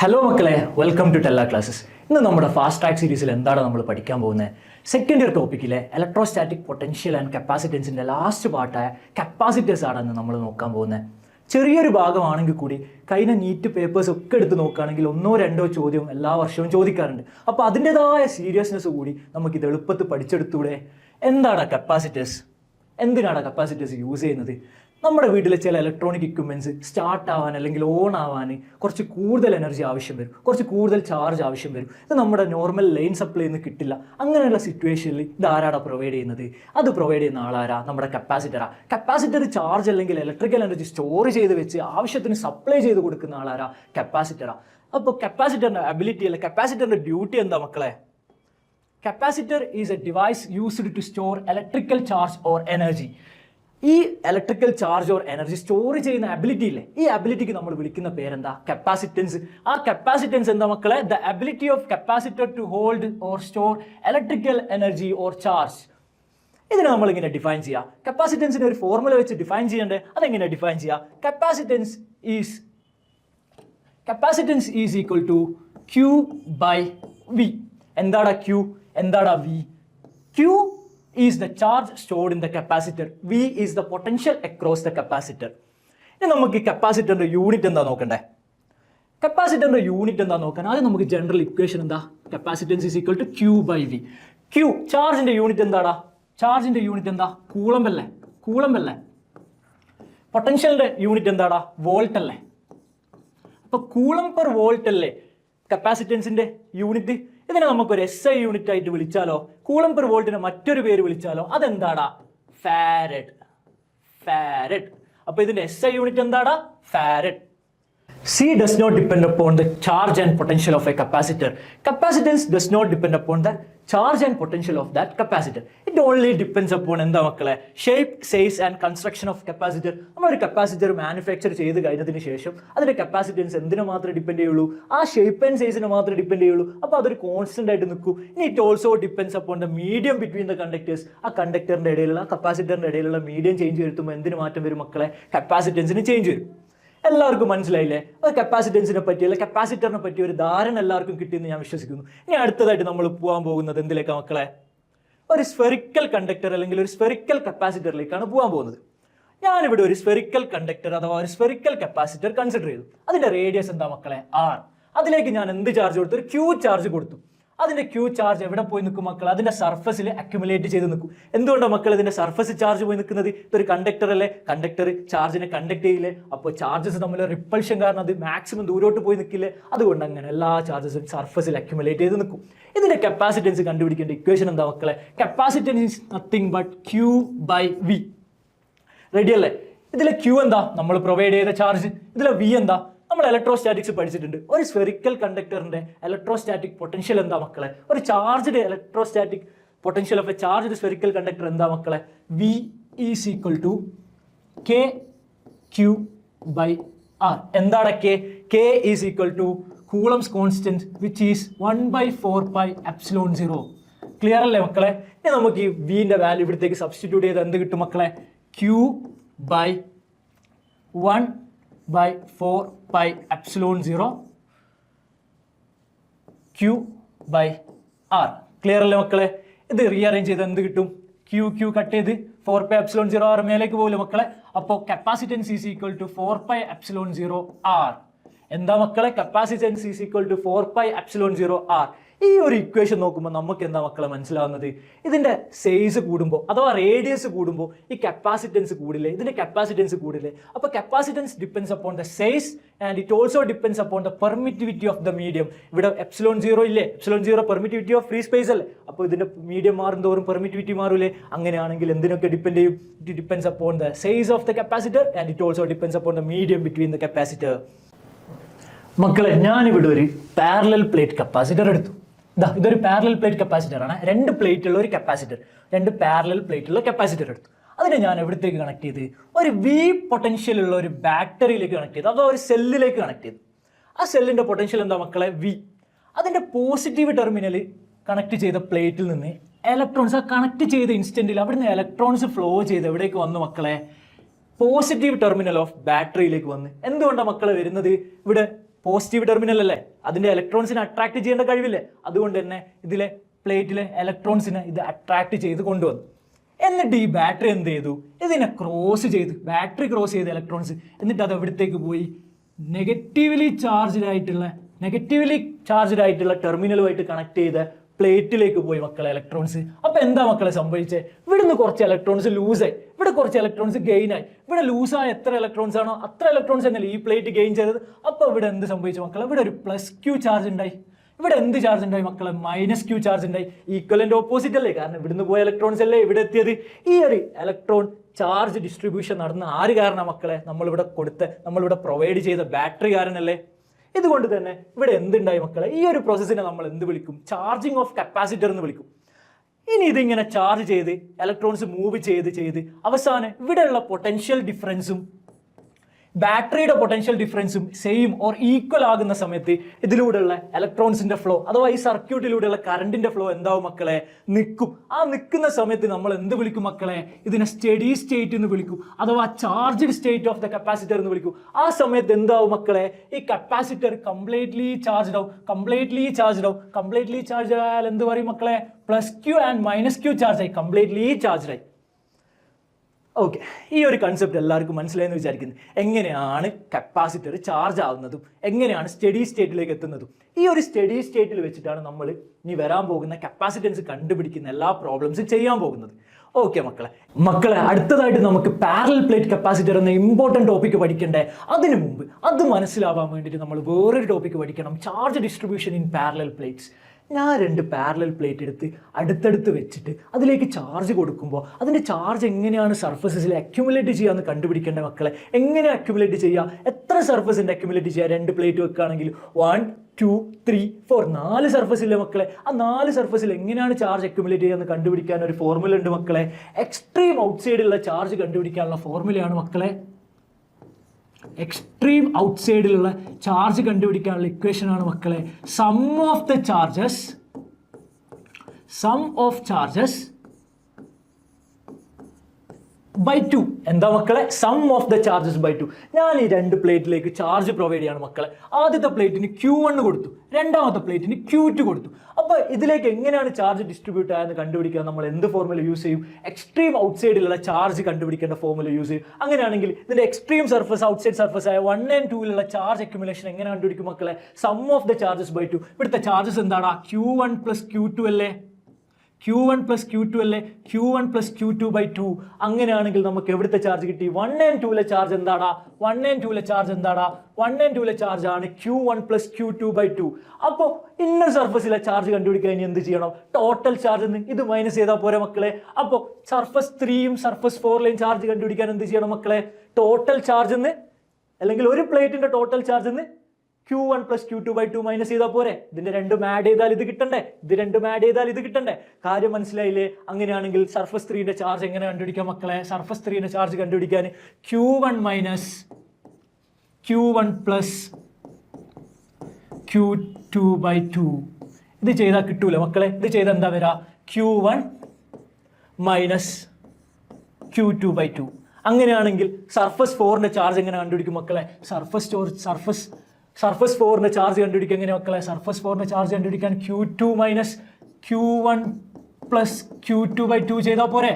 Hello മക്കളെ, welcome to ടെല്ല classes. ഇന്ന് നമ്മുടെ ഫാസ്റ്റ് ട്രാക്ക് സീരീസിൽ എന്താണ് നമ്മൾ പഠിക്കാൻ പോകുന്നത്? സെക്കൻഡ് ഇയർ ടോപ്പിക്കിലെ ഇലക്ട്രോസ്റ്റാറ്റിക് പൊട്ടൻഷ്യൽ ആൻഡ് കപ്പാസിറ്റൻസിൻ്റെ ലാസ്റ്റ് പാർട്ടായ കപ്പാസിറ്റേഴ്സ് ആണെന്ന് നമ്മൾ നോക്കാൻ പോകുന്നത്. ചെറിയൊരു ഭാഗമാണെങ്കിൽ കൂടി കഴിഞ്ഞ നീറ്റ് പേപ്പേഴ്സ് ഒക്കെ എടുത്ത് നോക്കുകയാണെങ്കിൽ ഒന്നോ രണ്ടോ ചോദ്യം എല്ലാ വർഷവും ചോദിക്കാറുണ്ട്. അപ്പോൾ അതിൻ്റെതായ സീരിയസ്നെസ് കൂടി നമുക്കിത് എളുപ്പത്തിൽ പഠിച്ചെടുത്തൂടെ. എന്താണ് കപ്പാസിറ്റേഴ്സ്? എന്തിനാണ് കപ്പാസിറ്റേഴ്സ് യൂസ് ചെയ്യുന്നത്? നമ്മുടെ വീട്ടിലെ ചില ഇലക്ട്രോണിക് ഇക്വിപ്മെൻറ്റ്സ് സ്റ്റാർട്ട് ആവാൻ അല്ലെങ്കിൽ ഓൺ ആവാൻ കുറച്ച് കൂടുതൽ എനർജി ആവശ്യം വരും, കുറച്ച് കൂടുതൽ ചാർജ് ആവശ്യം വരും. ഇത് നമ്മുടെ നോർമൽ ലൈൻ സപ്ലൈ നിന്ന് കിട്ടില്ല. അങ്ങനെയുള്ള സിറ്റുവേഷനിൽ ഇത് ആരാടാ പ്രൊവൈഡ് ചെയ്യുന്നത്? അത് പ്രൊവൈഡ് ചെയ്യുന്ന ആളാരാ? നമ്മുടെ കപ്പാസിറ്ററാ. കപ്പാസിറ്റർ ചാർജ് അല്ലെങ്കിൽ ഇലക്ട്രിക്കൽ എനർജി സ്റ്റോർ ചെയ്ത് വെച്ച് ആവശ്യത്തിന് സപ്ലൈ ചെയ്ത് കൊടുക്കുന്ന ആളാരാ? കപ്പാസിറ്ററാ. അപ്പോൾ കപ്പാസിറ്ററിൻ്റെ അബിലിറ്റി അല്ലെ കപ്പാസിറ്ററിൻ്റെ ഡ്യൂട്ടി എന്താ മക്കളെ? Capacitor is a device used to store electrical charge or energy. ഈ electrical charge or energy store ചെയ്യുന്ന അബിലിറ്റി ഇല്ലേ, ഈ അബിലിറ്റിക്ക് നമ്മൾ വിളിക്കുന്ന പേരെന്താ? കപ്പാസിറ്റൻസ്. ആ കപ്പാസിറ്റൻസ് എന്താ മക്കളെ? The ability of capacitor to hold or store electrical energy or charge. ഇതിനെ നമ്മൾ ഇങ്ങനെ ഡിഫൈൻ ചെയ്യാം. കപ്പാസിറ്റൻസിന് ഒരു ഫോർമുല വെച്ച് ഡിഫൈൻ ചെയ്യണ്ടേ? അതെങ്ങനെ ഡിഫൈൻ ചെയ്യാം? Capacitance is equal to Q by V. എന്താടാ ക്യൂ? എന്താടാ V? Q is the charge stored in the capacitor. V is the potential across the capacitor. ഇനി നമുക്ക് കപ്പാസിറ്ററിന്റെ യൂണിറ്റ് എന്താ നോക്കണ്ടേ? കപ്പാസിറ്ററിന്റെ യൂണിറ്റ് എന്താ നോക്കാൻ ആദ്യം നമുക്ക് ജനറൽ ഇക്വേഷൻ എന്താ? Capacitance is equal to Q by V. Q ചാർജിന്റെ യൂണിറ്റ് എന്താടാ? ചാർജിന്റെ യൂണിറ്റ് എന്താ? കൂളംബ് അല്ലേ? കൂളംബ് അല്ലേ? പൊട്ടൻഷ്യലിന്റെ യൂണിറ്റ് എന്താടാ? വോൾട്ട് അല്ലേ? അപ്പൊ കൂളം പെർ വോൾട്ട് അല്ലേ കപ്പാസിറ്റൻസിന്റെ യൂണിറ്റ്? ഇതിനെ നമുക്കൊരു SI യൂണിറ്റ് ആയിട്ട് വിളിച്ചാലോ? കൂളം പെർ വോൾട്ടിനെ മറ്റൊരു പേര് വിളിച്ചാലോ? അതെന്താടാ? ഫാരഡ്. ഫാരഡ്. അപ്പൊ ഇതിന്റെ SI യൂണിറ്റ് എന്താടാ? Farad. C does not depend upon the charge and potential of a capacitor. Capacitance does not depend upon the charge and potential of that capacitor. It only depends upon എന്താ മക്കളെ? shape, size and construction of capacitor. നമ്മളൊരു capacitor manufacture ചെയ്ത് കഴിഞ്ഞതിന് ശേഷം അതിന്റെ capacitance എന്തിനു മാത്രമേ depend ചെയ്യുള്ളൂ? ആ ഷേപ്പ് ആൻഡ് സൈസിന് മാത്രമേ ഡിപ്പെൻഡ് ചെയ്യുള്ളൂ. അപ്പോൾ അതൊരു കോൺസ്റ്റന്റ് ആയിട്ട് നിൽക്കും. ഇനി it also depends upon the medium between the conductors. ആ കണ്ടക്ടറിന്റെ ഇടയിലുള്ള കപ്പാസിറ്ററിന്റെ ഇടയിലുള്ള മീഡിയം ചേഞ്ച് വരുത്തുമ്പോൾ എന്തിനു മാറ്റം വരും മക്കളെ? കപ്പാസിറ്റൻസിന് ചേഞ്ച് വരും. എല്ലാവർക്കും മനസ്സിലായില്ലേ? അത് കപ്പാസിറ്റൻസിനെ പറ്റി അല്ലെ കപ്പാസിറ്ററിനെ പറ്റി ഒരു ധാരണ എല്ലാവർക്കും കിട്ടിയെന്ന് ഞാൻ വിശ്വസിക്കുന്നു. ഇനി അടുത്തതായിട്ട് നമ്മൾ പോകാൻ പോകുന്നത് എന്തിലേക്കാണ് മക്കളെ? ഒരു സ്ഫെറിക്കൽ കണ്ടക്ടർ അല്ലെങ്കിൽ ഒരു സ്ഫെറിക്കൽ കപ്പാസിറ്ററിലേക്കാണ് പോകാൻ പോകുന്നത്. ഞാനിവിടെ ഒരു സ്ഫെറിക്കൽ കണ്ടക്ടർ അഥവാ ഒരു സ്ഫെറിക്കൽ കപ്പാസിറ്റർ കൺസിഡർ ചെയ്തു. അതിന്റെ റേഡിയസ് എന്താ മക്കളെ? R. അതിലേക്ക് ഞാൻ എന്ത് ചാർജ് കൊടുത്തു? ഒരു ക്യൂ ചാർജ് കൊടുത്തു. അതിന്റെ ക്യൂ ചാർജ് എവിടെ പോയി നിൽക്കും മക്കൾ? അതിന്റെ സർഫസിൽ അക്യുമുലേറ്റ് ചെയ്ത് നിൽക്കും. എന്തുകൊണ്ടാണ് മക്കൾ ഇതിന്റെ സർഫസ് ചാർജ് പോയി നിൽക്കുന്നത്? ഇതൊരു കണ്ടക്ടർ അല്ലേ? കണ്ടക്ടർ ചാർജിനെ കണ്ടക്ട് ചെയ്യില്ലേ? അപ്പോൾ ചാർജസ് തമ്മിൽ റിപ്പൾഷൻ കാരണം അത് മാക്സിമം ദൂരോട്ട് പോയി നിൽക്കില്ലേ? അതുകൊണ്ട് അങ്ങനെ എല്ലാ ചാർജസും സർഫസിൽ അക്യുമുലേറ്റ് ചെയ്ത് നിൽക്കും. ഇതിന്റെ കപ്പാസിറ്റൻസ് കണ്ടുപിടിക്കേണ്ട ഇക്വേഷൻ എന്താ മക്കളെ? Capacitance is nothing but Q by V. Ready അല്ലേ? ഇതിലെ ക്യൂ എന്താ? നമ്മൾ പ്രൊവൈഡ് ചെയ്ത ചാർജ്. ഇതിലെ വി എന്താ? നമ്മൾ ഇലക്ട്രോസ്റ്റാറ്റിക്സ് പഠിച്ചിട്ടുണ്ട്. ഒരു സ്ഫെറിക്കൽ കണ്ടക്ടറിന്റെ ഇലക്ട്രോസ്റ്റാറ്റിക് പൊട്ടൻഷ്യൽ എന്താ മക്കളെ? ഒരു charged electrostatic potential of a charged spherical conductor എന്താ മക്കളെ? V is equal to K Q by R. എന്താണ് K? K is equal to coulomb's constant which is 1/4πε0. Clear അല്ലേ മക്കളെ? ഇനി നമുക്ക് ഈ വിന്റെ വാല്യൂ ഇവിടത്തേക്ക് സബ്സ്റ്റിറ്റ്യൂട്ട് ചെയ്ത് എന്ത് കിട്ടും മക്കളെ? Q by 1/4πε0 Q by R. Clear അല്ലേ മക്കളെ? ഇത് റീഅറേഞ്ച് ചെയ്ത് എന്ത് കിട്ടും? ക്യൂ കട്ട് ചെയ്ത് 4πε0 ആർ മേലേക്ക് പോകില്ല മക്കളെ. അപ്പോൾ capacitance is equal to 4πε0 R. എന്താ മക്കളെ? Capacitance is equal to 4πε0 R. ഈ ഒരു ഇക്വേഷൻ നോക്കുമ്പോൾ നമുക്ക് എന്താ മക്കളെ മനസ്സിലാവുന്നത്? ഇതിന്റെ സൈസ് കൂടുമ്പോൾ അഥവാ റേഡിയസ് കൂടുമ്പോൾ ഈ കപ്പാസിറ്റൻസ് കൂടില്ലേ? ഇതിന്റെ കപ്പാസിറ്റൻസ് കൂടില്ലേ? അപ്പോൾ capacitance depends upon the size and it also depends upon the permittivity of the medium. ഇവിടെ ε0 ഇല്ലേ? ε0 പെർമിറ്റിവിറ്റി ഓഫ് ഫ്രീ സ്പേസ് അല്ലേ? അപ്പോൾ ഇതിന്റെ മീഡിയം മാറുന്തോറും പെർമിറ്റിവിറ്റി മാറൂലേ? അങ്ങനെയാണെങ്കിൽ എന്തിനൊക്കെ ഡിപ്പെൻഡ് ചെയ്യും? It depends upon the size of the capacitor and it also depends upon the medium between the capacitor. മക്കളെ, ഞാനിവിടെ ഒരു പാരലൽ പ്ലേറ്റ് കപ്പാസിറ്റർ എടുത്തു. ഇതൊരു പാരലൽ പ്ലേറ്റ് കപ്പാസിറ്റർ ആണ്. രണ്ട് പ്ലേറ്റ് ഉള്ള ഒരു കപ്പാസിറ്റർ, രണ്ട് പാരലൽ പ്ലേറ്റ് ഉള്ള കപ്പാസിറ്റർ എടുത്തു. അതിനെ ഞാൻ എവിടത്തേക്ക് കണക്ട് ചെയ്ത്? ഒരു വി പൊട്ടൻഷ്യൽ ഉള്ള ഒരു ബാറ്ററിയിലേക്ക് കണക്ട് ചെയ്തു, അതോ ഒരു സെല്ലിലേക്ക് കണക്ട് ചെയ്തു. ആ സെല്ലിന്റെ പൊട്ടൻഷ്യൽ എന്താ മക്കളെ? വി. അതിന്റെ പോസിറ്റീവ് ടെർമിനൽ കണക്ട് ചെയ്ത പ്ലേറ്റിൽ നിന്ന് ഇലക്ട്രോൺസ്, ആ കണക്ട് ചെയ്ത ഇൻസ്റ്റന്റിൽ അവിടുന്ന് ഇലക്ട്രോൺസ് ഫ്ലോ ചെയ്ത് എവിടേക്ക് വന്നു മക്കളെ? പോസിറ്റീവ് ടെർമിനൽ ഓഫ് ബാറ്ററിയിലേക്ക് വന്ന്. എന്തുകൊണ്ടാണ് മക്കളെ വരുന്നത്? ഇവിടെ പോസിറ്റീവ് ടെർമിനൽ അല്ലേ, അതിൻ്റെ ഇലക്ട്രോൺസിനെ അട്രാക്ട് ചെയ്യേണ്ട കഴിവില്ലേ, അതുകൊണ്ട് തന്നെ ഇതിലെ പ്ലേറ്റിലെ ഇലക്ട്രോൺസിനെ ഇത് അട്രാക്ട് ചെയ്ത് കൊണ്ടുവന്നു. എന്നിട്ട് ഈ ബാറ്ററി എന്ത് ചെയ്തു, ഇതിനെ ക്രോസ് ചെയ്ത്, ബാറ്ററി ക്രോസ് ചെയ്ത് ഇലക്ട്രോൺസ്, എന്നിട്ട് അത് എവിടത്തേക്ക് പോയി, നെഗറ്റീവ്ലി ചാർജ്ഡ് ആയിട്ടുള്ള ടെർമിനലുമായിട്ട് കണക്ട് ചെയ്ത പ്ലേറ്റിലേക്ക് പോയി മക്കളെ ഇലക്ട്രോൺസ്. അപ്പോൾ എന്താ മക്കളെ സംഭവിച്ചത്, ഇവിടുന്ന് കുറച്ച് ഇലക്ട്രോൺസ് ലൂസായി, ഇവിടെ കുറച്ച് ഇലക്ട്രോൺസ് ഗെയിൻ ആയി. ഇവിടെ ലൂസായ എത്ര ഇലക്ട്രോൺസ് ആണോ അത്ര ഇലക്ട്രോൺസ് തന്നെയല്ലേ ഈ പ്ലേറ്റ് ഗെയിൻ ചെയ്തത്. അപ്പോൾ ഇവിടെ എന്ത് സംഭവിച്ചു മക്കളെ, ഇവിടെ ഒരു +q ചാർജ് ഉണ്ടായി. ഇവിടെ എന്ത് ചാർജ് ഉണ്ടായി മക്കളെ, -q ചാർജ് ഉണ്ടായി. ഈക്വലന്റ് ഓപ്പോസിറ്റ് അല്ലേ, കാരണം ഇവിടുന്ന് പോയ ഇലക്ട്രോൺസ് അല്ലേ ഇവിടെ എത്തിയത്. ഈ ഒരു ഇലക്ട്രോൺ ചാർജ് ഡിസ്ട്രിബ്യൂഷൻ നടന്ന ആര് കാരണം മക്കളെ, നമ്മളിവിടെ പ്രൊവൈഡ് ചെയ്ത ബാറ്ററി കാരണല്ലേ. ഇതുകൊണ്ട് തന്നെ ഇവിടെ എന്തുണ്ടായി മക്കളെ, ഈ ഒരു പ്രോസസ്സിനെ നമ്മൾ എന്ത് വിളിക്കും, ചാർജിങ് ഓഫ് കപ്പാസിറ്റർ എന്ന് വിളിക്കും. ഇനി ഇതിങ്ങനെ ചാർജ് ചെയ്ത് ഇലക്ട്രോൺസ് മൂവ് ചെയ്ത് അവസാനം ഇവിടെയുള്ള പൊട്ടൻഷ്യൽ ഡിഫറൻസും ബാറ്ററിയുടെ പൊട്ടൻഷ്യൽ ഡിഫറൻസും സെയിം ഓർ ഈക്വൽ ആകുന്ന സമയത്ത് ഇതിലൂടെയുള്ള ഇലക്ട്രോൺസിന്റെ ഫ്ലോ അഥവാ ഈ സർക്യൂട്ടിലൂടെയുള്ള കറണ്ടിന്റെ ഫ്ലോ എന്താവും മക്കളെ, നിൽക്കും. ആ നിൽക്കുന്ന സമയത്ത് നമ്മൾ എന്ത് വിളിക്കും മക്കളെ, ഇതിനെ സ്റ്റഡി സ്റ്റേറ്റ് എന്ന് വിളിക്കും, അഥവാ charged state of the capacitor എന്ന് വിളിക്കും. ആ സമയത്ത് എന്താവും മക്കളെ, ഈ കപ്പാസിറ്റർ കംപ്ലീറ്റ്ലി ചാർജ്ഡ് ആവും. കംപ്ലീറ്റ്ലി ചാർജ് ആയാൽ എന്ത് പറയും മക്കളെ, +q ആൻഡ് -q ചാർജ് ആയി, കംപ്ലീറ്റ്ലി ചാർജ് ആയി. ഓക്കെ, ഈ ഒരു കൺസെപ്റ്റ് എല്ലാവർക്കും മനസ്സിലായെന്ന് വിചാരിക്കുന്നു. എങ്ങനെയാണ് കപ്പാസിറ്റർ ചാർജ് ആവുന്നതും എങ്ങനെയാണ് സ്റ്റഡി സ്റ്റേറ്റിലേക്ക് എത്തുന്നതും. ഈ ഒരു സ്റ്റഡി സ്റ്റേറ്റിൽ വെച്ചിട്ടാണ് നമ്മൾ ഇനി വരാൻ പോകുന്ന കപ്പാസിറ്റൻസ് കണ്ടുപിടിക്കുന്ന എല്ലാ പ്രോബ്ലംസും ചെയ്യാൻ പോകുന്നത്. ഓക്കെ മക്കളെ അടുത്തതായിട്ട് നമുക്ക് പാരലൽ പ്ലേറ്റ് കപ്പാസിറ്റർ എന്ന ഇമ്പോർട്ടൻറ്റ് ടോപ്പിക്ക് പഠിക്കണ്ടേ. അതിനു മുമ്പ് അത് മനസ്സിലാവാൻ വേണ്ടിയിട്ട് നമ്മൾ വേറൊരു ടോപ്പിക്ക് പഠിക്കണം, charge distribution in parallel plates. ഞാൻ 2 പാരലൽ പ്ലേറ്റ് എടുത്ത് അടുത്തടുത്ത് വെച്ചിട്ട് അതിലേക്ക് ചാർജ് കൊടുക്കുമ്പോൾ അതിൻ്റെ ചാർജ് എങ്ങനെയാണ് സർഫസസിൽ അക്യുമുലേറ്റ് ചെയ്യാമെന്ന് കണ്ടുപിടിക്കേണ്ട മക്കളെ. എങ്ങനെ അക്യുമുലേറ്റ് ചെയ്യുക, എത്ര സർഫസിൻ്റെ അക്യുമുലേറ്റ് ചെയ്യുക, 2 പ്ലേറ്റ് വെക്കുകയാണെങ്കിൽ 1 2 3 4 4 സർഫസില്ലേ മക്കളെ. ആ 4 സർഫസിൽ എങ്ങനെയാണ് ചാർജ് അക്യുമുലേറ്റ് ചെയ്യുക എന്ന് കണ്ടുപിടിക്കാൻ ഒരു ഫോർമുല ഉണ്ട് മക്കളെ. എക്സ്ട്രീം ഔട്ട്സൈഡിലുള്ള ചാർജ് കണ്ടുപിടിക്കാനുള്ള ഫോർമുലയാണ് മക്കളെ. എക്സ്ട്രീം ഔട്ട്സൈഡിലുള്ള ചാർജ് കണ്ടുപിടിക്കാനുള്ള ഇക്വേഷൻ ആണ് മക്കളെ, സം ഓഫ് ചാർജസ് by 2. എന്താ മക്കളെ, sum of the charges by 2. ഞാൻ ഈ 2 പ്ലേറ്റിലേക്ക് ചാർജ് പ്രൊവൈഡ് ചെയ്യാണ് മക്കളെ. ആദ്യത്തെ പ്ലേറ്റിന് Q1 കൊടുത്തു, രണ്ടാമത്തെ പ്ലേറ്റിന് Q2 കൊടുത്തു. അപ്പോൾ ഇതിലേക്ക് എങ്ങനെയാണ് ചാർജ് ഡിസ്ട്രിബ്യൂട്ട് ആയെന്ന് കണ്ടുപിടിക്കാൻ നമ്മൾ എന്ത് ഫോർമുല യൂസ് ചെയ്യും, എക്സ്ട്രീം ഔട്ട്സൈഡിലുള്ള ചാർജ് കണ്ടുപിടിക്കേണ്ട ഫോർമുല യൂസ് ചെയ്യും. അങ്ങനെയാണെങ്കിൽ ഇതിന്റെ എക്സ്ട്രീം സർഫസ് ഔട്ട്സൈഡ് സർഫസ് ആയ 1 and 2 ചാർജ് അക്യുമുലേഷൻ എങ്ങനെ കണ്ടുപിടിക്കും മക്കളെ, sum of the charges by 2. ഇവിടുത്തെ ചാർജസ് എന്താണ്, Q1 + Q2 അല്ലേ, Q1 + Q2 അല്ലേ, Q1 + Q2 by 2. അങ്ങനെയാണെങ്കിൽ നമുക്ക് എവിടുത്തെ ചാർജ് കിട്ടി, 1 and 2 ചാർജ് എന്താടാ, 1 and 2 ചാർജ് ആണ് Q1 + Q2 by 2. അപ്പോൾ ഇന്നർ സർഫസിലെ ചാർജ് കണ്ടുപിടിക്കാൻ ഇനി എന്ത് ചെയ്യണം, ടോട്ടൽ ചാർജ് ഇത് മൈനസ് ചെയ്താൽ പോരെ മക്കളെ. അപ്പോൾ സർഫസ് 3യും സർഫസ് 4ലെയും ചാർജ് കണ്ടുപിടിക്കാൻ എന്ത് ചെയ്യണം മക്കളെ, ടോട്ടൽ ചാർജ് അല്ലെങ്കിൽ ഒരു പ്ലേറ്റിന്റെ total charge Q1 + Q2 by 2 minus ചെയ്താൽ പോരെ. ഇതിന്റെ രണ്ടും ആഡ് ചെയ്താൽ ഇത് കിട്ടണ്ടേ, കാര്യം മനസ്സിലായില്ലേ. അങ്ങനെയാണെങ്കിൽ സർഫസ് 3ന്റെ ചാർജ് എങ്ങനെ കണ്ടുപിടിക്കാം മക്കളെ, സർഫസ് 3ന്റെ ചാർജ് കണ്ടുപിടിക്കാൻ Q1 - Q1 + Q2 by 2. ഇത് ചെയ്താൽ കിട്ടൂല മക്കളെ. ഇത് ചെയ്താൽ എന്താ വരാ, Q1 - Q2 by 2. അങ്ങനെയാണെങ്കിൽ സർഫസ് 4ന്റെ ചാർജ് എങ്ങനെ കണ്ടുപിടിക്കും മക്കളെ, സർഫസ് 4ന്റെ ചാർജ് കണ്ടുപിടിക്കുക എങ്ങനെ മക്കളെ, സർഫസ് 4ന്റെ ചാർജ് കണ്ടുപിടിക്കാൻ Q2 - Q1 + Q2 by 2 ചെയ്താൽ പോരെ.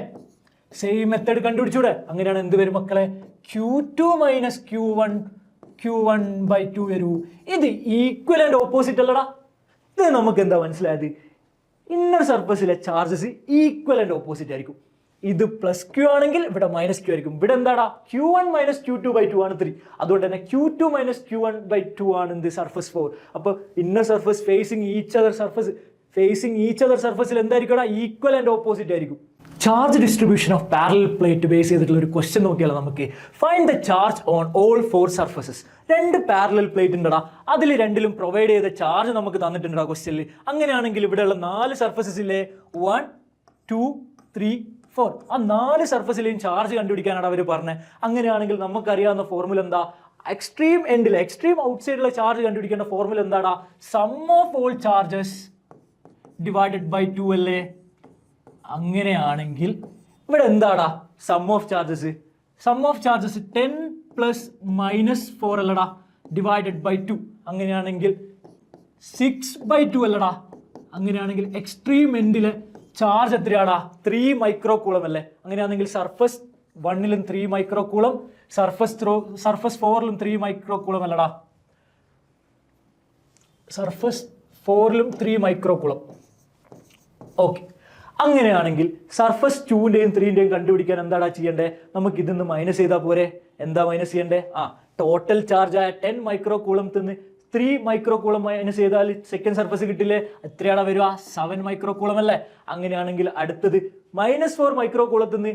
സെയിം മെത്തേഡ് കണ്ടുപിടിച്ചൂടെ. അങ്ങനെയാണ് എന്ത് വരും മക്കളെ, Q2 - Q1 by 2 വരൂ. ഇത് ഈക്വലന്റ് ഓപ്പോസിറ്റ് അല്ലടാ. ഇത് നമുക്ക് എന്താ മനസ്സിലായത്, ഇന്നർ സർഫസിലെ ചാർജസ് ഈക്വലന്റ് ഓപ്പോസിറ്റ് ആയിരിക്കും. ഇത് +q ആണെങ്കിൽ ഇവിടെ -q ആയിരിക്കും. ഇവിടെ എന്താടാ, Q1 - Q2 by 2 ആണ് 3. അതുകൊണ്ട് തന്നെ Q2 - Q1 by 2 ആണ് എന്ത്, സർഫസ് 4. അപ്പോൾ inner surface facing each other സർഫസിൽ എന്തായിരിക്കും, ഈക്വൽ ആൻഡ് ഓപ്പോസിറ്റ് ആയിരിക്കും. Charge distribution of parallel plate base ചെയ്തിട്ടുള്ള ഒരു ക്വസ്റ്റ്യൻ നോക്കിയാലോ നമുക്ക്. Find the charge on all 4 surfaces. 2 parallel plate ഉണ്ടടാ, അതിൽ രണ്ടിലും പ്രൊവൈഡ് ചെയ്ത ചാർജ് നമുക്ക് തന്നിട്ടുണ്ടാ ക്വസ്റ്റ്യനിൽ. അങ്ങനെയാണെങ്കിൽ ഇവിടെയുള്ള 4 സർഫസസിലെ 1 2 3 4 ആ 4 സർഫസിലെയും ചാർജ് കണ്ടുപിടിക്കാനാണ് അവർ പറഞ്ഞത്. അങ്ങനെയാണെങ്കിൽ നമുക്കറിയാവുന്ന ഫോർമുല എന്താ, എക്സ്ട്രീം ഔട്ട്സൈഡിലെ ചാർജ് കണ്ടുപിടിക്കേണ്ട ഫോർമുല എന്താടാ, sum of all charges divided by 2 അല്ലേ. അങ്ങനെയാണെങ്കിൽ ഇവിടെ എന്താടാ, സം ഓഫ് ചാർജസ് 10 + -4 അല്ലടാ, ഡിവൈഡഡ് ബൈ 2. അങ്ങനെയാണെങ്കിൽ 6/2 അല്ലടാ. അങ്ങനെയാണെങ്കിൽ എക്സ്ട്രീം എൻഡിലെ ചാർജ് എത്രയാടാ? 3 മൈക്രോ കൂളം അല്ലേ? അങ്ങനെയാണെങ്കിൽ സർഫസ് 1ലും 3 മൈക്രോ കൂളം, സർഫസ് 4ലും 3 മൈക്രോ കൂളം അല്ലടാ. സർഫസ് 4ലും 3 മൈക്രോ കൂളം. ഓക്കെ, അങ്ങനെയാണെങ്കിൽ സർഫസ് 2ന്റെയും 3ന്റെയും കണ്ടുപിടിക്കാൻ എന്താടാ ചെയ്യണ്ടേ? നമുക്ക് ഇതിന്ന് മൈനസ് ചെയ്താൽ പോരെ? എന്താ മൈനസ് ചെയ്യണ്ടേ? ടോട്ടൽ ചാർജ് ആയ 10 മൈക്രോ കൂളത്തിന് 3 മൈക്രോ കൂളം മൈനസ് ചെയ്താൽ സെക്കൻഡ് സർഫസ് കിട്ടില്ലേ? എത്രയാടാ വരിക? 7 മൈക്രോ കൂളം അല്ലേ? അങ്ങനെയാണെങ്കിൽ അടുത്തത് -4 മൈക്രോ കൂളത്തിന്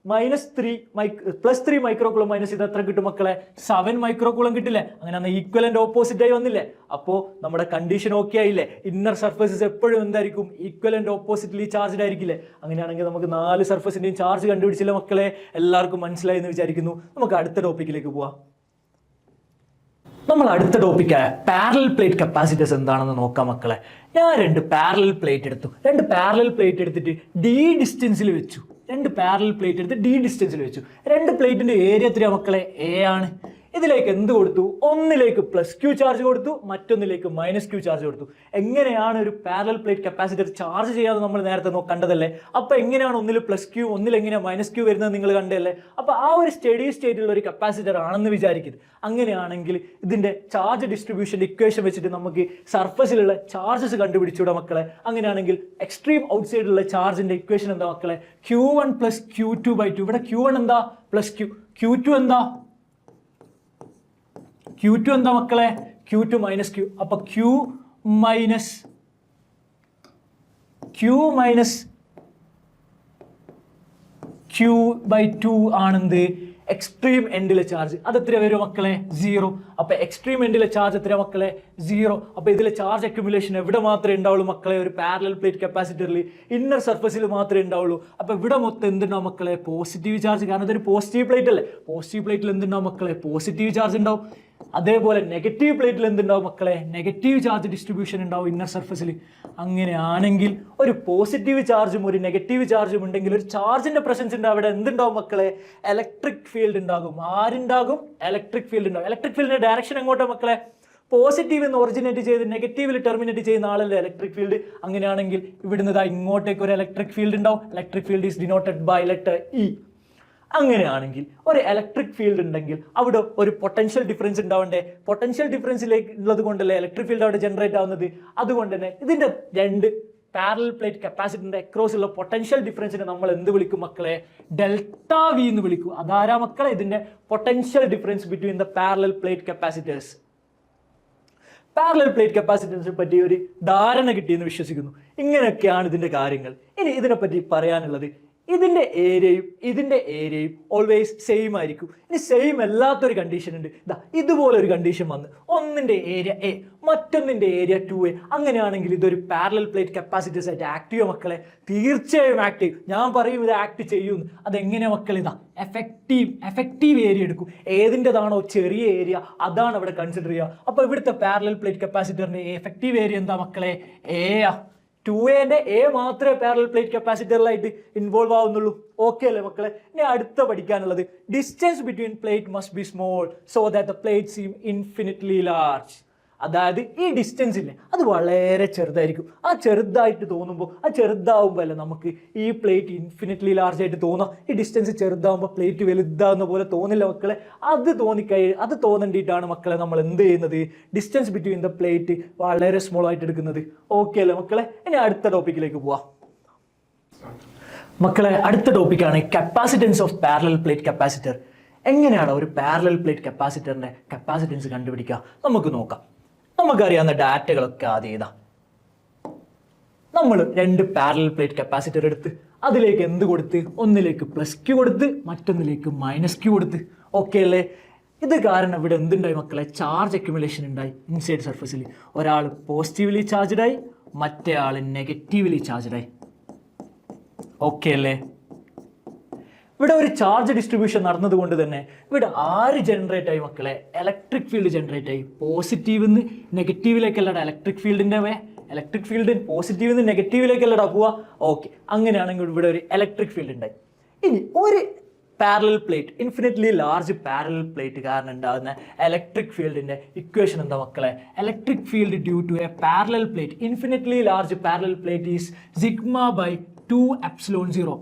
+3 മൈക്രോ കൂളം മൈനസ് ചെയ്ത് എത്ര കിട്ടും മക്കളെ? 7 മൈക്രോ കൂളം കിട്ടില്ലേ? അങ്ങനെ ഈക്വലന്റ് ഓപ്പോസിറ്റ് ആയി വന്നില്ലേ? അപ്പോൾ നമ്മുടെ കണ്ടീഷൻ ഓക്കെ ആയില്ലേ? ഇന്നർ സർഫേസസ് എപ്പോഴും എന്തായിരിക്കും? ഈക്വലന്റ് ഓപ്പോസിറ്റ്ലി ചാർജ്ഡ് ആയിരിക്കില്ലേ? അങ്ങനെയാണെങ്കിൽ നമുക്ക് 4 സർഫസിന്റെയും ചാർജ് കണ്ടുപിടിച്ചില്ല മക്കളെ? എല്ലാവർക്കും മനസ്സിലായി എന്ന് വിചാരിക്കുന്നു. നമുക്ക് അടുത്ത ടോപ്പിക്കിലേക്ക് പോവാം. നമ്മൾ അടുത്ത ടോപ്പിക്കായ പാരലൽ പ്ലേറ്റ് കപ്പാസിറ്റേഴ്സ് എന്താണെന്ന് നോക്കാം മക്കളെ. ഞാൻ 2 പാരലൽ പ്ലേറ്റ് എടുത്തു. 2 പാരലൽ പ്ലേറ്റ് എടുത്തിട്ട് d ഡിസ്റ്റൻസിൽ വെച്ചു. 2 പാരലൽ പ്ലേറ്റ് എടുത്ത് d ഡിസ്റ്റൻസിൽ വെച്ചു. 2 പ്ലേറ്റിന്റെ ഏരിയ എത്രയാ മക്കളെ? a ആണ്. ഇതിലേക്ക് എന്ത് കൊടുത്തു? ഒന്നിലേക്ക് +q ചാർജ് കൊടുത്തു, മറ്റൊന്നിലേക്ക് -q ചാർജ് കൊടുത്തു. എങ്ങനെയാണ് ഒരു പാരലൽ പ്ലേറ്റ് കപ്പാസിറ്റർ ചാർജ് ചെയ്യാതെ നമ്മൾ നേരത്തെ കണ്ടതല്ലേ? അപ്പൊ എങ്ങനെയാണ് ഒന്നിൽ +q ഒന്നിൽ എങ്ങനെയാണ് -q വരുന്നത് നിങ്ങൾ കണ്ടല്ലേ? അപ്പൊ ആ ഒരു സ്റ്റഡി സ്റ്റേറ്റിലുള്ള ഒരു കപ്പാസിറ്റർ ആണെന്ന് വിചാരിക്കുന്നത്. അങ്ങനെയാണെങ്കിൽ ഇതിന്റെ ചാർജ് ഡിസ്ട്രിബ്യൂഷന്റെ ഇക്വേഷൻ വെച്ചിട്ട് നമുക്ക് സർഫസിലുള്ള ചാർജസ് കണ്ടുപിടിച്ചുകൂടാ മക്കളെ? അങ്ങനെയാണെങ്കിൽ എക്സ്ട്രീം ഔട്ട്സൈഡിലുള്ള ചാർജിന്റെ ഇക്വേഷൻ എന്താ മക്കളെ? q1 + q2/2. ഇവിടെ q1 എന്താ? +q. q2 എന്താ? q2 എന്താ മക്കളെ? q2 -q. അപ്പൊ q q/2 ആണെന്ത്? എക്സ്ട്രീം എൻഡിലെ ചാർജ്. അത് എത്ര വരും മക്കളെ? 0. അപ്പൊ എക്സ്ട്രീം എൻഡിലെ ചാർജ് എത്ര മക്കളെ? 0. അപ്പൊ ഇതിലെ ചാർജ് അക്യുമുലേഷൻ എവിടെ മാത്രമേ ഉണ്ടാവുള്ളൂ മക്കളെ? ഒരു പാരലൽ പ്ലേറ്റ് കപ്പാസിറ്ററിൽ ഇന്നർ സർഫസിൽ മാത്രമേ ഉണ്ടാവുള്ളൂ. അപ്പൊ ഇവിടെ മൊത്തം എന്തുണ്ടാവും മക്കളെ? Positive charge. കാരണം ഇതൊരു പോസിറ്റീവ് പ്ലേറ്റ് അല്ലേ? പോസിറ്റീവ് പ്ലേറ്റിൽ എന്തുണ്ടാവും മക്കളെ? പോസിറ്റീവ് ചാർജ് ഉണ്ടാവും. അതേപോലെ നെഗറ്റീവ് പ്ലേറ്റിൽ എന്തുണ്ടാവും മക്കളെ? നെഗറ്റീവ് ചാർജ് ഡിസ്ട്രിബ്യൂഷൻ ഉണ്ടാവും ഇന്നർ സർഫസിൽ. അങ്ങനെയാണെങ്കിൽ ഒരു പോസിറ്റീവ് ചാർജും ഒരു നെഗറ്റീവ് ചാർജും ഉണ്ടെങ്കിൽ ഒരു ചാർജിന്റെ പ്രസൻസ് ഉണ്ട് അവിടെ. എന്തുണ്ടാവും മക്കളെ? ഇലക്ട്രിക് ഫീൽഡ് ഉണ്ടാകും. ആരുണ്ടാകും? ഇലക്ട്രിക് ഫീൽഡ് ഉണ്ടാകും. ഇലക്ട്രിക് ഫീൽഡിന്റെ ഡയറക്ഷൻ എങ്ങോട്ടാ മക്കളെ? പോസിറ്റീവ് എന്ന് ഒറിജിനേറ്റ് ചെയ്ത് നെഗറ്റീവിൽ ടെർമിനേറ്റ് ചെയ്യുന്ന ആളല്ലേ ഇലക്ട്രിക് ഫീൽഡ്. അങ്ങനെയാണെങ്കിൽ ഇവിടുന്ന് ഇങ്ങോട്ടേക്ക് ഒരു ഇലക്ട്രിക് ഫീൽഡ് ഉണ്ടാവും. Electric field is denoted by letter E. അങ്ങനെയാണെങ്കിൽ ഒരു ഇലക്ട്രിക് ഫീൽഡ് ഉണ്ടെങ്കിൽ അവിടെ ഒരു പൊട്ടൻഷ്യൽ ഡിഫറൻസ് ഉണ്ടാവണ്ടേ? പൊട്ടൻഷ്യൽ ഡിഫറൻസിലേക്ക് ഉള്ളത് കൊണ്ടല്ലേ ഇലക്ട്രിക് ഫീൽഡ് അവിടെ ജനറേറ്റ് ആവുന്നത്. അതുകൊണ്ട് തന്നെ ഇതിന്റെ 2 പാരലൽ പ്ലേറ്റ് കപ്പാസിറ്ററിന്റെ അക്രോസ് ഉള്ള പൊട്ടൻഷ്യൽ ഡിഫറൻസിനെ നമ്മൾ എന്ത് വിളിക്കും മക്കളെ? ΔV എന്ന് വിളിക്കും. അതാരാ മക്കളെ? ഇതിന്റെ potential difference between the parallel plate capacitors. Parallel plate കപ്പാസിറ്റൻസിനെ പറ്റി ഒരു ധാരണ കിട്ടിയെന്ന് വിശ്വസിക്കുന്നു. ഇങ്ങനെയൊക്കെയാണ് ഇതിന്റെ കാര്യങ്ങൾ. ഇനി ഇതിനെപ്പറ്റി പറയാനുള്ളത്, ഇതിന്റെ ഏരിയയും ഓൾവേസ് സെയിം ആയിരിക്കും. ഇനി സെയിം അല്ലാത്തൊരു കണ്ടീഷൻ ഉണ്ട്. ഇതുപോലെ ഒരു കണ്ടീഷൻ വന്ന് ഒന്നിന്റെ ഏരിയ A മറ്റൊന്നിന്റെ ഏരിയ 2A. അങ്ങനെയാണെങ്കിൽ ഇതൊരു പാരലൽ പ്ലേറ്റ് കപ്പാസിറ്റേഴ്സ് ആയിട്ട് ആക്ട് ചെയ്യോ മക്കളെ? തീർച്ചയായും ആക്ട് ചെയ്യും. ഞാൻ പറയും ഇത് ആക്ട് ചെയ്യുന്നു. അതെങ്ങനെ മക്കളെ? എഫക്റ്റീവ് ഏരിയ എടുക്കും. ഏതിൻ്റെതാണോ ചെറിയ ഏരിയ അതാണ് അവിടെ കൺസിഡർ ചെയ്യുക. അപ്പൊ ഇവിടുത്തെ പാരലൽ പ്ലേറ്റ് കപ്പാസിറ്ററിന്റെ എഫക്റ്റീവ് ഏരിയ എന്താ മക്കളെ? A. 2A A മാത്രമേ പാരലൽ പ്ലേറ്റ് കപ്പാസിറ്ററിലായിട്ട് ഇൻവോൾവ് ആവുന്നുള്ളൂ. ഓക്കെ അല്ലേ മക്കളെ? ഇനി അടുത്ത പഠിക്കാനുള്ളത്, distance between plate must be small so that the plate seem infinitely large. അതായത് ഈ ഡിസ്റ്റൻസ് ഇല്ലേ അത് വളരെ ചെറുതായിരിക്കും. ആ ചെറുതായിട്ട് തോന്നുമ്പോൾ ചെറുതാവുമ്പോൾ അല്ലേ നമുക്ക് ഈ പ്ലേറ്റ് ഇൻഫിനിറ്റ്ലി ലാർജ് ആയിട്ട് തോന്നാം. ഈ ഡിസ്റ്റൻസ് ചെറുതാവുമ്പോൾ പ്ലേറ്റ് വലുതാവുന്ന പോലെ തോന്നില്ല മക്കളെ? അത് തോന്നേണ്ടിയിട്ടാണ് മക്കളെ നമ്മൾ എന്ത് ചെയ്യുന്നത്? ഡിസ്റ്റൻസ് ബിറ്റ്വീൻ ദ പ്ലേറ്റ് വളരെ സ്മോൾ ആയിട്ട് എടുക്കുന്നത്. ഓക്കെ അല്ലേ മക്കളെ? ഇനി അടുത്ത ടോപ്പിക്കിലേക്ക് പോവാം മക്കളെ. അടുത്ത ടോപ്പിക്കാണ് capacitance of parallel plate capacitor. എങ്ങനെയാണ് ഒരു പാരലൽ പ്ലേറ്റ് കപ്പാസിറ്ററിന്റെ കപ്പാസിറ്റൻസ് കണ്ടുപിടിക്കുക? നമുക്ക് നോക്കാം. നമുക്കറിയാവുന്ന ഡാറ്റകളൊക്കെ ആദ്യം ചെയ്താ നമ്മൾ 2 പാരലൽ പ്ലേറ്റ് കപ്പാസിറ്റർ എടുത്ത് അതിലേക്ക് എന്ത് കൊടുത്ത്? ഒന്നിലേക്ക് +q കൊടുത്ത് മറ്റൊന്നിലേക്ക് -q കൊടുത്ത്. ഓക്കെ അല്ലേ? ഇത് കാരണം ഇവിടെ എന്തുണ്ടായി മക്കളെ? ചാർജ് അക്യുമുലേഷൻ ഉണ്ടായി ഇൻസൈഡ് സർഫസിൽ. ഒരാൾ പോസിറ്റീവ്ലി ചാർജ്ഡ് ആയി, മറ്റേ ആൾ നെഗറ്റീവ്ലി ചാർജ്ഡ് ആയി. ഓക്കെ അല്ലേ? ഇവിടെ ഒരു ചാർജ് ഡിസ്ട്രിബ്യൂഷൻ നടന്നതുകൊണ്ട് തന്നെ ഇവിടെ ആര് ജനറേറ്റ് ആയി മക്കളെ? ഇലക്ട്രിക് ഫീൽഡ് ജനറേറ്റ് ആയി. പോസിറ്റീവ് നിന്ന് നെഗറ്റീവിലേക്കല്ലടാ ഇലക്ട്രിക് ഫീൽഡിന്റെ ഇലക്ട്രിക് ഫീൽഡ് പോസിറ്റീവ് നിന്ന് നെഗറ്റീവിലേക്കല്ലടാ പോവാ. ഓക്കെ, അങ്ങനെയാണെങ്കിൽ ഇവിടെ ഒരു ഇലക്ട്രിക് ഫീൽഡ് ഉണ്ടായി. ഇനി ഒരു parallel plate, infinitely large parallel plate കാരണം ഉണ്ടാകുന്ന ഇലക്ട്രിക് ഫീൽഡിന്റെ ഇക്വേഷൻ എന്താ മക്കളെ? Electric field due to a parallel plate, infinitely large parallel plate is sigma by 2 epsilon 0.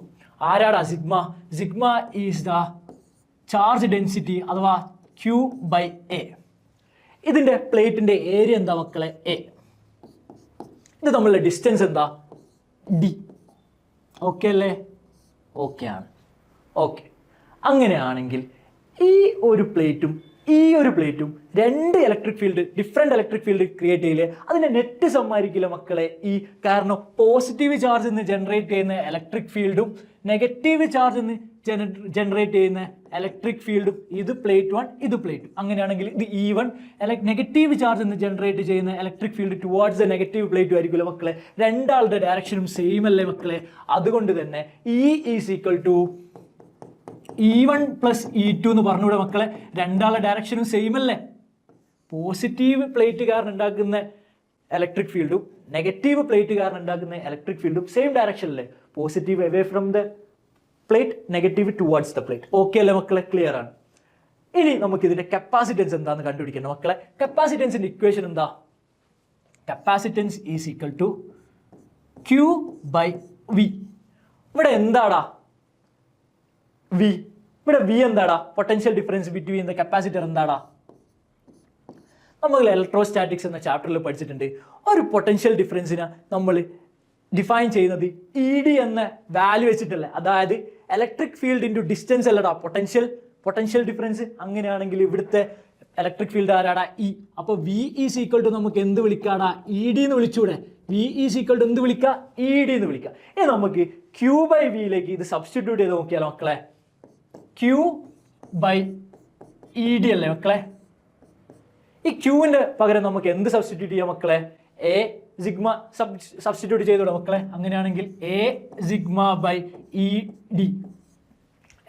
ആരാടാ sigma? Sigma is the charge density അഥവാ Q ബൈ എ. ഇതിന്റെ പ്ലേറ്റിന്റെ area എന്താ മക്കളെ? എ. ഇത് തമ്മിലുള്ള ഡിസ്റ്റൻസ് എന്താ? ഡി. ഓക്കെ അല്ലേ? ഓക്കെ ആണ്. ഓക്കെ, അങ്ങനെയാണെങ്കിൽ ഈ ഒരു പ്ലേറ്റും ഈ ഒരു പ്ലേറ്റും രണ്ട് electric field, different electric field create ചെയ്യില്ലേ? അതിന്റെ നെറ്റ് സമ്മാനിക്കില്ല മക്കളെ ഈ. കാരണം പോസിറ്റീവ് ചാർജ് നിന്ന് ജനറേറ്റ് ചെയ്യുന്ന ഇലക്ട്രിക് ഫീൽഡും നെഗറ്റീവ് ചാർജ് നിന്ന് ജനറേറ്റ് ചെയ്യുന്ന ഇലക്ട്രിക് ഫീൽഡും, ഇത് പ്ലേറ്റ് 1, ഇത് പ്ലേറ്റ് 2. അങ്ങനെയാണെങ്കിൽ ഇത് E1 നെഗറ്റീവ് ചാർജ് നിന്ന് ജനറേറ്റ് ചെയ്യുന്ന electric field towards the negative പ്ലേറ്റും ആയിരിക്കുമല്ലോ മക്കളെ. രണ്ടാളുടെ ഡയറക്ഷനും സെയിം അല്ലേ മക്കളെ? അതുകൊണ്ട് തന്നെ E is equal to E1 plus E2 എന്ന് പറഞ്ഞൂടെ മക്കളെ? രണ്ടാളുടെ ഡയറക്ഷനും സെയിം അല്ലേ? പോസിറ്റീവ് പ്ലേറ്റ് കാരണം ഉണ്ടാക്കുന്ന ഇലക്ട്രിക് ഫീൽഡും നെഗറ്റീവ് പ്ലേറ്റ് കാരണം ഉണ്ടാക്കുന്ന ഇലക്ട്രിക് ഫീൽഡും സെയിം ഡയറക്ഷൻ അല്ലേ? Positive away from the plate, negative towards the plate. Okay അല്ലേ മക്കളെ? ക്ലിയർ ആണ്. ഇനി നമുക്ക് ഇതിന്റെ കപ്പാസിറ്റൻസ് എന്താന്ന് കണ്ടുപിടിക്കണം മക്കളെ. കപ്പാസിറ്റൻസിന്റെ ഇക്വേഷൻ എന്താ? Capacitance is equal to Q by V. ഇവിടെ എന്താടാ V? ഇവിടെ V എന്താടാ? Potential difference between the capacitor എന്താടാ? നമ്മൾ ഇലക്ട്രോസ്റ്റാറ്റിക്സ് എന്ന ചാപ്റ്ററിൽ പഠിച്ചിട്ടുണ്ട്. ഒരു പൊട്ടൻഷ്യൽ ഡിഫറൻസിനെ നമ്മൾ ഡിഫൈൻ ചെയ്യുന്നത് ED എന്ന വാല്യൂ വെച്ചിട്ടല്ലേ? അതായത് ഇലക്ട്രിക് ഫീൽഡ് ഇൻറ്റു ഡിസ്റ്റൻസ് അല്ലടാ പൊട്ടൻഷ്യൽ ഡിഫറൻസ്. അങ്ങനെയാണെങ്കിൽ ഇവിടുത്തെ ഇലക്ട്രിക് ഫീൽഡ് ആരാടാ? E. അപ്പോൾ V ഈസ് ഈക്വൽ ടു നമുക്ക് എന്ത് വിളിക്കാടാ? ED എന്ന് വിളിച്ചൂടെ? V ഈസ് ഈക്വൽ ടു എന്ത് വിളിക്കുക? ED എന്ന് വിളിക്കുക. ഇനി നമുക്ക് Q ബൈ വിയിലേക്ക് ഇത് സബ്സ്റ്റിറ്റ്യൂട്ട് ചെയ്ത് നോക്കിയാലോ മക്കളെ? Q ബൈ ED അല്ലേ മക്കളെ? ഈ ക്യൂവിന്റെ പകരം നമുക്ക് എന്ത് സബ്സ്റ്റിറ്റ്യൂട്ട് ചെയ്യാം മക്കളെ? എ സിഗ്മ സബ്സ്റ്റിറ്റ്യൂട്ട് ചെയ്തോളൂ മക്കളെ. അങ്ങനെയാണെങ്കിൽ A sigma by ED.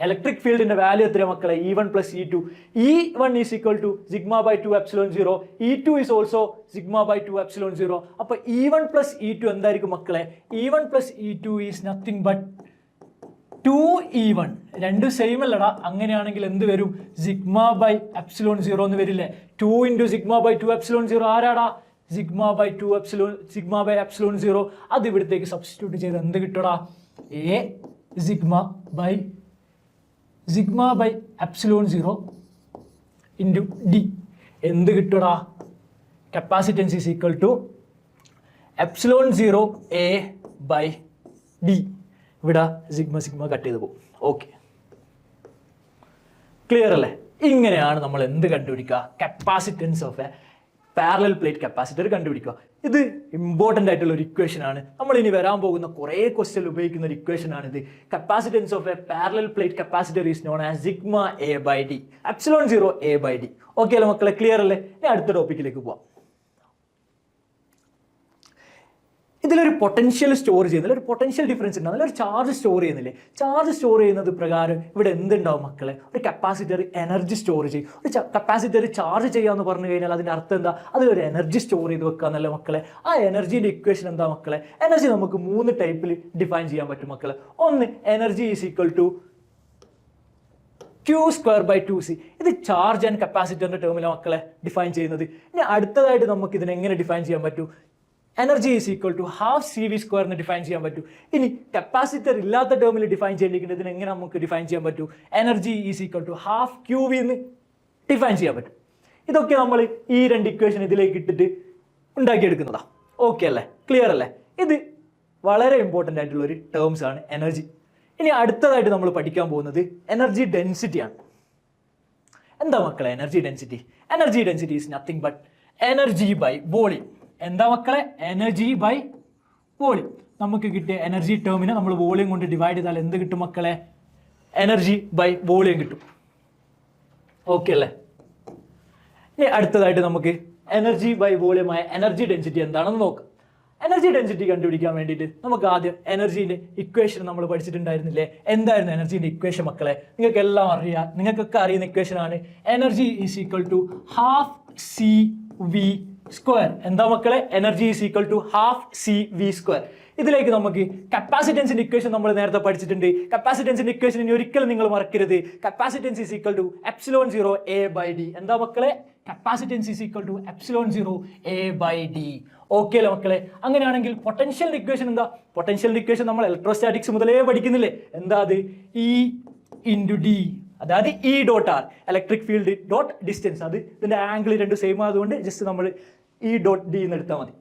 Electric ഫീൽഡിന്റെ വാല്യൂ എത്രയാണ് മക്കളെ? E1 plus E2. E1 is equal to sigma by 2 epsilon 0. E2 is also sigma by 2 epsilon 0. അപ്പൊ E1 പ്ലസ് E2 എന്തായിരിക്കും മക്കളെ? E1 plus E2 is nothing but 2E1. രണ്ടും same അല്ലടാ. അങ്ങനെയാണെങ്കിൽ എന്ത് വരും? സിഗ്മ ബൈ എപ്സിലോൺ 0 എന്ന് വരില്ലേ? 2 ഇൻറ്റു സിഗ്മ ബൈ 2 എപ്സിലോൺ 0 ആരാടാ? Sigma by 2 epsilon, sigma by epsilon 0. അത് ഇവിടത്തേക്ക് സബ്സ്റ്റിറ്റ്യൂട്ട് ചെയ്ത് എന്ത് കിട്ടൂടാ? A sigma by epsilon 0 into D. എന്ത് കിട്ടൂടാ? Capacitance is equal to epsilon 0 A by D. ഇവിടെ സിഗ്മ കട്ട് ചെയ്ത് പോകും. ഓക്കെ, ക്ലിയർ അല്ലേ? ഇങ്ങനെയാണ് നമ്മൾ എന്ത് കണ്ടുപിടിക്കുക? Capacitance of a parallel plate capacitor കണ്ടുപിടിക്കുക. ഇത് ഇമ്പോർട്ടൻ്റ് ആയിട്ടുള്ള ഒരു ഇക്വേഷൻ ആണ്. നമ്മൾ ഇനി വരാൻ പോകുന്ന കുറേ ക്വസ്റ്റ്യൻ ഉപയോഗിക്കുന്ന ഒരു ഇക്വേഷൻ ആണ് ഇത്. Capacitance of a parallel plate capacitor is known as sigma A by D, epsilon 0 A by D. Okay അല്ലേ മക്കളെ? ക്ലിയർ അല്ലേ? ഇനി അടുത്ത ടോപ്പിക്കിലേക്ക് പോവാം. ഇതിലൊരു പൊട്ടൻഷ്യൽ സ്റ്റോർ ചെയ്യുന്നില്ല, ഒരു പൊട്ടൻഷ്യൽ ഡിഫറൻസ് ഉണ്ടാവും, ഒരു ചാർജ് സ്റ്റോർ ചെയ്യുന്നില്ലേ? ചാർജ് സ്റ്റോർ ചെയ്യുന്നത് പ്രകാരം ഇവിടെ എന്തുണ്ടാവും മക്കളെ? ഒരു കപ്പാസിറ്റർ എനർജി സ്റ്റോർ ചെയ്യും. ഒരു കപ്പാസിറ്റർ ചാർജ് ചെയ്യാന്ന് പറഞ്ഞു കഴിഞ്ഞാൽ അതിൻ്റെ അർത്ഥം എന്താ? അതിലൊരു എനർജി സ്റ്റോർ ചെയ്ത് വെക്കുക എന്നല്ലേ മക്കളെ? ആ എനർജീൻ്റെ ഇക്വേഷൻ എന്താ മക്കളെ? എനർജി നമുക്ക് 3 ടൈപ്പിൽ ഡിഫൈൻ ചെയ്യാൻ പറ്റും മക്കളെ. ഒന്ന്, energy is equal to Q square by 2C. ഇത് ചാർജ് ആൻഡ് കപ്പാസിറ്ററിന്റെ ടേമിലാണ് മക്കളെ ഡിഫൈൻ ചെയ്യുന്നത്. ഇനി അടുത്തതായിട്ട് നമുക്ക് ഇതിനെ എങ്ങനെ ഡിഫൈൻ ചെയ്യാൻ പറ്റും? Energy is equal to half CV square എന്ന് ഡിഫൈൻ ചെയ്യാൻ പറ്റും. ഇനി കപ്പാസിറ്റർ ഇല്ലാത്ത ടേമിൽ ഡിഫൈൻ ചെയ്യേണ്ടിയിരിക്കുന്നത് ഇതിന് എങ്ങനെ നമുക്ക് ഡിഫൈൻ ചെയ്യാൻ പറ്റും? Energy is equal to half QV എന്ന് ഡിഫൈൻ ചെയ്യാൻ പറ്റും. ഇതൊക്കെ നമ്മൾ ഈ 2 ഇക്വേഷൻ ഇതിലേക്ക് ഇട്ടിട്ട് ഉണ്ടാക്കിയെടുക്കുന്നതാ. ഓക്കെ അല്ലേ? ക്ലിയർ അല്ലേ? ഇത് വളരെ ഇമ്പോർട്ടൻ്റ് ആയിട്ടുള്ള ഒരു ടേംസ് ആണ് എനർജി. ഇനി അടുത്തതായിട്ട് നമ്മൾ പഠിക്കാൻ പോകുന്നത് എനർജി ഡെൻസിറ്റിയാണ്. എന്താ മക്കളെ energy density? Energy density is nothing but energy by volume. എന്താ മക്കളെ? Energy by volume. നമുക്ക് കിട്ടിയ എനർജി ടേമിനെ നമ്മൾ വോളിയം കൊണ്ട് ഡിവൈഡ് ചെയ്താൽ എന്ത് കിട്ടും മക്കളെ? എനർജി ബൈ വോളിയം കിട്ടും. ഓക്കെ അല്ലേ? ഇനി അടുത്തതായിട്ട് നമുക്ക് എനർജി ബൈ വോളിയമായ എനർജി ഡെൻസിറ്റി എന്താണെന്ന് നോക്കാം. എനർജി ഡെൻസിറ്റി കണ്ടുപിടിക്കാൻ വേണ്ടിയിട്ട് നമുക്ക് ആദ്യം എനർജീൻ്റെ ഇക്വേഷൻ നമ്മൾ പഠിച്ചിട്ടുണ്ടായിരുന്നില്ലേ? എന്തായിരുന്നു എനർജീൻ്റെ ഇക്വേഷൻ മക്കളെ? നിങ്ങൾക്കൊക്കെ അറിയുന്ന ഇക്വേഷൻ ആണ്. Energy is equal to half CV square. എന്താ മക്കളെ? Energy is equal to half C V square. ഇതിലേക്ക് നമുക്ക് കപ്പാസിറ്റൻസിന്റെ ഇക്വേഷൻ നമ്മൾ നേരത്തെ പഠിച്ചിട്ടുണ്ട്. കപ്പാസിറ്റൻസിന്റെ ഇക്വേഷൻ ഇനി ഒരിക്കലും നിങ്ങൾ മറക്കരുത്. Capacitance is equal to epsilon 0 A by D. എന്താ മക്കളെ? Capacitance is equal to epsilon 0 A by D. Okay അല്ലേ മക്കളെ? അങ്ങനെയാണെങ്കിൽ പൊട്ടൻഷ്യലിന്റെ ഇക്വേഷൻ എന്താ? പൊട്ടൻഷ്യലിന്റെ ഇക്വേഷൻ നമ്മൾ ഇലക്ട്രോസ്റ്റാറ്റിക്സ് മുതലേ പഠിക്കുന്നില്ലേ? എന്താ അത്? ഇ ഇൻറ്റു ഡി, അതായത് E dot R, electric field dot distance. അത് ഇതിന്റെ ആംഗിൾ രണ്ടും സെയിം ആയതുകൊണ്ട് ജസ്റ്റ് നമ്മൾ ഇ ഡോട്ട് ഡി എന്ന് എടുത്താൽ മതി.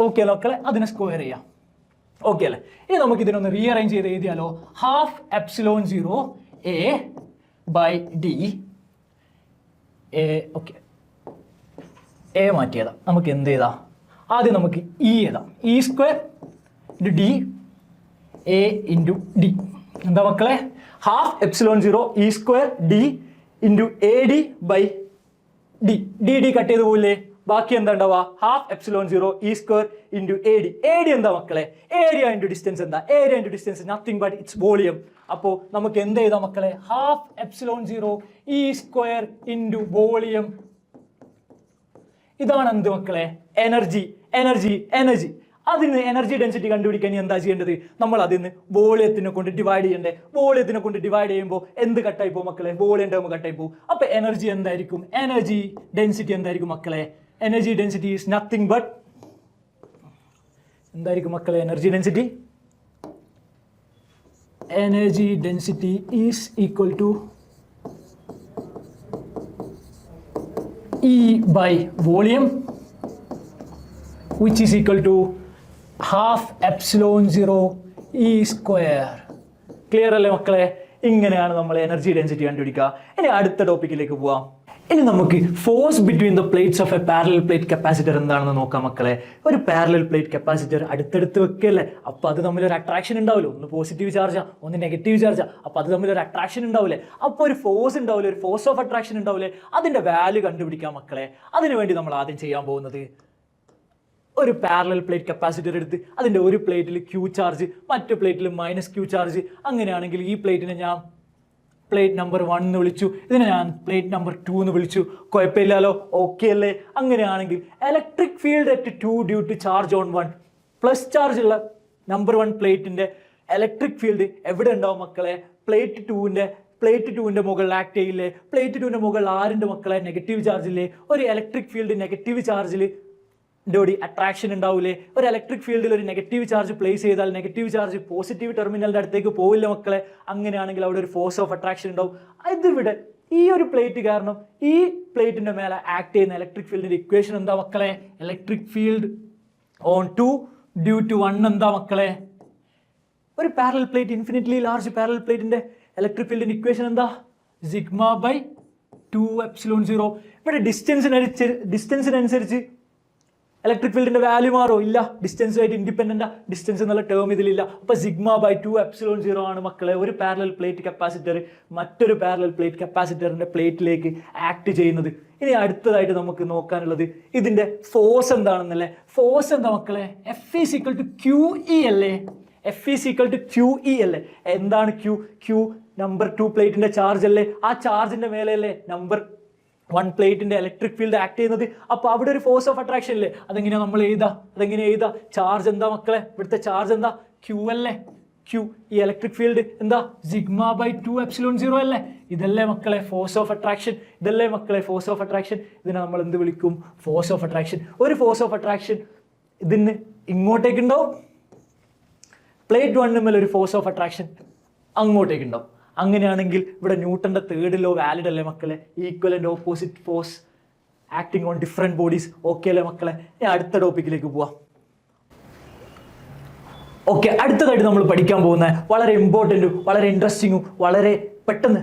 ഓക്കെ അല്ലേ മക്കളെ? അതിനെ സ്ക്വയർ ചെയ്യാം. ഓക്കെ അല്ലേ? ഇനി നമുക്ക് ഇതിനൊന്ന് റീഅറേഞ്ച് ചെയ്ത് എഴുതിയാലോ? Half epsilon 0 A by D. Okay, A മാറ്റിയതാ. നമുക്ക് എന്ത് ചെയ്താ? ആദ്യം നമുക്ക് ഇ എഴുതാം. E square into D A into D. എന്താ മക്കളെ? Half epsilon 0 E square D into A D by D. D D cut ചെയ്ത് പോയില്ലേ? ബാക്കി എന്താ ഉണ്ടാവുക? Half epsilon 0 E square into A D. A D എന്താ മക്കളെ? Area into distance. എന്താ area into distance? Nothing but its volume. അപ്പോൾ നമുക്ക് എന്ത് ചെയ്താൽ മക്കളെ? Half epsilon 0 E square into volume. ഇതാണ് എന്ത് മക്കളെ? എനർജി. എനർജി എനർജി അതിന് എനർജി ഡെൻസിറ്റി കണ്ടുപിടിക്കാൻ എന്താ ചെയ്യേണ്ടത്? നമ്മൾ അതിന് വോളിയത്തിനെ കൊണ്ട് ഡിവൈഡ് ചെയ്യണ്ടേ? വോളിയത്തിനെ കൊണ്ട് ഡിവൈഡ് ചെയ്യുമ്പോൾ എന്ത് കട്ടായി പോകും മക്കളെ? വോളിയം ടേം കട്ടായി പോകും. അപ്പൊ എനർജി എന്തായിരിക്കും? എനർജി ഡെൻസിറ്റി എന്തായിരിക്കും മക്കളെ? Energy density is nothing but എന്തായിരിക്കും മക്കളെ? Energy density, energy density is equal to E by volume, which is equal to half epsilon 0 E square. Clear അല്ലേ മക്കളെ? ഇങ്ങനെയാണ് നമ്മൾ എനർജി ഡെൻസിറ്റി കണ്ടുപിടിക്കുക. ഇനി അടുത്ത ടോപ്പിക്കിലേക്ക് പോവാം. ഇനി നമുക്ക് force between the plates of a parallel plate capacitor എന്താണെന്ന് നോക്കാം മക്കളെ. ഒരു പാരലൽ പ്ലേറ്റ് കപ്പാസിറ്റർ അടുത്തടുത്ത് വെക്കല്ലേ? അപ്പോൾ അത് തമ്മിൽ ഒരു അട്രാക്ഷൻ ഉണ്ടാവില്ല. ഒന്ന് പോസിറ്റീവ് ചാർജാ, ഒന്ന് നെഗറ്റീവ് ചാർജാ. അപ്പോൾ അത് തമ്മിൽ ഒരു അട്രാക്ഷൻ ഉണ്ടാവില്ലേ? അപ്പോൾ ഒരു ഫോഴ്സ് ഉണ്ടാവില്ലേ? ഒരു ഫോഴ്സ് ഓഫ് അട്രാക്ഷൻ ഉണ്ടാവില്ലേ? അതിന്റെ വാല്യൂ കണ്ടുപിടിക്കാം മക്കളെ. അതിനുവേണ്ടി നമ്മൾ ആദ്യം ചെയ്യാൻ പോകുന്നത്, ഒരു പാരലൽ പ്ലേറ്റ് കപ്പാസിറ്റർ എടുത്ത് അതിന്റെ ഒരു പ്ലേറ്റിൽ ക്യൂ ചാർജ്, മറ്റു പ്ലേറ്റിൽ മൈനസ് ക്യൂ ചാർജ്. അങ്ങനെയാണെങ്കിൽ ഈ പ്ലേറ്റിനെ ഞാൻ പ്ലേറ്റ് നമ്പർ 1 എന്ന് വിളിച്ചു, ഇതിനെ ഞാൻ പ്ലേറ്റ് നമ്പർ 2 എന്ന് വിളിച്ചു. കുഴപ്പമില്ലല്ലോ? ഓക്കെ അല്ലേ? അങ്ങനെയാണെങ്കിൽ electric field at 2 due to charge on 1, plus charge ഉള്ള നമ്പർ 1 പ്ലേറ്റിന്റെ ഇലക്ട്രിക് ഫീൽഡ് എവിടെ ഉണ്ടാവും മക്കളെ? പ്ലേറ്റ് 2ന്റെ മുകളിൽ ആക്ട് ചെയ്യില്ലേ? പ്ലേറ്റ് 2ന്റെ മുകളിൽ ആറിന്റെ മക്കളെ നെഗറ്റീവ് ചാർജില്ലേ? ഒരു ഇലക്ട്രിക് ഫീൽഡ് നെഗറ്റീവ് ചാർജിൽ ഡോടി അട്രാക്ഷൻ ഉണ്ടാവില്ലേ? ഒരു ഇലക്ട്രിക് ഫീൽഡിൽ ഒരു നെഗറ്റീവ് ചാർജ് പ്ലേസ് ചെയ്താൽ നെഗറ്റീവ് ചാർജ് പോസിറ്റീവ് ടെർമിനലിന്റെ അടുത്തേക്ക് പോവില്ല മക്കളെ. അങ്ങനെയാണെങ്കിൽ അവിടെ ഒരു ഫോഴ്സ് ഓഫ് അട്രാക്ഷൻ ഉണ്ടാവും. ഇതിവിടെ ഈ ഒരു പ്ലേറ്റ് കാരണം ഈ പ്ലേറ്റിന്റെ മേലെ ആക്ട് ചെയ്യുന്ന ഇലക്ട്രിക് ഫീൽഡിന്റെ ഇക്വേഷൻ എന്താ മക്കളെ? Electric field on 2 due to 1 എന്താ മക്കളെ? ഒരു parallel plate, infinitely large parallel പ്ലേറ്റിന്റെ ഇലക്ട്രിക് ഫീൽഡിന്റെ ഇക്വേഷൻ എന്താ? Sigma by 2 epsilon 0. ഇവിടെ ഡിസ്റ്റൻസിനനുസരിച്ച് ഇലക്ട്രിക് ഫീൽഡിന്റെ വാല്യൂ മാറോ? ഇല്ല. ഡിസ്റ്റൻസുമായിട്ട് ഇൻഡിപെൻഡന്റ്. ഡിസ്റ്റൻസ് എന്നുള്ള ടേം ഇതിലില്ല. അപ്പൊ സിഗ്മ ബൈ 2 എപ്സിലോൺ 0 ആണ് മക്കളെ ഒരു പാരലൽ പ്ലേറ്റ് കപ്പാസിറ്റർ മറ്റൊരു പാരലൽ പ്ലേറ്റ് കപ്പാസിറ്ററിന്റെ പ്ലേറ്റിലേക്ക് ആക്ട് ചെയ്യുന്നത്. ഇനി അടുത്തതായിട്ട് നമുക്ക് നോക്കാനുള്ളത് ഇതിന്റെ ഫോഴ്സ് എന്താണെന്നല്ലേ. ഫോഴ്സ് എന്താ മക്കളെ? F is equal to QE അല്ലേ? F is equal to QE അല്ലേ? എന്താണ് Q? നമ്പർ 2 പ്ലേറ്റിന്റെ ചാർജ് അല്ലേ? ആ ചാർജിന്റെ മേലെയല്ലേ നമ്പർ 1 പ്ലേറ്റിന്റെ ഇലക്ട്രിക് ഫീൽഡ് ആക്ട് ചെയ്യുന്നത്. അപ്പോൾ അവിടെ ഒരു ഫോഴ്സ് ഓഫ് അട്രാക്ഷൻ ഇല്ലേ? അതെങ്ങനെയാ നമ്മൾ എഴുതാ? ചാർജ് എന്താ മക്കളെ? ഇവിടുത്തെ ചാർജ് എന്താ? Q അല്ലേ? Q. ഈ ഇലക്ട്രിക് ഫീൽഡ് എന്താ? സിഗ്മ ബൈ 2 എപ്സിലോൺ 0 അല്ലേ? ഇതല്ലേ മക്കളെ ഫോഴ്സ് ഓഫ് അട്രാക്ഷൻ? ഇതല്ലേ മക്കളെ ഫോഴ്സ് ഓഫ് അട്രാക്ഷൻ? ഇതിനെ നമ്മൾ എന്ത് വിളിക്കും? Force of attraction. ഒരു ഫോഴ്സ് ഓഫ് അട്രാക്ഷൻ ഇതിന് ഇങ്ങോട്ടേക്ക് ഉണ്ടാവും. പ്ലേറ്റ് 1 മേലെ ഒരു ഫോഴ്സ് ഓഫ് അട്രാക്ഷൻ അങ്ങോട്ടേക്ക് ഉണ്ടാവും. അങ്ങനെയാണെങ്കിൽ ഇവിടെ ന്യൂട്ടന്റെ തേർഡ് ലോ വാലിഡ് അല്ലേ മക്കളെ? Equal and opposite force acting on different bodies. Okay അല്ലേ മക്കളെ? ഞാൻ അടുത്ത ടോപ്പിക്കിലേക്ക് പോവാം. ഓക്കെ, അടുത്തതായിട്ട് നമ്മൾ പഠിക്കാൻ പോകുന്ന വളരെ ഇമ്പോർട്ടൻറ്റും വളരെ ഇൻട്രസ്റ്റിങ്ങും വളരെ പെട്ടെന്ന്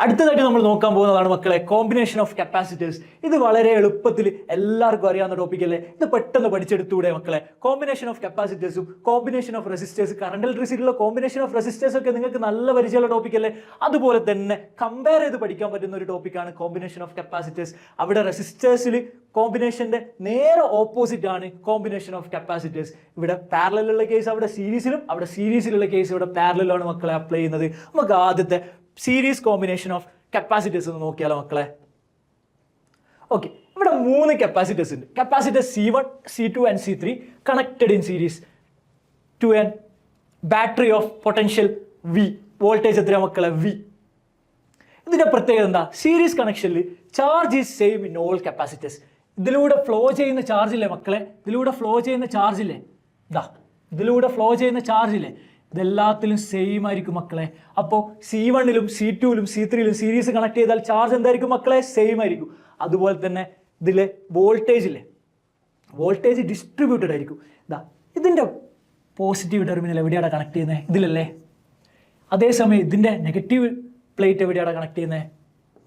അടുത്തതായിട്ട് നമ്മൾ നോക്കാൻ പോകുന്നതാണ് മക്കളെ കോമ്പിനേഷൻ ഓഫ് കപ്പാസിറ്റേഴ്സ്. ഇത് വളരെ എളുപ്പത്തിൽ എല്ലാവർക്കും അറിയാവുന്ന ടോപ്പിക് അല്ലേ? ഇത് പെട്ടെന്ന് പഠിച്ചെടുത്തൂടെ മക്കളെ? കോമ്പിനേഷൻ ഓഫ് കപ്പാസിറ്റേഴ്സും കോമ്പിനേഷൻ ഓഫ് റെസിസ്റ്റേഴ്സ്, കറണ്ട് ഇലക്ട്രിസിറ്റിയിലുള്ള കോമ്പിനേഷൻ ഓഫ് റെസിസ്റ്റേഴ്സ് ഒക്കെ നിങ്ങൾക്ക് നല്ല പരിചയമുള്ള ടോപ്പിക് അല്ലേ? അതുപോലെ തന്നെ കമ്പയർ ചെയ്ത് പഠിക്കാൻ പറ്റുന്ന ഒരു ടോപ്പിക്കാണ് കോമ്പിനേഷൻ ഓഫ് കപ്പാസിറ്റേഴ്സ്. അവിടെ റെസിസ്റ്റേഴ്സിൽ കോമ്പിനേഷന്റെ നേരെ ഓപ്പോസിറ്റ് ആണ് കോമ്പിനേഷൻ ഓഫ് കപ്പാസിറ്റേഴ്സ്. ഇവിടെ പാരലലുള്ള കേസ് അവിടെ സീരീസിലും, അവിടെ സീരീസിലുള്ള കേസ് ഇവിടെ പാരലലാണ് മക്കളെ അപ്ലൈ ചെയ്യുന്നത്. നമുക്ക് ആദ്യത്തെ സീരീസ് കോമ്പിനേഷൻ ഓഫ് കപ്പാസിറ്റേഴ്സ് ഒന്ന് നോക്കിയാലോ മക്കളെ? ഓക്കെ, ഇവിടെ 3 കപ്പാസിറ്റേഴ്സ് ഉണ്ട്. Capacitor C1, C2 and C3 connected in series to an battery of potential V. Voltage എത്രയാണ് മക്കളെ? V. ഇതിന്റെ പ്രത്യേകത എന്താ? സീരീസ് കണക്ഷനിൽ charge is same in all capacitors. ഇതിലൂടെ ഫ്ലോ ചെയ്യുന്ന ചാർജ് ഇല്ലേ മക്കളെ? ഇതിലൂടെ ഫ്ലോ ചെയ്യുന്ന ചാർജ് ഇല്ലേ? ഇതിലൂടെ ഫ്ലോ ചെയ്യുന്ന ചാർജ് ഇല്ലേ? ഇതെല്ലാത്തിലും സെയിം ആയിരിക്കും മക്കളെ. അപ്പോൾ C1ലും C2ലും C3ലും സീരീസ് കണക്ട് ചെയ്താൽ ചാർജ് എന്തായിരിക്കും മക്കളെ? സെയിം ആയിരിക്കും. അതുപോലെ തന്നെ ഇതിലെ വോൾട്ടേജ് ഇല്ലേ? വോൾട്ടേജ് ഡിസ്ട്രിബ്യൂട്ടഡ് ആയിരിക്കും. ഇതിൻ്റെ പോസിറ്റീവ് ടെർമിനൽ എവിടെയാണ് കണക്ട് ചെയ്യുന്നത്? ഇതിലല്ലേ. അതേസമയം ഇതിൻ്റെ നെഗറ്റീവ് പ്ലേറ്റ് എവിടെയാണ് കണക്ട് ചെയ്യുന്നത്?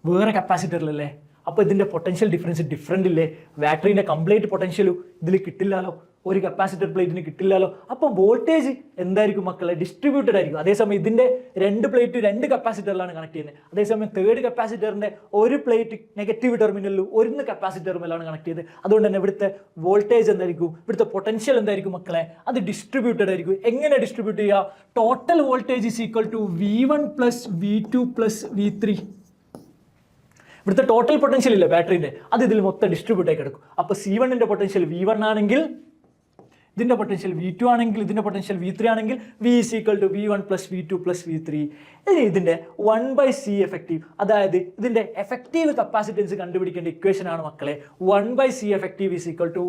വേറെ കപ്പാസിറ്ററിലല്ലേ. അപ്പോൾ ഇതിൻ്റെ പൊട്ടൻഷ്യൽ ഡിഫറൻസ് ഡിഫറെൻ്റ് ഇല്ലേ? ബാറ്ററീൻ്റെ കംപ്ലീറ്റ് പൊട്ടൻഷ്യലും ഇതിൽ കിട്ടില്ലല്ലോ, ഒരു കപ്പാസിറ്റർ പ്ലേറ്റിന് കിട്ടില്ലല്ലോ. അപ്പോൾ വോൾട്ടേജ് എന്തായിരിക്കും മക്കളെ? ഡിസ്ട്രിബ്യൂട്ടഡ് ആയിരിക്കും. അതേസമയം ഇതിൻ്റെ 2 പ്ലേറ്റ് 2 കപ്പാസിറ്ററിലാണ് കണക്ട് ചെയ്യുന്നത്. അതേസമയം തേർഡ് കപ്പാസിറ്ററിൻ്റെ ഒരു പ്ലേറ്റ് നെഗറ്റീവ് ടെർമിനലിലും 1 കപ്പാസിറ്ററുമല്ലാണ് കണക്ട് ചെയ്തത്. അതുകൊണ്ട് തന്നെ ഇവിടുത്തെ വോൾട്ടേജ് എന്തായിരിക്കും? ഇവിടുത്തെ പൊട്ടൻഷ്യൽ എന്തായിരിക്കും മക്കളെ? അത് ഡിസ്ട്രിബ്യൂട്ടഡ് ആയിരിക്കും. എങ്ങനെ ഡിസ്ട്രിബ്യൂട്ട് ചെയ്യുക? Total voltage is equal to V1 plus V2 plus V3. ഇവിടുത്തെ ടോട്ടൽ പൊട്ടൻഷ്യൽ ഇല്ല ബാറ്ററിൻ്റെ, അത് ഇതിൽ മൊത്തം ഡിസ്ട്രിബ്യൂട്ട് ആയി കിടക്കും. അപ്പോൾ C1ൻ്റെ പൊട്ടൻഷ്യൽ V1 ആണെങ്കിൽ, ഇതിൻ്റെ പൊട്ടൻഷ്യൽ V2 ആണെങ്കിൽ, ഇതിൻ്റെ പൊട്ടൻഷ്യൽ V3 ആണെങ്കിൽ V is equal to V1 plus V2 plus V3. ഇനി ഇതിൻ്റെ 1/C എഫക്റ്റീവ്, അതായത് ഇതിൻ്റെ എഫക്റ്റീവ് കപ്പാസിറ്റൻസ് കണ്ടുപിടിക്കേണ്ട ഇക്വേഷൻ ആണ് മക്കളെ. 1/C effective is equal to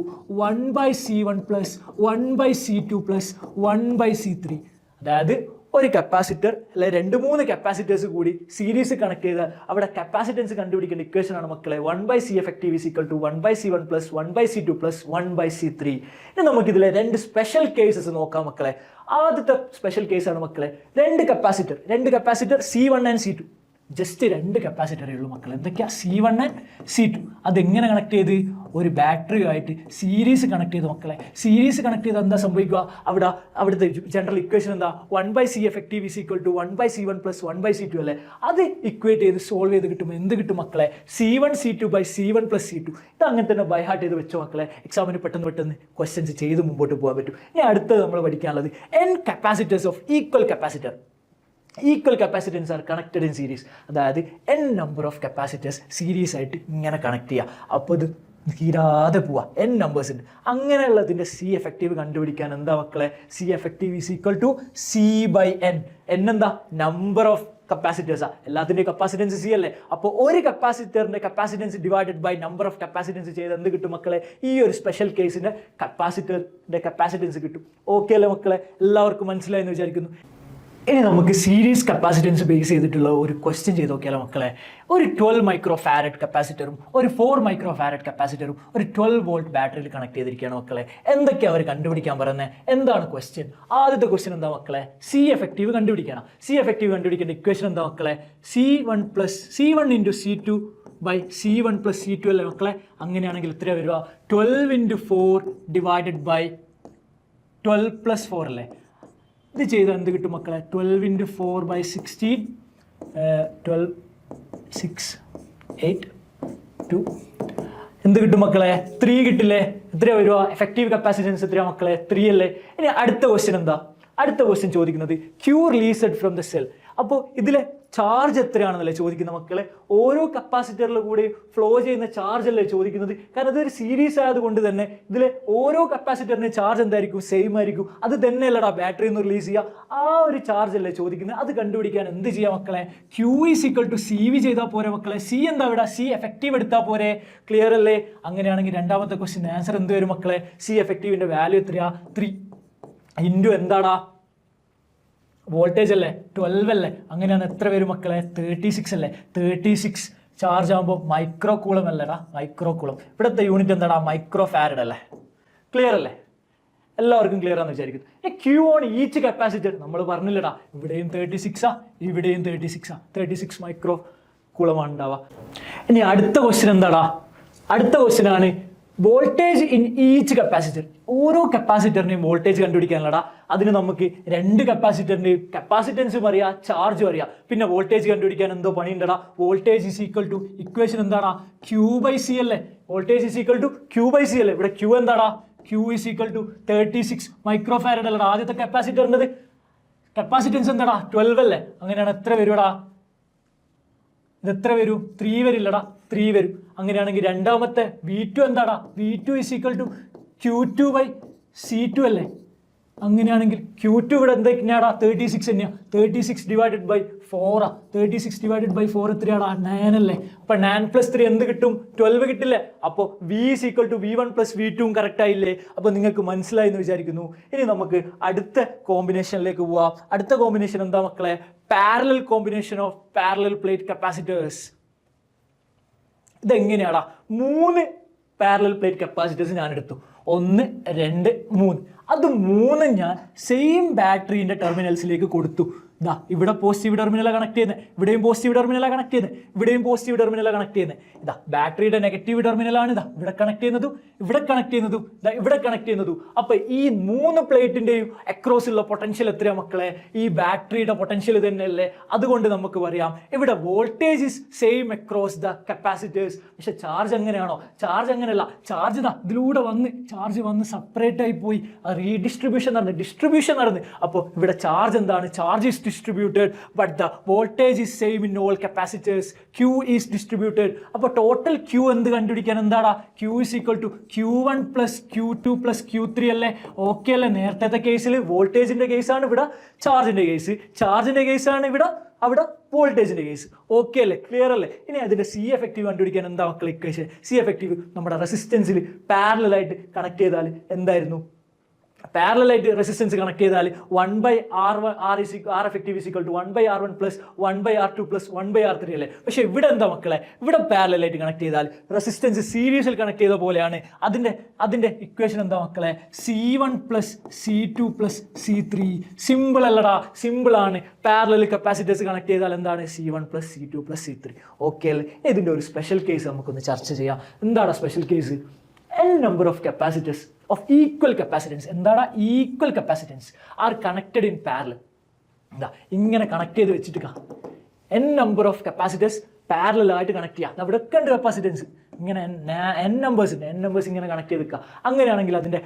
1/C1 plus 1/C2 plus 1/C3. അതായത് ഒരു കപ്പാസിറ്റർ അല്ലെ 2-3 കപ്പാസിറ്റേഴ്സ് കൂടി സീരീസ് കണക്ട് ചെയ്താൽ അവിടെ കപ്പാസിറ്റൻസ് കണ്ടുപിടിക്കേണ്ട ഇക്വേഷൻ ആണ് മക്കളെ 1/C effective is equal to 1/C1 plus 1/C2 plus 1/C3. ഇനി നമുക്കിതിലെ 2 സ്പെഷ്യൽ കേസസ് നോക്കാം മക്കളെ. ആദ്യത്തെ സ്പെഷ്യൽ കേസാണ് മക്കളെ 2 capacitor C1 and C2. Just 2 കപ്പാസിറ്ററേ ഉള്ളൂ മക്കളെ. എന്തൊക്കെയാ? C1 and C2. അതെങ്ങനെ കണക്ട് ചെയ്ത്? ഒരു ബാറ്ററിയുമായിട്ട് സീരീസ് കണക്ട് ചെയ്ത് മക്കളെ. സീരീസ് കണക്ട് ചെയ്ത് എന്താ സംഭവിക്കുക? അവിടുത്തെ ജനറൽ ഇക്വേഷൻ എന്താ? 1/C effective is equal to 1/C1 plus 1/C2 അല്ലേ. അത് ഇക്വേറ്റ് ചെയ്ത് സോൾവ് ചെയ്ത് കിട്ടുമ്പോൾ എന്ത് കിട്ടും മക്കളെ? C1 C2 by C1 plus C2. ഇത് അങ്ങനെ തന്നെ ബൈ ഹാർട്ട് ചെയ്ത് വെച്ചോ മക്കളെ. എക്സാമിന് പെട്ടെന്ന് ക്വസ്റ്റ്യൻസ് ചെയ്ത് മുമ്പോട്ട് പോകാൻ പറ്റും. ഇനി അടുത്തത് നമ്മൾ പഠിക്കാനുള്ളത് n capacitors of equal capacitor. Equal capacitance are connected in series. അതായത് n number of capacitors series ആയിട്ട് ഇങ്ങനെ കണക്ട് ചെയ്യുക. അപ്പോൾ ഇത് തീരാതെ പോവാ, n നമ്പേഴ്സ് ഉണ്ട്. അങ്ങനെയുള്ളതിൻ്റെ C എഫക്റ്റീവ് കണ്ടുപിടിക്കാൻ എന്താ മക്കളെ? C effective is equal to C/n. n എന്താ? നമ്പർ ഓഫ് കപ്പാസിറ്റേഴ്സാ. എല്ലാത്തിൻ്റെയും കപ്പാസിറ്റൻസ് C അല്ലേ. അപ്പോൾ ഒരു കപ്പാസിറ്ററിൻ്റെ capacitance divided by number of capacitance ചെയ്ത് എന്ത് കിട്ടും മക്കളെ? ഈ ഒരു സ്പെഷ്യൽ കേസിൻ്റെ കപ്പാസിറ്ററിൻ്റെ കപ്പാസിറ്റൻസ് കിട്ടും. ഓക്കെ അല്ലേ മക്കളെ? എല്ലാവർക്കും മനസ്സിലായെന്ന് വിചാരിക്കുന്നു. ഇനി നമുക്ക് സീരീസ് കപ്പാസിറ്റൻസ് ബേസ് ചെയ്തിട്ടുള്ള ഒരു ക്വസ്റ്റ്യൻ ചെയ്ത് നോക്കിയാലോ മക്കളെ. ഒരു 12 മൈക്രോ ഫാരഡ് കപ്പാസിറ്ററും ഒരു 4 മൈക്രോ ഫാരഡ് കപ്പാസിറ്ററും ഒരു 12 വോൾട്ട് ബാറ്ററിയിൽ കണക്ട് ചെയ്തിരിക്കുകയാണ് മക്കളെ. എന്തൊക്കെയാണ് അവർ കണ്ടുപിടിക്കാൻ പറയുന്നത്? എന്താണ് ക്വസ്റ്റ്യൻ? ആദ്യത്തെ ക്വസ്റ്റ്യൻ എന്താ മക്കളെ? C എഫക്റ്റീവ് കണ്ടുപിടിക്കണം. C എഫക്റ്റീവ് കണ്ടുപിടിക്കേണ്ട ഇക്വേഷൻ എന്താ മക്കളെ? C1 into C2 by C1 plus C2 അല്ലേ മക്കളെ. അങ്ങനെയാണെങ്കിൽ എത്രയാണ് വരിക? 12 ഇൻറ്റു 4 ഡിവൈഡഡ് ബൈ 12 പ്ലസ് 4 അല്ലേ. ഇത് ചെയ്താൽ എന്ത് കിട്ടും മക്കളെ? 12 ഇൻറ്റു 4 ബൈ 16, 12, 6, 8, 2. എന്ത് കിട്ടും മക്കളെ? 3 കിട്ടില്ലേ? എത്രയാണ് വരിക? എഫക്റ്റീവ് കപ്പാസിറ്റൻസ് എത്രയാണ് മക്കളെ? 3 അല്ലേ. ഇനി അടുത്ത ക്വസ്റ്റ്യൻ എന്താ? അടുത്ത ക്വസ്റ്റ്യൻ ചോദിക്കുന്നത് Q released from the cell. അപ്പോൾ ഇതിലെ ചാർജ് എത്രയാണെന്നല്ലേ ചോദിക്കുന്നത് മക്കളെ. ഓരോ കപ്പാസിറ്ററിൽ കൂടി ഫ്ലോ ചെയ്യുന്ന ചാർജ് അല്ലേ ചോദിക്കുന്നത്. കാരണം ഇതൊരു സീരീസ് ആയതുകൊണ്ട് തന്നെ ഇതിലെ ഓരോ കപ്പാസിറ്ററിന് ചാർജ് എന്തായിരിക്കും? സെയിം ആയിരിക്കും. അത് തന്നെ അല്ലടാ ബാറ്ററി ഒന്ന് റിലീസ് ചെയ്യുക. ആ ഒരു ചാർജ് അല്ലേ ചോദിക്കുന്നത്. അത് കണ്ടുപിടിക്കാൻ എന്ത് ചെയ്യാം മക്കളെ? Q is equal to CV ചെയ്താൽ പോരെ മക്കളെ. C എന്താ ഇവിടെ? C എഫക്റ്റീവ് എടുത്താൽ പോരെ. ക്ലിയർ അല്ലേ? അങ്ങനെയാണെങ്കിൽ രണ്ടാമത്തെ ക്വസ്റ്റ്യൻ ആൻസർ എന്ത് വരും മക്കളെ? C എഫക്റ്റീവിൻ്റെ വാല്യൂ എത്രയാ? 3 ഇൻറ്റു എന്താടാ? വോൾട്ടേജ് അല്ലേ? 12 അല്ലേ. അങ്ങനെയാണ് എത്ര വരും മക്കളെ? 36 അല്ലേ. 36 ചാർജ് ആകുമ്പോൾ മൈക്രോ കൂളം അല്ലടാ, മൈക്രോ കൂളം. ഇവിടുത്തെ യൂണിറ്റ് എന്താടാ? മൈക്രോ ഫാരഡ് അല്ലേ. ക്ലിയർ അല്ലേ? എല്ലാവർക്കും ക്ലിയർ ആണെന്ന് വിചാരിക്കുന്നു. Q ഓൺ ഈച്ച് കപ്പാസിറ്റർ നമ്മൾ പറഞ്ഞില്ലടാ. ഇവിടെയും 36 ഇവിടെയും 36 മൈക്രോ കൂളമാണ് ഉണ്ടാവുക. ഇനി അടുത്ത ക്വസ്റ്റ്യൻ എന്താടാ? അടുത്ത ക്വസ്റ്റ്യൻ ആണ് വോൾട്ടേജ് ഇൻ ഈച്ച് കപ്പാസിറ്റർ. ഓരോ കപ്പാസിറ്ററിനെയും വോൾട്ടേജ് കണ്ടുപിടിക്കാനുള്ളടാ. അതിന് നമുക്ക് 2 കപ്പാസിറ്ററിൻ്റെയും കപ്പാസിറ്റൻസും അറിയാം, ചാർജും അറിയാം. പിന്നെ വോൾട്ടേജ് കണ്ടുപിടിക്കാൻ എന്തോ പണിയുണ്ടടാ. Voltage is equal to equation എന്താടാ? Q/C അല്ലേ. Voltage is equal to Q/C അല്ലേ. ഇവിടെ Q എന്താടാ? Q is equal to 36 microfarad അല്ലടാ ആദ്യത്തെ കപ്പാസിറ്ററിൻ്റെ കപ്പാസിറ്റൻസ് എന്താടാ? 12 അല്ലേ. അങ്ങനെയാണ് എത്ര വരുവടാ? ഇത് എത്ര വരും? 3 വരില്ലടാ. 3 വരും. അങ്ങനെയാണെങ്കിൽ രണ്ടാമത്തെ V2 എന്താടാ? V2 is equal to Q2/C2 അല്ലേ? അങ്ങനെയാണെങ്കിൽ Q2 ഇവിടെ എന്തൊക്കെയാടാ? 36 തന്നെയാണ്. 36 ഡിവൈഡഡ് ബൈ 4 36 ഡിവൈഡഡ് ബൈ 4 എത്രയാടാ? 9 അല്ലേ? അപ്പൊ 9 + 3 എന്ത് കിട്ടും? 12 കിട്ടില്ലേ? അപ്പോൾ V is equal to V1 + V2 correct ആയില്ലേ? അപ്പോൾ നിങ്ങൾക്ക് മനസ്സിലായി എന്ന് വിചാരിക്കുന്നു. ഇനി നമുക്ക് അടുത്ത കോമ്പിനേഷനിലേക്ക് പോവാം. അടുത്ത കോമ്പിനേഷൻ എന്താ മക്കളെ? Parallel combination of parallel plate capacitors. ഇതെങ്ങനെയാടാ? 3 പാരലൽ പ്ലേറ്റ് കപ്പാസിറ്റേഴ്സ് ഞാൻ എടുത്തു. 1 2 3. അത് 3 ഞാൻ സെയിം ബാറ്ററിന്റെ ടെർമിനൽസിലേക്ക് കൊടുത്തു. ഇതാ ഇവിടെ പോസിറ്റീവ് ടെർമിനലാണ് കണക്ട് ചെയ്യുന്നത്, ഇവിടെയും പോസിറ്റീവ് ടെർമിനലാണ് കണക്ട് ചെയ്യുന്നത്, ഇവിടെയും പോസിറ്റീവ് ടെർമിനലാണ് കണക്ട് ചെയ്യുന്നത്. ഇതാ ബാറ്ററിയുടെ നെഗറ്റീവ് ടെർമിനലാണ് ഇതാ ഇവിടെ കണക്ട് ചെയ്യുന്നതും ഇവിടെ കണക്ട് ചെയ്യുന്നതും ഇതാ ഇവിടെ കണക്ട് ചെയ്യുന്നതും. അപ്പൊ ഈ 3 പ്ലേറ്റിന്റെയും അക്രോസ് ഉള്ള പൊട്ടൻഷ്യൽ എത്രയാ മക്കളെ? ഈ ബാറ്ററിയുടെ പൊട്ടൻഷ്യൽ തന്നെയല്ലേ? അതുകൊണ്ട് നമുക്ക് പറയാം ഇവിടെ voltage is same across the capacitors. പക്ഷെ ചാർജ് എങ്ങനെയാണോ? ചാർജ് അങ്ങനെയല്ല. ചാർജ് ഇതാ ഇതിലൂടെ ചാർജ് വന്ന് സെപ്പറേറ്റ് ആയി പോയി റീഡിസ്ട്രിബ്യൂഷൻ നടന്ന്. അപ്പോൾ ഇവിടെ ചാർജ് എന്താണ്? Charge is distributed but the voltage is same in all capacitors. Q is distributed. അപ്പോൾ ടോട്ടൽ Q എന്ത് കണ്ടുപിടിക്കാൻ എന്താടാ? Q is equal to Q1 plus Q2 plus Q3 അല്ലേ? ഓക്കെ അല്ലേ? നേരത്തെ കേസിൽ വോൾട്ടേജിന്റെ കേസാണ്, ഇവിടെ ചാർജിന്റെ കേസ്. ചാർജിന്റെ കേസാണ് ഇവിടെ, അവിടെ വോൾട്ടേജിന്റെ കേസ്. ഓക്കെ അല്ലേ? ക്ലിയർ അല്ലേ? ഇനി അതിന്റെ സി എഫക്റ്റീവ് കണ്ടുപിടിക്കാൻ എന്താ മക്കളെ ഇക്വേഷൻ? സി എഫക്റ്റീവ് നമ്മുടെ റെസിസ്റ്റൻസിൽ പാരലലായിട്ട് കണക്ട് ചെയ്താൽ എന്തായിരുന്നു? പാരലലായിട്ട് റെസിസ്റ്റൻസ് കണക്ട് ചെയ്താൽ 1/R effective is equal to 1/R1 plus 1/R2 plus 1/R3 അല്ലേ? പക്ഷെ ഇവിടെ എന്താ മക്കളെ? ഇവിടെ പാരലലായിട്ട് കണക്ട് ചെയ്താൽ റെസിസ്റ്റൻസ് സീരീസിൽ കണക്ട് ചെയ്ത പോലെയാണ്. അതിന്റെ ഇക്വേഷൻ എന്താ മക്കളെ? C1 plus C2 plus C3. Simple അല്ലടാ? സിമ്പിൾ ആണ്. പാരലൽ കപ്പാസിറ്റേഴ്സ് കണക്ട് ചെയ്താൽ എന്താണ്? C1 plus C2 plus C3. Okay അല്ലേ? ഇതിന്റെ ഒരു സ്പെഷ്യൽ കേസ് നമുക്കൊന്ന് ചർച്ച ചെയ്യാം. എന്താണ് special case? N number of capacitors of equal capacitance. എന്താണ്? Equal capacitance are connected in parallel. എന്താ ഇങ്ങനെ കണക്ട് ചെയ്ത് വെച്ചിട്ട് N number of capacitors parallel ആയിട്ട് കണക്ട് ചെയ്യാം. അവിടെ ഒക്കെ ഉണ്ട് കപ്പാസിറ്റൻസ്. ഇങ്ങനെ N numbers ഇങ്ങനെ കണക്ട് ചെയ്ത് വെക്കുക. അങ്ങനെയാണെങ്കിൽ അതിന്റെ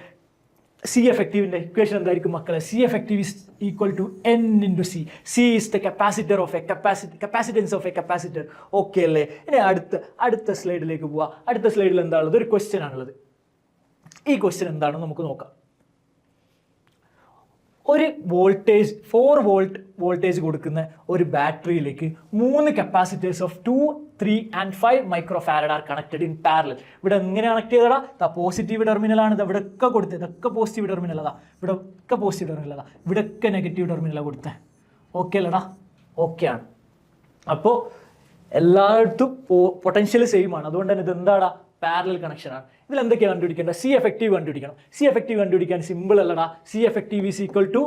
സി എഫക്റ്റീവിന്റെ ഇക്വേഷൻ എന്തായിരിക്കും മക്കളെ? C effective is equal to N into C. C is the capacitor of a capacitance of a capacitor. Okay അല്ലേ? ഇനി അടുത്ത സ്ലൈഡിലേക്ക് പോവാം. അടുത്ത സ്ലൈഡിൽ എന്താണുള്ളത്? ഒരു ക്വസ്റ്റ്യൻ ആണുള്ളത്. ഈ ക്വസ്റ്റ്യൻ എന്താണെന്ന് നമുക്ക് നോക്കാം. ഒരു 4 വോൾട്ട് വോൾട്ടേജ് കൊടുക്കുന്ന ഒരു ബാറ്ററിയിലേക്ക് 3 capacitors of 2, 3 and 5 micro farad are connected in parallel. ഇവിടെ എങ്ങനെ കണക്ട് ചെയ്തടാ? പോസിറ്റീവ് ടെർമിനലാണ് ഇത് ഇവിടെ ഒക്കെ കൊടുത്തത്. ഇതൊക്കെ പോസിറ്റീവ് ടെർമിനൽ അതാ, ഇവിടെ ഒക്കെ പോസിറ്റീവ് ടെർമിനൽ അതാ, ഇവിടെ ഒക്കെ നെഗറ്റീവ് ടെർമിനലാണ് കൊടുത്തത്. ഓക്കെ അല്ലടാ? ഓക്കെ ആണ്. അപ്പോൾ എല്ലായിടത്തും പൊട്ടൻഷ്യൽ സെയിം ആണ്. അതുകൊണ്ട് തന്നെ ഇത് എന്താടാ? പാരലൽ കണക്ഷൻ ആണ്. ഇതിൽ എന്തൊക്കെയാണ് കണ്ടുപിടിക്കേണ്ടത്? സി എഫക്റ്റീവ് കണ്ടുപിടിക്കണം. സി എഫക്റ്റീവ് കണ്ടുപിടിക്കാൻ സിമ്പിൾ അല്ലടാ. C effective is equal to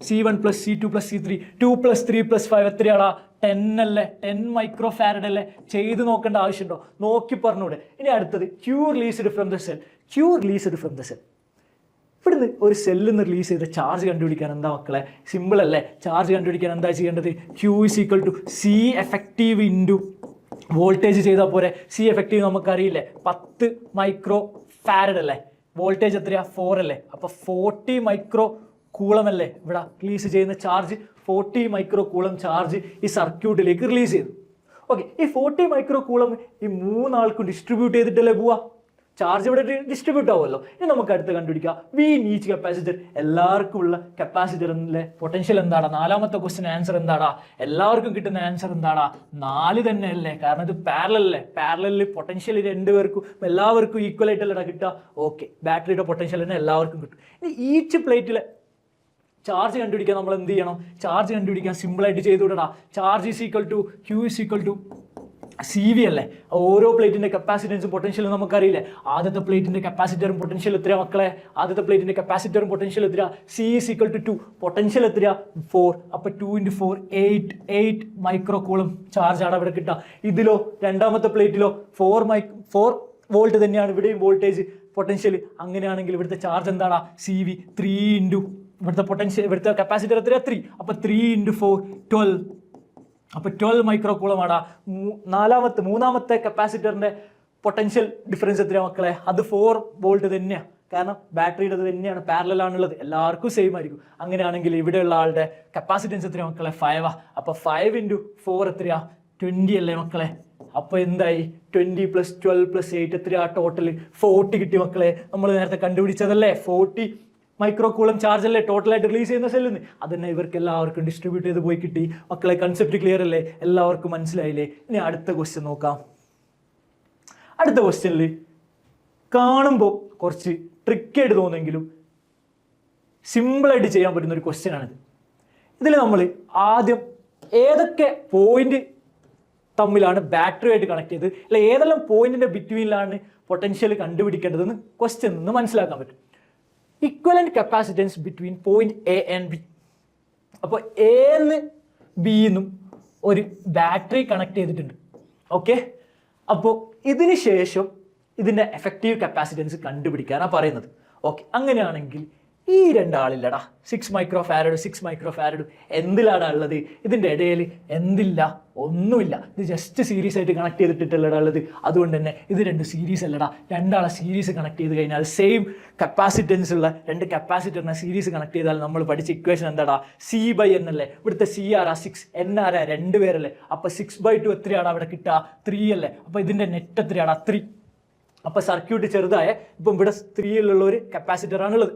C1 plus C2 plus C3. 2 plus 3 plus 5 എത്രയാടാ? 10 അല്ലേ? 10 മൈക്രോ ഫാരഡ് അല്ലേ? ചെയ്ത് നോക്കേണ്ട ആവശ്യമുണ്ടോ? നോക്കി പറഞ്ഞൂടെ? ഇനി അടുത്തത് Q released from the cell. Q released from the cell. ഇവിടുന്ന് ഒരു സെല്ലിൽ നിന്ന് റിലീസ് ചെയ്ത ചാർജ് കണ്ടുപിടിക്കാൻ എന്താ മക്കളെ? സിമ്പിൾ അല്ലേ? ചാർജ് കണ്ടുപിടിക്കാൻ എന്താ ചെയ്യേണ്ടത്? Q is equal to C effective into voltage ചെയ്താൽ പോരെ. സി എഫക്റ്റീവ് നമുക്കറിയില്ലേ? 10 മൈക്രോ ഫാരഡ് അല്ലേ? വോൾട്ടേജ് എത്രയാ? 4 അല്ലേ? അപ്പോൾ 40 മൈക്രോ കൂളം അല്ലേ ഇവിടെ റിലീസ് ചെയ്യുന്ന ചാർജ്? 40 മൈക്രോ കൂളം ചാർജ് ഈ സർക്യൂട്ടിലേക്ക് റിലീസ് ചെയ്തു. ഓക്കെ, ഈ 40 മൈക്രോ കൂളം ഈ 3 ആൾക്കും ഡിസ്ട്രിബ്യൂട്ട് ചെയ്തിട്ടല്ലേ പോവാ? ചാർജ് ഇവിടെ ഡിസ്ട്രിബ്യൂട്ട് ആവുമല്ലോ. ഇനി നമുക്ക് അടുത്ത് കണ്ടുപിടിക്കാം. V each capacitor. എല്ലാവർക്കും ഉള്ള കപ്പാസിറ്ററിലെ പൊട്ടൻഷ്യൽ എന്താടാ? 4ാമത്തെ ക്വസ്റ്റ്യൻ ആൻസർ എന്താടാ? എല്ലാവർക്കും കിട്ടുന്ന ആൻസർ എന്താടാ? 4 തന്നെ അല്ലേ? കാരണം ഇത് പാരലൽ അല്ലേ? പാരലലിൽ പൊട്ടൻഷ്യൽ രണ്ടുപേർക്കും എല്ലാവർക്കും ഈക്വൽ ആയിട്ടല്ലടാ കിട്ടുക. ഓക്കെ, ബാറ്ററിയുടെ പൊട്ടൻഷ്യൽ തന്നെ എല്ലാവർക്കും കിട്ടും. ഇനി ഈച്ച് പ്ലേറ്റിലെ ചാർജ് കണ്ടുപിടിക്കാൻ നമ്മൾ എന്ത് ചെയ്യണം? ചാർജ് കണ്ടുപിടിക്കാൻ സിമ്പിളായിട്ട് ചെയ്തു വിടടാ. Charge is equal to Q is equal to CV അല്ലേ? ഓരോ പ്ലേറ്റിന്റെ കപ്പാസിറ്റൻസും പൊട്ടൻഷ്യലും നമുക്കറിയില്ലേ? ആദ്യത്തെ പ്ലേറ്റിന്റെ കപ്പാസിറ്ററും പൊട്ടൻഷ്യൽ എത്രയാ മക്കളെ? ആദ്യത്തെ പ്ലേറ്റിന്റെ കപ്പാസിറ്ററും പൊട്ടൻഷ്യൽ എത്രയാ? C is equal to 2. Potential എത്രയാ? 4. അപ്പോൾ 2 × 4 8 മൈക്രോ കൂളം ചാർജ് ആണ് ഇവിടെ കിട്ടുക. ഇതിലോ രണ്ടാമത്തെ പ്ലേറ്റിലോ 4 വോൾട്ട് തന്നെയാണ് ഇവിടെയും വോൾട്ടേജ് പൊട്ടൻഷ്യൽ. അങ്ങനെയാണെങ്കിൽ ഇവിടുത്തെ ചാർജ് എന്താണ്? CV 3 ഇവിടുത്തെ പൊട്ടൻഷ്യൽ ഇവിടുത്തെ കപ്പാസിറ്റർ എത്രയാ? 3. അപ്പോൾ 3 × 4 12. അപ്പോൾ 12 മൈക്രോ കൂളമാണ്. മൂന്നാമത്തെ കപ്പാസിറ്ററിന്റെ പൊട്ടൻഷ്യൽ ഡിഫറൻസ് എത്രയാണ് മക്കളെ? അത് 4 വോൾട്ട് തന്നെയാണ്. കാരണം ബാറ്ററിയുടെ തന്നെയാണ്, പാരലലാണുള്ളത്, എല്ലാവർക്കും സെയിം ആയിരിക്കും. അങ്ങനെയാണെങ്കിൽ ഇവിടെയുള്ള ആളുടെ കപ്പാസിറ്റൻസ് എത്രയാണ് മക്കളെ? 5. അപ്പോൾ 5 × 4 എത്രയാ? 20 അല്ലേ മക്കളെ? അപ്പോൾ എന്തായി 20 + 12 + 8 എത്രയാ ടോട്ടൽ 40 കിട്ടി മക്കളെ. നമ്മൾ നേരത്തെ കണ്ടുപിടിച്ചതല്ലേ 40 മൈക്രോ കൂളം ചാർജ് അല്ലേ ടോട്ടലായിട്ട് റിലീസ് ചെയ്യുന്ന സെല്ലിന്. അതന്നെ ഇവർക്ക് എല്ലാവർക്കും ഡിസ്ട്രിബ്യൂട്ട് ചെയ്ത് പോയി കിട്ടി. മക്കളെ കൺസെപ്റ്റ് ക്ലിയർ അല്ലേ? എല്ലാവർക്കും മനസ്സിലായില്ലേ? ഇനി അടുത്ത ക്വസ്റ്റ്യൻ നോക്കാം. അടുത്ത ക്വസ്റ്റ്യനിൽ കാണുമ്പോൾ കുറച്ച് ട്രിക്കായിട്ട് തോന്നുമെങ്കിലും സിമ്പിളായിട്ട് ചെയ്യാൻ പറ്റുന്ന ഒരു ക്വസ്റ്റ്യൻ ആണിത്. ഇതിൽ നമ്മൾ ആദ്യം ഏതൊക്കെ പോയിന്റ് തമ്മിലാണ് ബാറ്ററിയായിട്ട് കണക്ട് ചെയ്ത്, അല്ല ഏതെല്ലാം പോയിന്റിന്റെ ബിറ്റ്വീനിലാണ് പൊട്ടൻഷ്യൽ കണ്ടുപിടിക്കേണ്ടതെന്ന് ക്വസ്റ്റ്യൻ നിന്ന് മനസ്സിലാക്കാൻ പറ്റും. Equivalent capacitance between point A and B. അപ്പോൾ എ എന്ന് ബി എന്നും ഒരു ബാറ്ററി കണക്ട് ചെയ്തിട്ടുണ്ട്. ഓക്കെ, അപ്പോൾ ഇതിന് ശേഷം ഇതിൻ്റെ എഫക്റ്റീവ് കപ്പാസിറ്റൻസ് കണ്ടുപിടിക്കാനാണ് പറയുന്നത്. ഓക്കെ, അങ്ങനെയാണെങ്കിൽ ഈ രണ്ടാളില്ലടാ 6 മൈക്രോ ഫാരഡും 6 മൈക്രോ ഫാരഡും എന്തിലാണ് ഉള്ളത്? ഇതിൻ്റെ ഇടയിൽ എന്തില്ല? ഒന്നുമില്ല. ഇത് ജസ്റ്റ് സീരീസ് ആയിട്ട് കണക്ട് ചെയ്തിട്ടില്ലടാ ഉള്ളത്. അതുകൊണ്ട് തന്നെ ഇത് രണ്ട് സീരീസ് അല്ലടാ. രണ്ടാളെ സീരീസ് കണക്ട് ചെയ്ത് കഴിഞ്ഞാൽ സെയിം കപ്പാസിറ്റൻസ് ഉള്ള രണ്ട് കപ്പാസിറ്ററിനെ സീരീസ് കണക്ട് ചെയ്താൽ നമ്മൾ പഠിച്ച ഇക്വേഷൻ എന്താടാ? C/N അല്ലേ? ഇവിടുത്തെ C ആരാ? 6, N ആരാ? 2 പേരല്ലേ? അപ്പോൾ 6/2 എത്രയാണ് അവിടെ കിട്ടുക? 3 അല്ലേ? അപ്പോൾ ഇതിൻ്റെ നെറ്റ് എത്രയാടാ? 3. അപ്പോൾ സർക്യൂട്ട് ചെറുതായ ഇപ്പം ഇവിടെ 3 ഒരു കപ്പാസിറ്ററാണുള്ളത്.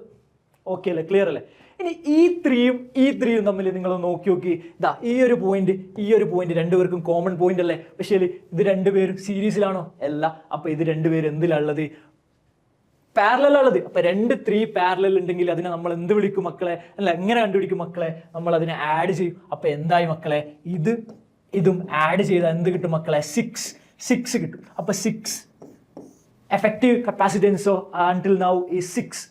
ഓക്കെ അല്ലേ? ക്ലിയർ അല്ലേ? ഇനി ഈ 3യും തമ്മിൽ നിങ്ങൾ നോക്കി ഇതാ ഈ ഒരു പോയിന്റ് രണ്ടുപേർക്കും കോമൺ പോയിന്റ് അല്ലേ? പക്ഷേ ഇത് രണ്ടുപേരും സീരീസിലാണോ? അല്ല. അപ്പോൾ ഇത് രണ്ടുപേരും എന്തിലുള്ളത്? പാരലലുള്ളത്. അപ്പോൾ 2 3 പാരലൽ ഉണ്ടെങ്കിൽ അതിനെ നമ്മൾ എന്ത് വിളിക്കും മക്കളെ? അല്ല എങ്ങനെ കണ്ടുപിടിക്കും മക്കളെ? നമ്മൾ അതിനെ ആഡ് ചെയ്യും. അപ്പോൾ എന്തായി മക്കളെ? ഇതും ആഡ് ചെയ്താൽ എന്ത് കിട്ടും മക്കളെ? 6 കിട്ടും. അപ്പോൾ 6 എഫക്റ്റീവ് കപ്പാസിറ്റൻസോ ആൻറ്റിൽ നൗ ഈ 6.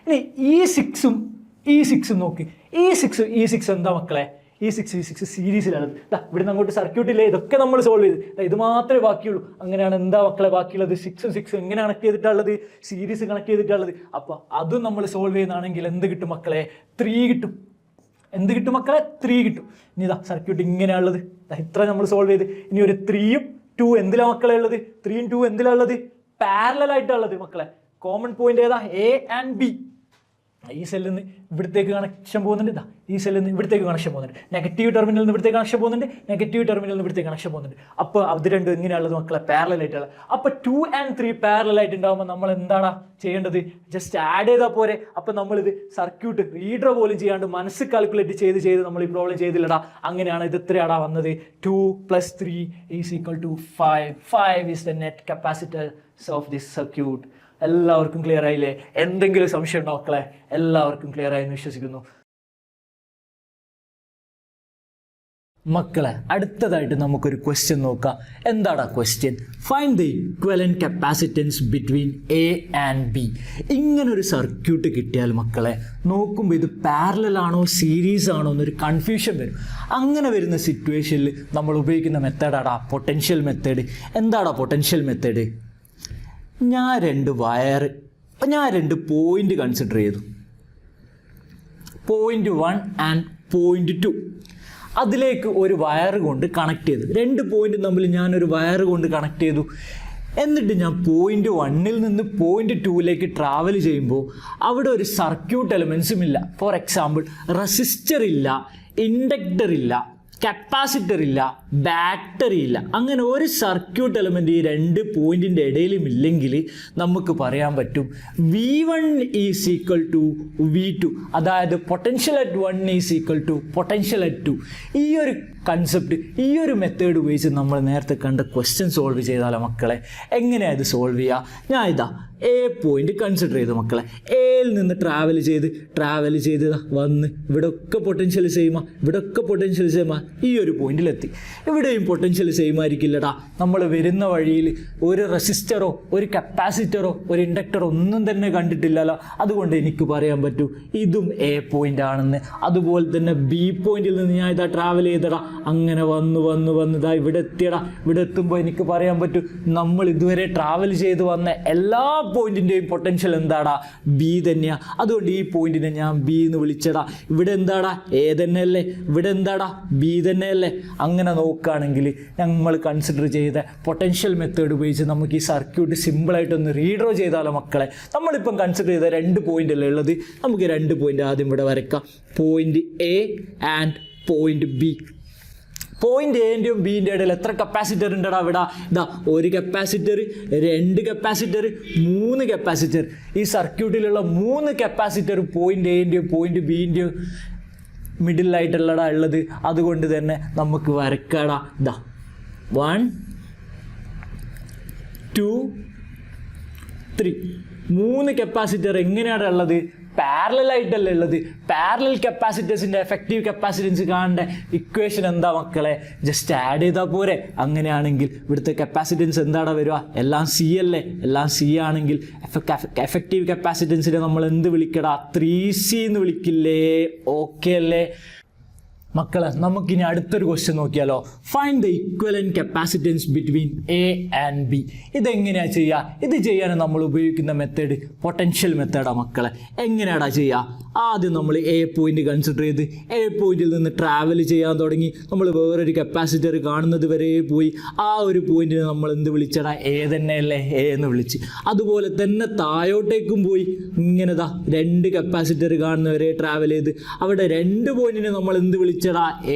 ഇനി ഈ 6ഉം നോക്കി. ഈ 6 എന്താ മക്കളെ? ഈ 6 സീരീസിലാണ്. ഇവിടുന്ന് അങ്ങോട്ട് സർക്യൂട്ട് ഇല്ലേ? ഇതൊക്കെ നമ്മൾ സോൾവ് ചെയ്ത് ഇത് മാത്രമേ ബാക്കിയുള്ളൂ. അങ്ങനെയാണ് എന്താ മക്കളെ ബാക്കിയുള്ളത്? 6 എങ്ങനെ കണക്ട് ചെയ്തിട്ടുള്ളത്? സീരീസ് കണക്ട് ചെയ്തിട്ടുള്ളത്. അപ്പോൾ അതും നമ്മൾ സോൾവ് ചെയ്യുന്നതാണെങ്കിൽ എന്ത് കിട്ടും മക്കളെ? 3 കിട്ടും. എന്ത് കിട്ടും മക്കളെ? 3 കിട്ടും. ഇനി ഇതാ സർക്യൂട്ട് ഇങ്ങനെയാണുള്ളത്. ഇത്ര നമ്മൾ സോൾവ് ചെയ്ത് ഇനി ഒരു 3ഉം 2 എന്തിലാണ് മക്കളെ ഉള്ളത്? 3ഉം 2 എന്തിലാണ് ഉള്ളത്? പാരലലായിട്ടുള്ളത് മക്കളെ. കോമൺ പോയിന്റ് ഏതാ? A and B. ഈ സെല്ലിൽ നിന്ന് ഇവിടത്തേക്ക് കണക്ഷൻ പോകുന്നുണ്ട്. ഈ സെല്ലിൽ നിന്ന് ഇവിടത്തേക്ക് കണക്ഷൻ പോകുന്നുണ്ട്. നെഗറ്റീവ് ടെർമിനലിൽ നിന്ന് ഇവിടത്തേക്ക് കണക്ഷൻ പോകുന്നുണ്ട്. നെഗറ്റീവ് ടെർമിനലിൽ നിന്ന് ഇവിടത്തേക്ക് കണക്ഷൻ പോകുന്നുണ്ട്. അപ്പോൾ അത് രണ്ടും എങ്ങനെയുള്ളത് മക്കളെ? പാരലലായിട്ടുള്ളത്. അപ്പോൾ 2 and 3 പാരലലായിട്ട് ഉണ്ടാകുമ്പോൾ നമ്മൾ എന്താണ് ചെയ്യേണ്ടത്? ജസ്റ്റ് ആഡ് ചെയ്താൽ പോരെ. അപ്പോൾ നമ്മളിത് സർക്യൂട്ട് റീഡർ പോലും ചെയ്യാണ്ട് മനസ്സ് കാൽക്കുലേറ്റ് ചെയ്ത് നമ്മൾ ഈ പ്രോബ്ലം ചെയ്തില്ലടാ. അങ്ങനെയാണ് ഇത് എത്രയാടാ വന്നത്? 2 + 3 = 5. 5 is the net capacitance of this circuit. എല്ലാവർക്കും ക്ലിയർ ആയില്ലേ? എന്തെങ്കിലും സംശയം ഉണ്ടോ മക്കളെ? എല്ലാവർക്കും ക്ലിയർ ആയെന്ന് വിശ്വസിക്കുന്നു. മക്കളെ അടുത്തതായിട്ട് നമുക്കൊരു ക്വസ്റ്റ്യൻ നോക്കാം. എന്താണ് question? Find the equivalent capacitance between A and B. ഇങ്ങനൊരു സർക്യൂട്ട് കിട്ടിയാൽ മക്കളെ നോക്കുമ്പോൾ ഇത് പാരലൽ ആണോ സീരീസ് ആണോ എന്നൊരു കൺഫ്യൂഷൻ വരും. അങ്ങനെ വരുന്ന സിറ്റുവേഷനിൽ നമ്മൾ ഉപയോഗിക്കുന്ന മെത്തേഡാടാ പൊട്ടൻഷ്യൽ മെത്തേഡ്. എന്താടാ പൊട്ടൻഷ്യൽ മെത്തേഡ്? ഞാൻ 2 പോയിന്റ് കൺസിഡർ ചെയ്തു. Point 1 and point 2. അതിലേക്ക് ഒരു വയർ കൊണ്ട് കണക്ട് ചെയ്തു. 2 പോയിന്റ് തമ്മിൽ ഞാനൊരു വയർ കൊണ്ട് കണക്ട് ചെയ്തു. എന്നിട്ട് ഞാൻ പോയിന്റ് 1ൽ നിന്ന് പോയിന്റ് 2ലേക്ക് ട്രാവൽ ചെയ്യുമ്പോൾ അവിടെ ഒരു സർക്യൂട്ട് എലമെൻസും ഇല്ല. ഫോർ എക്സാമ്പിൾ റെസിസ്റ്റർ ഇല്ല, ഇൻഡക്ടർ ഇല്ല, കപ്പാസിറ്റർ ഇല്ല, ബാറ്ററി ഇല്ല. അങ്ങനെ ഒരു സർക്യൂട്ട് എലമെൻറ്റ് ഈ 2 പോയിന്റിൻ്റെ ഇടയിലും ഇല്ലെങ്കിൽ നമുക്ക് പറയാൻ പറ്റും V1 = V2. അതായത് പൊട്ടൻഷ്യൽ അറ്റ് 1 = പൊട്ടൻഷ്യൽ അറ്റ് 2. ഈ ഒരു കൺസെപ്റ്റ്, ഈ ഒരു മെത്തേഡ് ഉപയോഗിച്ച് നമ്മൾ നേരത്തെ കണ്ട ക്വസ്റ്റ്യൻ സോൾവ് ചെയ്താലോ മക്കളെ? എങ്ങനെയാണ് ഇത് സോൾവ് ചെയ്യുക? ഞാൻ ഇതാ എ പോയിന്റ് കൺസിഡർ ചെയ്തു മക്കളെ. എയിൽ നിന്ന് ട്രാവൽ ചെയ്ത് വന്ന് ഇവിടെയൊക്കെ പൊട്ടൻഷ്യൽ സെയിമാ, ഈ ഒരു പോയിന്റിലെത്തി. ഇവിടെയും പൊട്ടൻഷ്യൽ സെയിം ആയിരിക്കില്ലടാ. നമ്മൾ വരുന്ന വഴിയിൽ ഒരു റെസിസ്റ്ററോ ഒരു കപ്പാസിറ്ററോ ഒരു ഇൻഡക്ടറോ ഒന്നും തന്നെ കണ്ടിട്ടില്ലല്ലോ. അതുകൊണ്ട് എനിക്ക് പറയാൻ പറ്റൂ ഇതും എ പോയിന്റ് ആണെന്ന്. അതുപോലെ തന്നെ ബി പോയിന്റിൽ നിന്ന് ഞാൻ ഇതാ ട്രാവൽ ചെയ്തടാ. അങ്ങനെ വന്ന് ഇതാ ഇവിടെ എത്തിയടാ. ഇവിടെ എത്തുമ്പോൾ എനിക്ക് പറയാൻ പറ്റൂ നമ്മൾ ഇതുവരെ ട്രാവൽ ചെയ്ത് വന്ന എല്ലാ പോയിന്റിൻ്റെയും പൊട്ടൻഷ്യൽ എന്താടാ? ബി തന്നെയാണ്. അതുകൊണ്ട് ഈ പോയിന്റിനെ ഞാൻ ബി എന്ന് വിളിച്ചടാ. ഇവിടെ എന്താടാ? എ തന്നെയല്ലേ? ഇവിടെ എന്താടാ? ബി തന്നെയല്ലേ? അങ്ങനെ നോക്കുകയാണെങ്കിൽ നമ്മൾ കൺസിഡർ ചെയ്ത പൊട്ടൻഷ്യൽ മെത്തേഡ് ഉപയോഗിച്ച് നമുക്ക് ഈ സർക്യൂട്ട് സിമ്പിളായിട്ടൊന്ന് റീഡ്രോ ചെയ്താലോ മക്കളെ? നമ്മളിപ്പം കൺസിഡർ ചെയ്ത 2 പോയിന്റ് അല്ലേ ഉള്ളത്. നമുക്ക് 2 പോയിന്റ് ആദ്യം ഇവിടെ വരയ്ക്കാം. Point A and point B. Point എൻ്റെയും ബിൻ്റെ ഇടയിൽ എത്ര കപ്പാസിറ്റർ ഉണ്ടടാ ഇവിടെ? ഇതാ ഒരു കപ്പാസിറ്റർ, 2 കപ്പാസിറ്റർ, 3 കപ്പാസിറ്റർ. ഈ സർക്യൂട്ടിലുള്ള 3 കപ്പാസിറ്റർ പോയിന്റ് എൻ്റെയും പോയിന്റ് ബിൻ്റെയും മിഡിലായിട്ടുള്ളടാ ഉള്ളത്. അതുകൊണ്ട് തന്നെ നമുക്ക് വരക്കാടാ. ഇതാ 1 2 3 3 കപ്പാസിറ്റർ എങ്ങനെയാണ് ഉള്ളത്? പാരലൽ ആയിട്ടല്ലേ ഉള്ളത്. പാരലൽ കപ്പാസിറ്റേഴ്സിൻ്റെ എഫക്റ്റീവ് കപ്പാസിറ്റൻസ് കാണേണ്ട ഇക്വേഷൻ എന്താ മക്കളെ? ജസ്റ്റ് ആഡ് ചെയ്താൽ പോരെ. അങ്ങനെയാണെങ്കിൽ ഇവിടുത്തെ കപ്പാസിറ്റൻസ് എന്താണ് വരിക? എല്ലാം സി അല്ലേ? എല്ലാം സി ആണെങ്കിൽ എഫക്റ്റീവ് കപ്പാസിറ്റൻസിനെ നമ്മൾ എന്ത് വിളിക്കടാ? 3C എന്ന് വിളിക്കില്ലേ? ഓക്കെ അല്ലേ മക്കളെ? നമുക്കിനി അടുത്തൊരു ക്വസ്റ്റ്യൻ നോക്കിയാലോ. Find the equivalent capacitance between A and B. ഇതെങ്ങനെയാണ് ചെയ്യുക? ഇത് ചെയ്യാൻ നമ്മൾ ഉപയോഗിക്കുന്ന മെത്തേഡ് പൊട്ടൻഷ്യൽ മെത്തേഡാണ് മക്കളെ. എങ്ങനെയാടാ ചെയ്യുക? ആദ്യം നമ്മൾ എ പോയിന്റ് കൺസിഡർ ചെയ്ത് എ പോയിന്റിൽ നിന്ന് ട്രാവൽ ചെയ്യാൻ തുടങ്ങി. നമ്മൾ വേറൊരു കപ്പാസിറ്റർ കാണുന്നത് വരെ പോയി. ആ ഒരു പോയിന്റിനെ നമ്മൾ എന്ത് വിളിച്ചടാ? എ തന്നെയല്ലേ? എ എന്ന് വിളിച്ച്. അതുപോലെ തന്നെ താഴോട്ടേക്കും പോയി. ഇങ്ങനെതാ 2 കപ്പാസിറ്റർ കാണുന്നവരെ ട്രാവൽ ചെയ്ത് അവിടെ 2 പോയിന്റിനെ നമ്മൾ എന്ത് വിളിച്ചടാ?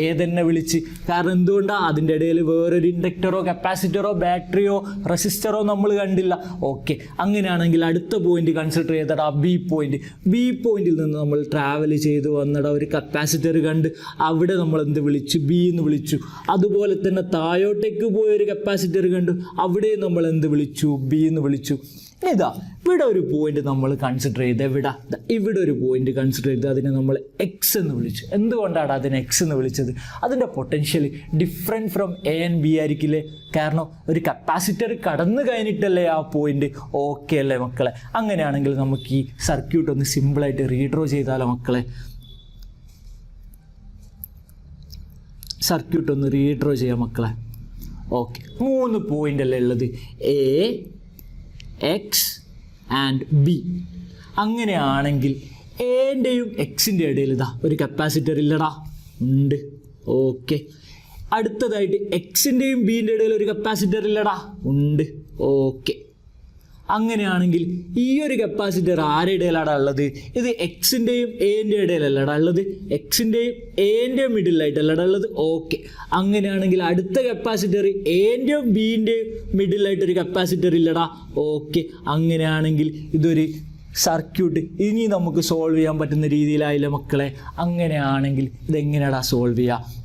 എ തന്നെ വിളിച്ച്. കാരണം എന്തുകൊണ്ടാണ്? അതിൻ്റെ ഇടയിൽ വേറൊരു ഇൻഡക്ടറോ കപ്പാസിറ്ററോ ബാറ്ററിയോ റെസിസ്റ്ററോ നമ്മൾ കണ്ടില്ല. ഓക്കെ, അങ്ങനെയാണെങ്കിൽ അടുത്ത പോയിന്റ് കൺസിഡർ ചെയ്തടാ ബി പോയിന്റ്. ബി പോയിന്റിൽ നിന്ന് നമ്മൾ ട്രാവൽ ചെയ്ത് വന്നട ഒരു കപ്പാസിറ്റർ കണ്ട് അവിടെ നമ്മൾ എന്ത് വിളിച്ചു? ബി എന്ന് വിളിച്ചു. അതുപോലെ തന്നെ താഴോട്ടേക്ക് പോയൊരു കപ്പാസിറ്റർ കണ്ടു, അവിടെ നമ്മൾ എന്ത് വിളിച്ചു? ബി എന്ന് വിളിച്ചു. ഇതാ ഇവിടെ ഒരു പോയിന്റ് നമ്മൾ കൺസിഡർ ചെയ്ത് ഇവിടെ ഒരു പോയിന്റ് കൺസിഡർ ചെയ്ത് അതിനെ നമ്മൾ എക്സ് എന്ന് വിളിച്ചു. എന്തുകൊണ്ടാണ് അതിനെ എക്സ് എന്ന് വിളിച്ചത്? അതിൻ്റെ potential different from A and B ആയിരിക്കില്ലേ? കാരണം ഒരു കപ്പാസിറ്റർ കടന്നു കഴിഞ്ഞിട്ടല്ലേ ആ പോയിന്റ്. ഓക്കെ അല്ലേ മക്കളെ? അങ്ങനെയാണെങ്കിൽ നമുക്ക് ഈ സർക്യൂട്ട് ഒന്ന് സിമ്പിളായിട്ട് റീഡ്രോ ചെയ്താലോ മക്കളെ? സർക്യൂട്ട് ഒന്ന് റീഡ്രോ ചെയ്യാം മക്കളെ. ഓക്കെ, 3 പോയിന്റ് അല്ലേ ഉള്ളത്? A, X and B. അങ്ങനെയാണെങ്കിൽ എൻ്റെയും എക്സിൻ്റെ ഇടയിൽ ഇതാ ഒരു കപ്പാസിറ്റർ ഇല്ലടാ? ഉണ്ട്. ഓക്കെ, അടുത്തതായിട്ട് എക്സിൻ്റെയും ബിൻ്റെ ഇടയിൽ ഒരു കപ്പാസിറ്റർ ഇല്ലടാ? ഉണ്ട്. ഓക്കെ, അങ്ങനെയാണെങ്കിൽ ഈ ഒരു കപ്പാസിറ്റർ ആരുടെ ഇടയിലാണ് ഉള്ളത്? ഇത് എക്സിൻ്റെയും എൻ്റെ ഇടയിലല്ലടാ ഉള്ളത്, എക്സിൻ്റെയും എൻ്റെയും മിഡിലായിട്ടല്ലടാ ഉള്ളത്. ഓക്കെ, അങ്ങനെയാണെങ്കിൽ അടുത്ത കപ്പാസിറ്റർ എൻ്റെയും ബിൻ്റെയും മിഡിലായിട്ടൊരു കപ്പാസിറ്റർ ഇല്ലടാ? ഓക്കെ, അങ്ങനെയാണെങ്കിൽ ഇതൊരു സർക്യൂട്ട് ഇനി നമുക്ക് സോൾവ് ചെയ്യാൻ പറ്റുന്ന രീതിയിലായില്ല മക്കളെ. അങ്ങനെയാണെങ്കിൽ ഇതെങ്ങനെയാടാ സോൾവ് ചെയ്യുക?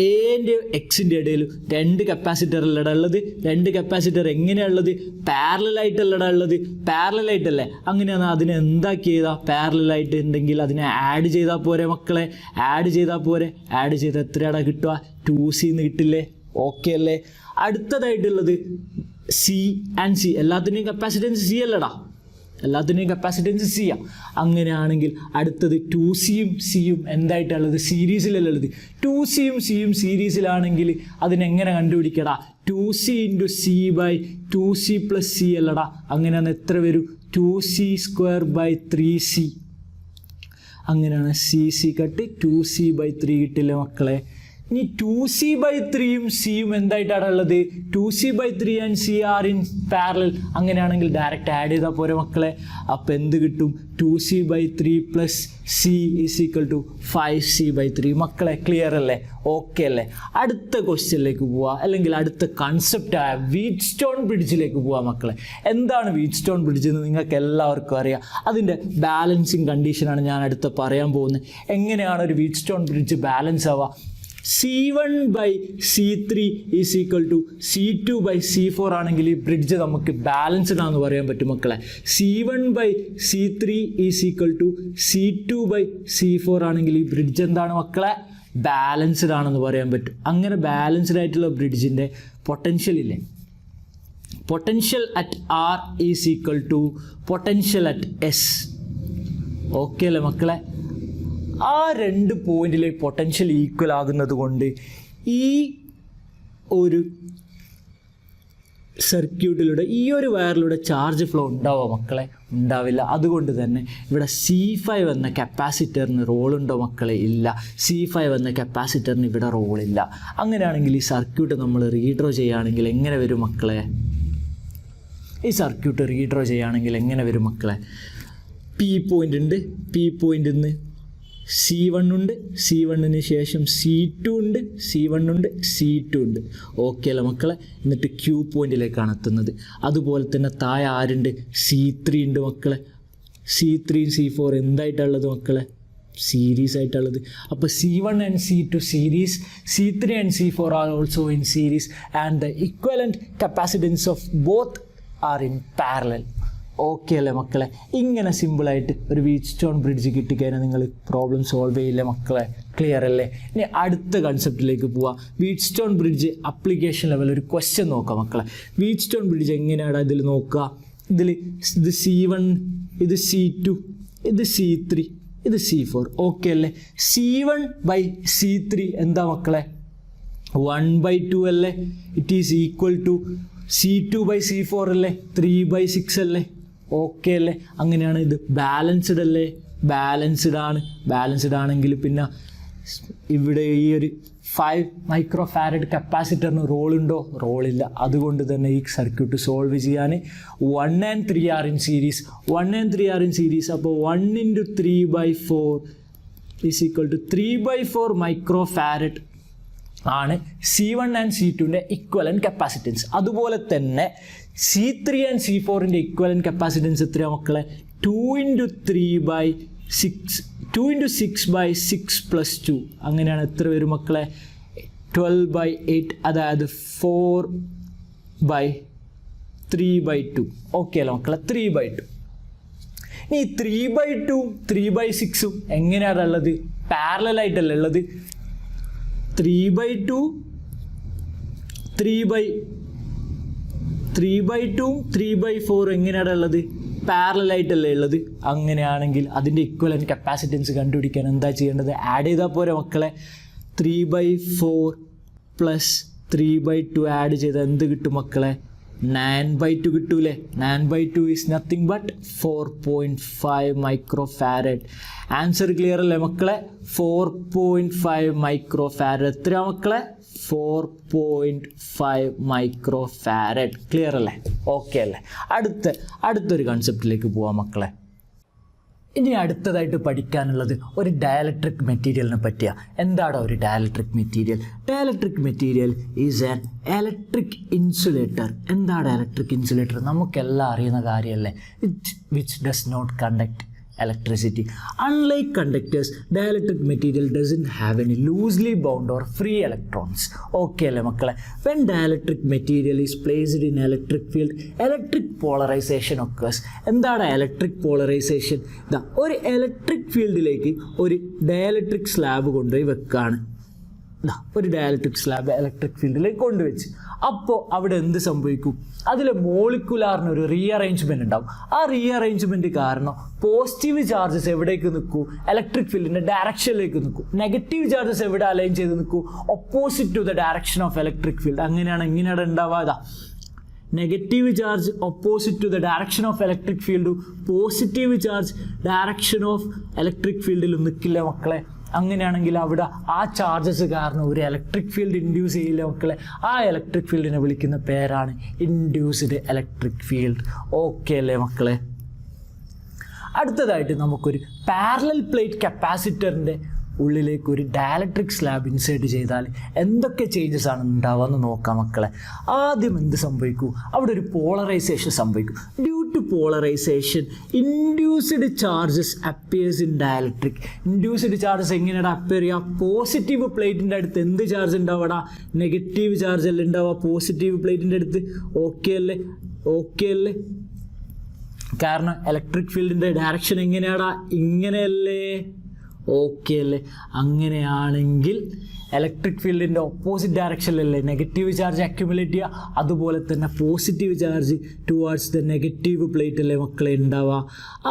എൻ്റെയും എക്സിൻ്റെ ഇടയിൽ 2 കപ്പാസിറ്റർ അല്ലടാ ഉള്ളത്. 2 കപ്പാസിറ്റർ എങ്ങനെയുള്ളത്? പാരലായിട്ടല്ലടാ ഉള്ളത്. പാരലായിട്ടല്ലേ? അങ്ങനെയാണ് അതിനെ എന്താക്കി ചെയ്താൽ പാരലായിട്ട് ഉണ്ടെങ്കിൽ അതിനെ ആഡ് ചെയ്താൽ പോരെ മക്കളെ? ആഡ് ചെയ്താൽ പോരെ? ആഡ് ചെയ്താൽ എത്രയാടാ കിട്ടുക? 2C എന്ന് കിട്ടില്ലേ? ഓക്കെ അല്ലേ? അടുത്തതായിട്ടുള്ളത് സി ആൻഡ് സി. എല്ലാത്തിൻ്റെയും കപ്പാസിറ്റൻസ് സി അല്ലടാ? എല്ലാത്തിൻ്റെയും കപ്പാസിറ്റൻസ് സി ആണ്. അങ്ങനെയാണെങ്കിൽ അടുത്തത് 2Cയും സിയും എന്തായിട്ടുള്ളത്? സീരീസിലല്ലുള്ളത്. 2Cയും സിയും സീരീസിലാണെങ്കിൽ അതിനെങ്ങനെ കണ്ടുപിടിക്കടാ? 2C × C / 2C + C അല്ലടാ? അങ്ങനെയാണ് എത്ര വരും? 2C² / 3C. അങ്ങനെയാണ് CC കട്ട് 2C/3 കിട്ടില്ല മക്കളെ? ഇനി 2C/3യും സിയും എന്തായിട്ടാണ് ഉള്ളത്? 2C/3 and C are in parallel. അങ്ങനെയാണെങ്കിൽ ഡയറക്റ്റ് ആഡ് ചെയ്താൽ പോരെ മക്കളെ? അപ്പോൾ എന്ത് കിട്ടും? 2C/3 + C = 5C/3. മക്കളെ ക്ലിയർ അല്ലേ? ഓക്കെ അല്ലേ? അടുത്ത ക്വസ്റ്റ്യനിലേക്ക് പോവുക, അല്ലെങ്കിൽ അടുത്ത കൺസെപ്റ്റായ വീറ്റ്സ്റ്റോൺ ബ്രിഡ്ജിലേക്ക് പോവുക മക്കളെ. എന്താണ് വീറ്റ്സ്റ്റോൺ ബ്രിഡ്ജ് എന്ന് നിങ്ങൾക്ക് എല്ലാവർക്കും അറിയാം. അതിൻ്റെ ബാലൻസിങ് കണ്ടീഷനാണ് ഞാൻ അടുത്ത് പറയാൻ പോകുന്നത്. എങ്ങനെയാണ് ഒരു വീറ്റ്സ്റ്റോൺ ബ്രിഡ്ജ് ബാലൻസ് ആവുക? C1/C3 = C2/C4 ആണെങ്കിൽ ഈ ബ്രിഡ്ജ് നമുക്ക് ബാലൻസ്ഡ് ആണെന്ന് പറയാൻ പറ്റും മക്കളെ. C1/C3 = C2/C4 ആണെങ്കിൽ ഈ ബ്രിഡ്ജ് എന്താണ് മക്കളെ? ബാലൻസ്ഡ് ആണെന്ന് പറയാൻ പറ്റും. അങ്ങനെ ബാലൻസ്ഡ് ആയിട്ടുള്ള ബ്രിഡ്ജിൻ്റെ പൊട്ടൻഷ്യൽ ഇല്ലേ? Potential at R = potential at S. Okay അല്ലേ മക്കളെ? ആ 2 പോയിന്റിലെ പൊട്ടൻഷ്യൽ ഈക്വൽ ആകുന്നത് കൊണ്ട് ഈ ഒരു സർക്യൂട്ടിലൂടെ ഈ ഒരു വയറിലൂടെ ചാർജ് ഫ്ലോ ഉണ്ടാവുമോ മക്കളെ? ഉണ്ടാവില്ല. അതുകൊണ്ട് തന്നെ ഇവിടെ C5 എന്ന കപ്പാസിറ്ററിന് റോളുണ്ടോ മക്കളെ? ഇല്ല. C5 എന്ന കപ്പാസിറ്ററിന് ഇവിടെ റോളില്ല. അങ്ങനെയാണെങ്കിൽ ഈ സർക്യൂട്ട് നമ്മൾ റീഡ്രോ ചെയ്യുകയാണെങ്കിൽ എങ്ങനെ വരും മക്കളെ? ഈ സർക്യൂട്ട് റീഡ്രോ ചെയ്യുകയാണെങ്കിൽ എങ്ങനെ വരും മക്കളെ? P പോയിന്റ് ഉണ്ട്. P പോയിന്റിൽ നിന്ന് C1 ഉണ്ട്, C1 ശേഷം C2 ഉണ്ട്, C1 ഉണ്ട്, C2 ഉണ്ട്. ഓക്കെ അല്ലേ മക്കളെ? എന്നിട്ട് Q പോയിന്റിലേക്കാണ് എത്തുന്നത്. അതുപോലെ തന്നെ താഴെ ആരുണ്ട്? C3 ഉണ്ട് മക്കളെ. C3 C4 എന്തായിട്ടുള്ളത് മക്കളെ? സീരീസ് ആയിട്ടുള്ളത്. അപ്പോൾ C1 and C2 series, C3 and C4 are also in series and the equivalent capacitance of both are in parallel. Okay അല്ലേ മക്കളെ? ഇങ്ങനെ സിമ്പിളായിട്ട് ഒരു വീറ്റ്സ്റ്റോൺ ബ്രിഡ്ജ് കിട്ടിക്കഴിഞ്ഞാൽ നിങ്ങൾ പ്രോബ്ലം സോൾവ് ചെയ്യില്ലേ മക്കളെ? ക്ലിയർ അല്ലേ? ഇനി അടുത്ത കൺസെപ്റ്റിലേക്ക് പോവാം. വീറ്റ്സ്റ്റോൺ ബ്രിഡ്ജ് അപ്ലിക്കേഷൻ ലെവൽ ഒരു ക്വസ്റ്റ്യൻ നോക്കാം മക്കളെ. വീറ്റ്സ്റ്റോൺ ബ്രിഡ്ജ് എങ്ങനെയാണ് ഇതിൽ നോക്കുക? ഇത് C1, ഇത് C2, ഇത് C3, ഇത് C4. ഓക്കെ അല്ലേ? C1/C3 എന്താ മക്കളെ? 1/2 അല്ലേ? It is equal to C2/C4 അല്ലേ? 3/6 അല്ലേ? ഓക്കെ അല്ലേ? അങ്ങനെയാണ്. ഇത് ബാലൻസ്ഡ് അല്ലേ? ബാലൻസ്ഡ് ആണെങ്കിൽ പിന്നെ ഇവിടെ ഈ ഒരു 5 മൈക്രോ ഫാരഡ് കപ്പാസിറ്ററിന് റോളുണ്ടോ? റോളില്ല. അതുകൊണ്ട് തന്നെ ഈ സർക്യൂട്ട് സോൾവ് ചെയ്യാൻ 1 and 3 ആർ ഇൻ സീരീസ്. അപ്പോൾ 1 × 3/4 is equal to 3/4 micro farad ആണ് C1 and C2ൻ്റെ ഇക്വലൻറ്റ് കപ്പാസിറ്റൻസ്. അതുപോലെ തന്നെ C3 and C4ൻ്റെ ഇക്വലൻറ്റ് കപ്പാസിറ്റൻസ് എത്രയാണ് മക്കളെ? 2 × 6/6 + 2 അങ്ങനെയാണ്. എത്ര വരും മക്കളെ? 12/8, അതായത് 4/3/2. ഓക്കെ അല്ലേ മക്കളെ? 3/2. ഇനി 3/2 3/6 എങ്ങനെയാണ് ഉള്ളത്? പാരലലായിട്ടല്ലേ ഉള്ളത്? 3/2 3/4 എങ്ങനെയാണ് ഉള്ളത്? പാരലലായിട്ടല്ലേ ഉള്ളത്? അങ്ങനെയാണെങ്കിൽ അതിൻ്റെ ഇക്വലൻറ്റ് കപ്പാസിറ്റൻസ് കണ്ടുപിടിക്കാൻ എന്താ ചെയ്യേണ്ടത്? ആഡ് ചെയ്താൽ പോരെ മക്കളെ? 3/4 + 3/2 ആഡ് ചെയ്താൽ എന്ത് കിട്ടും മക്കളെ? 9/2 കിട്ടൂലേ? 9/2 is nothing but 4.5 micro farad. Answer clear അല്ലേ മക്കളെ? 4.5 മൈക്രോ ഫാരഡ്. എത്രയാണ് മക്കളെ? 4.5 മൈക്രോ ഫാരഡ്. ക്ലിയർ അല്ലേ? ഓക്കെ അല്ലേ? അടുത്തൊരു കൺസെപ്റ്റിലേക്ക് പോവാം മക്കളെ. ഇനി അടുത്തതായിട്ട് പഠിക്കാനുള്ളത് ഒരു ഡയലക്ട്രിക് മെറ്റീരിയലിനെ പറ്റിയാണ്. എന്താണ് ഒരു dielectric material? Dielectric material is an electric insulator. എന്താണ് ഇലക്ട്രിക് ഇൻസുലേറ്റർ? നമുക്കെല്ലാം അറിയുന്ന കാര്യമല്ലേ? Which does not conduct electricity. Unlike conductors, dielectric material doesn't have any loosely bound or free electrons. Okay അല്ലേ മക്കളെ? When dielectric material is placed in electric field, electric polarization occurs. എന്താണ് electric polarization? ഒരു electric ഫീൽഡിലേക്ക് ഒരു dielectric slab കൊണ്ടുപോയി വെക്കാണ്. ഒരു dielectric slab electric ഫീൽഡിലേക്ക് കൊണ്ടുവച്ച് അപ്പോൾ അവിടെ എന്ത് സംഭവിക്കും? അതിൽ മോളിക്കുലാറിന് ഒരു റീഅറേഞ്ച്മെൻറ്റ് ഉണ്ടാവും. ആ റീഅറേഞ്ച്മെൻറ്റ് കാരണം പോസിറ്റീവ് ചാർജസ് എവിടേക്ക് നിൽക്കും? ഇലക്ട്രിക് ഫീൽഡിൻ്റെ ഡയറക്ഷനിലേക്ക് നിൽക്കും. നെഗറ്റീവ് ചാർജസ് എവിടെ അലൈൻ ചെയ്ത് നിൽക്കും? Opposite to the direction of electric field. എങ്ങനെയാണ് ഉണ്ടാവാതെ? Negative charge opposite to the direction of electric ഫീൽഡും positive charge direction of electric ഫീൽഡിലും നിൽക്കില്ല മക്കളെ. അങ്ങനെയാണെങ്കിൽ അവിടെ ആ ചാർജസ് കാരണം ഒരു ഇലക്ട്രിക് ഫീൽഡ് ഇൻഡ്യൂസ് ചെയ്യില്ല മക്കളെ. ആ ഇലക്ട്രിക് ഫീൽഡിനെ വിളിക്കുന്ന പേരാണ് ഇൻഡ്യൂസ്ഡ് ഇലക്ട്രിക് ഫീൽഡ്. ഓക്കെ അല്ലേ മക്കളെ? അടുത്തതായിട്ട് നമുക്കൊരു പാരലൽ പ്ലേറ്റ് കപ്പാസിറ്ററിൻ്റെ ഉള്ളിലേക്ക് ഒരു ഡയലക്ട്രിക് സ്ലാബ് ഇൻസേർട്ട് ചെയ്താൽ എന്തൊക്കെ ചേഞ്ചസ് ആണ് ഉണ്ടാവുക നോക്കാം മക്കളെ. ആദ്യം എന്ത് സംഭവിക്കും? അവിടെ ഒരു പോളറൈസേഷൻ സംഭവിക്കും. Due to polarisation induced charges appears in dielectric. Induced charges എങ്ങനെയാണ് അപ്പിയർ ചെയ്യുക? പോസിറ്റീവ് പ്ലേറ്റിൻ്റെ അടുത്ത് എന്ത് ചാർജ് ഉണ്ടാവടാ? നെഗറ്റീവ് ചാർജ് അല്ലേ ഉണ്ടാവുക പോസിറ്റീവ് പ്ലേറ്റിൻ്റെ അടുത്ത്. ഓക്കെ അല്ലേ? കാരണം ഇലക്ട്രിക് ഫീൽഡിൻ്റെ ഡയറക്ഷൻ എങ്ങനെയാടാ? ഇങ്ങനെയല്ലേ? ഓക്കെ അല്ലേ? അങ്ങനെയാണെങ്കിൽ ഇലക്ട്രിക് ഫീൽഡിൻ്റെ ഓപ്പോസിറ്റ് ഡയറക്ഷനിലല്ലേ നെഗറ്റീവ് ചാർജ് അക്യുമുലേറ്റ് ചെയ്യുക? അതുപോലെ തന്നെ positive charge towards the negative plate അല്ലേ മക്കളെ ഉണ്ടാവുക?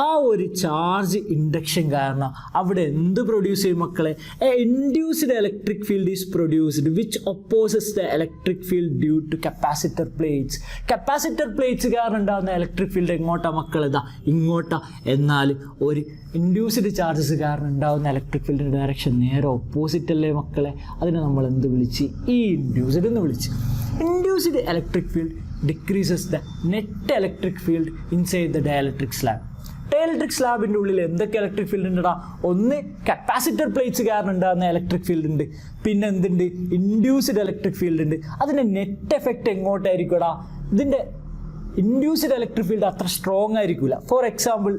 ആ ഒരു ചാർജ് ഇൻഡക്ഷൻ കാരണം അവിടെ എന്ത് പ്രൊഡ്യൂസ് ചെയ്യും മക്കളെ? Induced electric field is produced which opposes the electric field due to capacitor plates. Capacitor plates കാരണം ഉണ്ടാകുന്ന ഇലക്ട്രിക് ഫീൽഡ് എങ്ങോട്ടാ മക്കളെ? ഇങ്ങോട്ടാ. എന്നാൽ ഒരു ഇൻഡ്യൂസ്ഡ് ചാർജസ് കാരണം ഉണ്ടാകുന്ന ഇലക്ട്രിക് ഫീൽഡിൻ്റെ ഡയറക്ഷൻ നേരെ ഓപ്പോസിറ്റ് അല്ലേ മക്കളെ? അതിനെ നമ്മൾ എന്ത് വിളിച്ച്? ഈ ഇൻഡ്യൂസ്ഡ് എന്ന് വിളിച്ച്. Induced electric field decreases the net electric field inside the dielectric slab. Dielectric സ്ലാബിൻ്റെ ഉള്ളിൽ എന്തൊക്കെ ഇലക്ട്രിക് ഫീൽഡ് ഉണ്ടടാ? ഒന്ന് കപ്പാസിറ്റർ പ്ലേറ്റ്സ് കാരണം ഉണ്ടാകുന്ന ഇലക്ട്രിക് ഫീൽഡ് ഉണ്ട്, പിന്നെ എന്തുണ്ട്, ഇൻഡ്യൂസ്ഡ് ഇലക്ട്രിക് ഫീൽഡ് ഉണ്ട്. അതിൻ്റെ നെറ്റ് എഫക്റ്റ് എങ്ങോട്ടായിരിക്കുമടാ? ഇതിൻ്റെ ഇൻഡ്യൂസ്ഡ് ഇലക്ട്രിക് ഫീൽഡ് അത്ര സ്ട്രോങ് ആയിരിക്കില്ല. ഫോർ എക്സാമ്പിൾ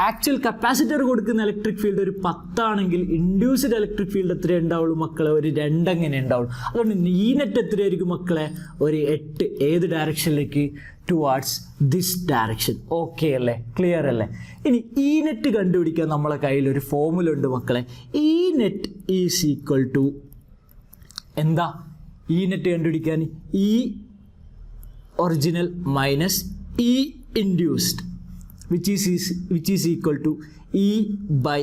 ആക്ച്വൽ കപ്പാസിറ്റർ കൊടുക്കുന്ന ഇലക്ട്രിക് ഫീൽഡ് ഒരു 10 ആണെങ്കിൽ ഇൻഡ്യൂസ്ഡ് ഇലക്ട്രിക് ഫീൽഡ് എത്ര ഉണ്ടാവുള്ളൂ മക്കളെ? ഒരു 2 അങ്ങനെ ഉണ്ടാവുള്ളൂ. അതുകൊണ്ട് ഈ നെറ്റ് എത്രയായിരിക്കും മക്കളെ? ഒരു 8. ഏത് ഡയറക്ഷനിലേക്ക്? Towards this direction. ഓക്കെ അല്ലേ? ക്ലിയർ അല്ലേ? ഇനി ഈ നെറ്റ് കണ്ടുപിടിക്കാൻ നമ്മളെ കയ്യിൽ ഒരു ഫോർമുല ഉണ്ട് മക്കളെ. ഈ നെറ്റ് ഈസ് ഈക്വൽ ടു എന്താ? ഈ നെറ്റ് കണ്ടുപിടിക്കാൻ ഈ ഒറിജിനൽ മൈനസ് ഈ induced which is equal to E by